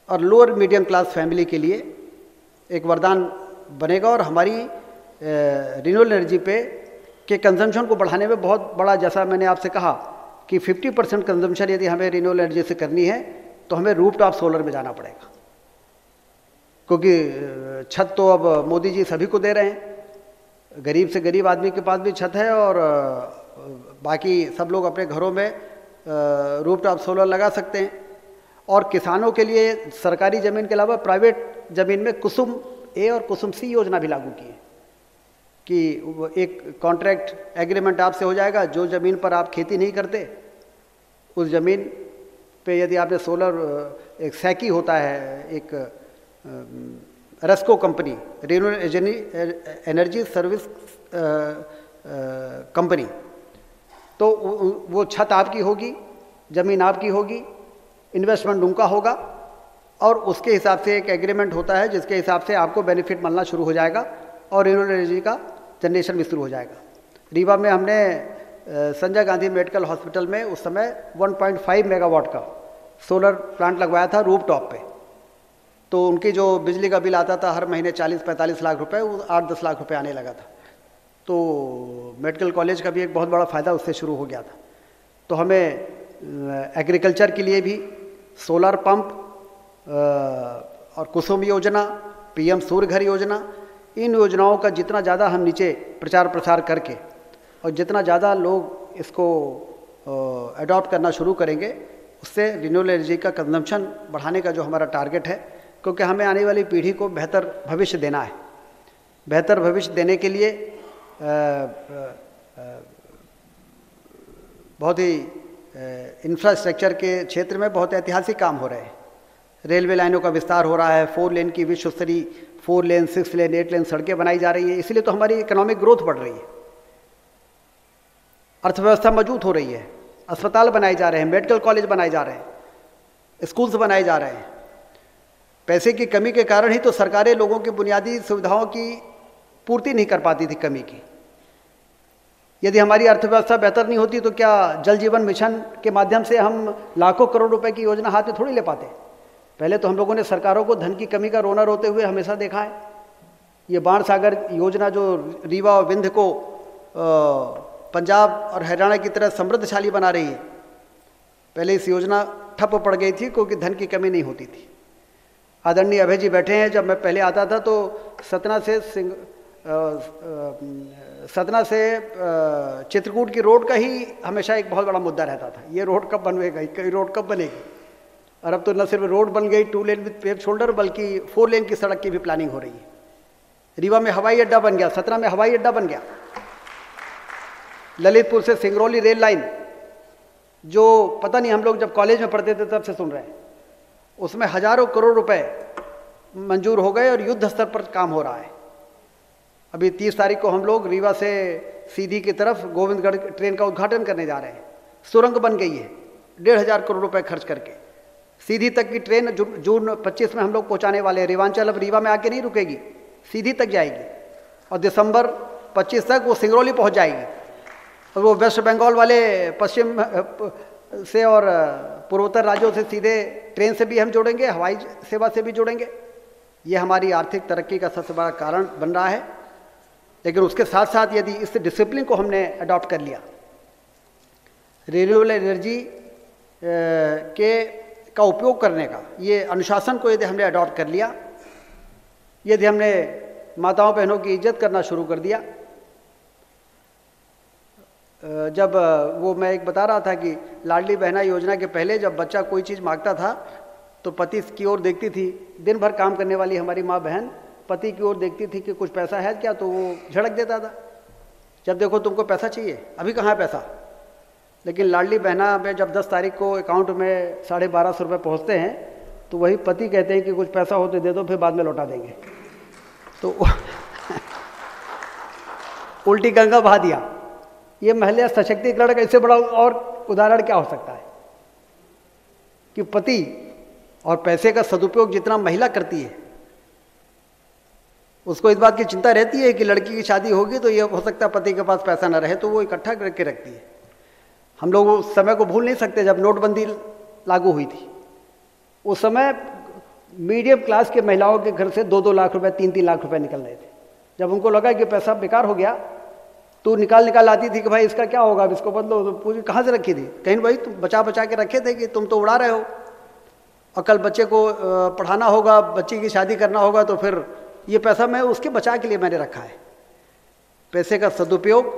Speaker 7: और लोअर मीडियम क्लास फैमिली के लिए एक वरदान बनेगा और हमारी रिन्यूएबल एनर्जी पे के कंजम्पशन को बढ़ाने में बहुत बड़ा, जैसा मैंने आपसे कहा कि 50% कंजम्पशन यदि हमें रिन्यूएबल एनर्जी से करनी है तो हमें रूफटॉप सोलर में जाना पड़ेगा, क्योंकि छत तो अब मोदी जी सभी को दे रहे हैं। गरीब से गरीब आदमी के पास भी छत है और बाकी सब लोग अपने घरों में रूफटॉप सोलर लगा सकते हैं। और किसानों के लिए सरकारी ज़मीन के अलावा प्राइवेट ज़मीन में कुसुम ए और कुसुम सी योजना भी लागू की है कि एक कॉन्ट्रैक्ट एग्रीमेंट आपसे हो जाएगा। जो ज़मीन पर आप खेती नहीं करते उस ज़मीन पे यदि आपने सोलर, एक सैकी होता है, एक RESCO company, renewable energy service company, तो वो छत आपकी होगी, ज़मीन आपकी होगी, इन्वेस्टमेंट उनका होगा और उसके हिसाब से एक एग्रीमेंट होता है जिसके हिसाब से आपको बेनिफिट मिलना शुरू हो जाएगा और रिन्यूएबल एनर्जी का जनरेशन भी शुरू हो जाएगा। रीवा में हमने संजय गांधी मेडिकल हॉस्पिटल में उस समय 1.5 मेगावाट का सोलर प्लांट लगवाया था रूफटॉप पे। तो उनकी जो बिजली का बिल आता था हर महीने 40-45 लाख रुपए, वो 8-10 लाख रुपए आने लगा था। तो मेडिकल कॉलेज का भी एक बहुत बड़ा फ़ायदा उससे शुरू हो गया था। तो हमें एग्रीकल्चर के लिए भी सोलर पंप और कुसुम योजना, पीएम सूर्य घर योजना, इन योजनाओं का जितना ज़्यादा हम नीचे प्रचार प्रसार करके और जितना ज़्यादा लोग इसको अडॉप्ट करना शुरू करेंगे, उससे रिन्यूएबल एनर्जी का कंजम्पशन बढ़ाने का जो हमारा टारगेट है, क्योंकि हमें आने वाली पीढ़ी को बेहतर भविष्य देना है। बेहतर भविष्य देने के लिए बहुत ही इंफ्रास्ट्रक्चर के क्षेत्र में बहुत ऐतिहासिक काम हो रहे हैं। रेलवे लाइनों का विस्तार हो रहा है, 4 लेन की विश्व स्तरीय 4 लेन, 6 लेन, 8 लेन सड़कें बनाई जा रही है। इसलिए तो हमारी इकोनॉमिक ग्रोथ बढ़ रही है, अर्थव्यवस्था मजबूत हो रही है, अस्पताल बनाए जा रहे हैं, मेडिकल कॉलेज बनाए जा रहे हैं, स्कूल्स बनाए जा रहे हैं। पैसे की कमी के कारण ही तो सरकारें लोगों की बुनियादी सुविधाओं की पूर्ति नहीं कर पाती थी, कमी की। यदि हमारी अर्थव्यवस्था बेहतर नहीं होती तो क्या जल जीवन मिशन के माध्यम से हम लाखों करोड़ रुपए की योजना हाथ में थोड़ी ले पाते। पहले तो हम लोगों ने सरकारों को धन की कमी का रोना रोते हुए हमेशा देखा है। ये बाण सागर योजना जो रीवा और विंध्य को पंजाब और हरियाणा की तरह समृद्धशाली बना रही है, पहले इस योजना ठप पड़ गई थी क्योंकि धन की कमी नहीं होती थी। आदरणीय अभय जी बैठे हैं, जब मैं पहले आता था तो सतना से चित्रकूट की रोड का ही हमेशा एक बहुत बड़ा मुद्दा रहता था, ये रोड कब बनवेगा, ये रोड कब बनेगी। और अब तो न सिर्फ रोड बन गई 2 लेन विद पेव शोल्डर, बल्कि 4 लेन की सड़क की भी प्लानिंग हो रही है। रीवा में हवाई अड्डा बन गया, सतना में हवाई अड्डा बन गया, ललितपुर से सिंगरौली रेल लाइन, जो पता नहीं हम लोग जब कॉलेज में पढ़ते थे तब से सुन रहे हैं। उसमें हजारों करोड़ रुपए मंजूर हो गए और युद्ध स्तर पर काम हो रहा है। अभी 30 तारीख को हम लोग रीवा से सीधी की तरफ गोविंदगढ़ ट्रेन का उद्घाटन करने जा रहे हैं। सुरंग बन गई है 1,500 करोड़ रुपए खर्च करके। सीधी तक की ट्रेन जून 25 में हम लोग पहुंचाने वाले हैं। रेवांचल अब रीवा में आके नहीं रुकेगी, सीधी तक जाएगी और दिसंबर 25 तक वो सिंगरौली पहुंच जाएगी। और वो वेस्ट बंगाल वाले पश्चिम से और पूर्वोत्तर राज्यों से सीधे ट्रेन से भी हम जोड़ेंगे, हवाई सेवा से भी जोड़ेंगे। ये हमारी आर्थिक तरक्की का सबसे बड़ा कारण बन रहा है। लेकिन उसके साथ साथ यदि इस डिसिप्लिन को हमने अडॉप्ट कर लिया, रिन्यूएबल एनर्जी का उपयोग करने का ये अनुशासन को यदि हमने अडॉप्ट कर लिया, यदि हमने माताओं बहनों की इज्जत करना शुरू कर दिया। जब वो मैं एक बता रहा था कि लाडली बहना योजना के पहले जब बच्चा कोई चीज़ मांगता था तो पति की ओर देखती थी। दिन भर काम करने वाली हमारी माँ बहन पति की ओर देखती थी कि कुछ पैसा है क्या, तो वो झड़क देता था, जब देखो तुमको पैसा चाहिए, अभी कहाँ है पैसा। लेकिन लाडली बहना में जब 10 तारीख को अकाउंट में 1250 रुपये पहुँचते हैं तो वही पति कहते हैं कि कुछ पैसा हो तो दे दो, फिर बाद में लौटा देंगे। तो उल्टी गंगा बहा दिया। ये महिला सशक्तिकरण का इससे बड़ा और उदाहरण क्या हो सकता है कि पति और पैसे का सदुपयोग जितना महिला करती है, उसको इस बात की चिंता रहती है कि लड़की की शादी होगी तो ये हो सकता है पति के पास पैसा ना रहे, तो वो इकट्ठा करके रखती है। हम लोग उस समय को भूल नहीं सकते जब नोटबंदी लागू हुई थी। उस समय मीडियम क्लास के महिलाओं के घर से 2-2 लाख रुपए 3-3 लाख रुपए निकल रहे थे। जब उनको लगा कि पैसा बेकार हो गया तो निकाल आती थी कि भाई इसका क्या होगा, अब इसको बदलो। तो पूरी कहाँ से रखी थी? कहीं भाई तुम बचा के रखे थे कि तुम तो उड़ा रहे हो, और कल बच्चे को पढ़ाना होगा, बच्ची की शादी करना होगा, तो फिर ये पैसा मैं उसके बचा के लिए मैंने रखा है। पैसे का सदुपयोग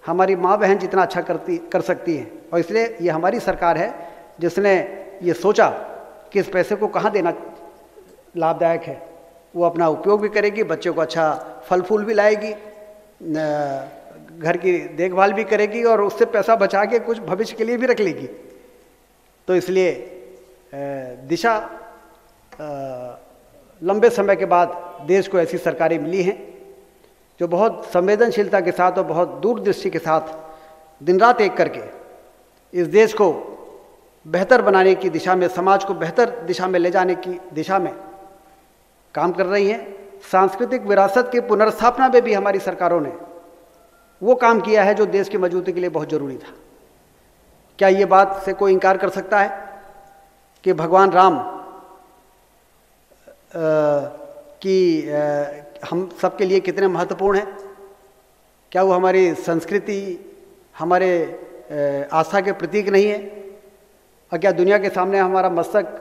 Speaker 7: हमारी माँ बहन जितना अच्छा कर सकती है, और इसलिए ये हमारी सरकार है जिसने ये सोचा कि इस पैसे को कहाँ देना लाभदायक है। वो अपना उपयोग भी करेगी, बच्चों को अच्छा फल फूल भी लाएगी, घर की देखभाल भी करेगी और उससे पैसा बचा के कुछ भविष्य के लिए भी रख लेगी। तो इसलिए दिशा लंबे समय के बाद देश को ऐसी सरकारें मिली हैं जो बहुत संवेदनशीलता के साथ और बहुत दूरदृष्टि के साथ दिन रात एक करके इस देश को बेहतर बनाने की दिशा में, समाज को बेहतर दिशा में ले जाने की दिशा में काम कर रही हैं। सांस्कृतिक विरासत की पुनर्स्थापना में भी हमारी सरकारों ने वो काम किया है जो देश की मजबूती के लिए बहुत जरूरी था। क्या ये बात से कोई इनकार कर सकता है कि भगवान राम हम सबके लिए कितने महत्वपूर्ण हैं? क्या वो हमारी संस्कृति, हमारे आस्था के प्रतीक नहीं है? और क्या दुनिया के सामने हमारा मस्तक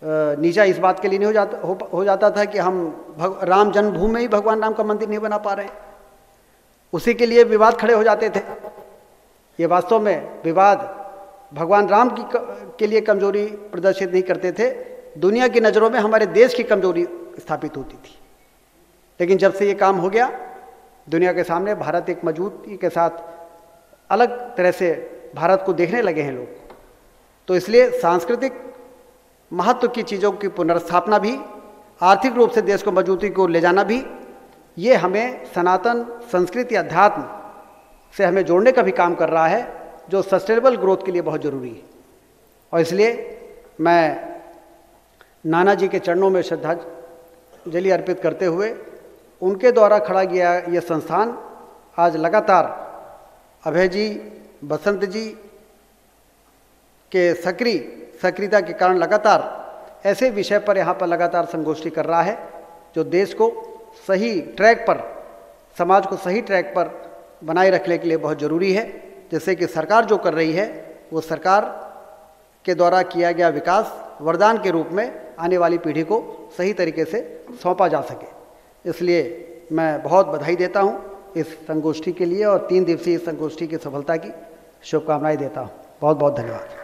Speaker 7: नीचा इस बात के लिए नहीं हो जाता था कि हम राम जन्मभूमि में ही भगवान राम का मंदिर नहीं बना पा रहे हैं? उसी के लिए विवाद खड़े हो जाते थे। ये वास्तव में विवाद भगवान राम के लिए कमजोरी प्रदर्शित नहीं करते थे, दुनिया की नज़रों में हमारे देश की कमजोरी स्थापित होती थी। लेकिन जब से ये काम हो गया, दुनिया के सामने भारत एक मजबूती के साथ अलग तरह से भारत को देखने लगे हैं लोग। तो इसलिए सांस्कृतिक महत्व की चीज़ों की पुनर्स्थापना भी, आर्थिक रूप से देश को मजबूती को ले जाना भी, ये हमें सनातन संस्कृति अध्यात्म से हमें जोड़ने का भी काम कर रहा है, जो सस्टेनेबल ग्रोथ के लिए बहुत ज़रूरी है। और इसलिए मैं नाना जी के चरणों में श्रद्धांजलि अर्पित करते हुए उनके द्वारा खड़ा किया यह संस्थान आज लगातार अभय जी, बसंत जी के सक्रियता के कारण लगातार ऐसे विषय पर यहाँ पर लगातार संगोष्ठी कर रहा है जो देश को सही ट्रैक पर, समाज को सही ट्रैक पर बनाए रखने के लिए बहुत ज़रूरी है। जैसे कि सरकार जो कर रही है वो सरकार के द्वारा किया गया विकास वरदान के रूप में आने वाली पीढ़ी को सही तरीके से सौंपा जा सके। इसलिए मैं बहुत बधाई देता हूँ इस संगोष्ठी के लिए और 3 दिवसीय संगोष्ठी की सफलता की शुभकामनाएं देता हूँ। बहुत बहुत धन्यवाद।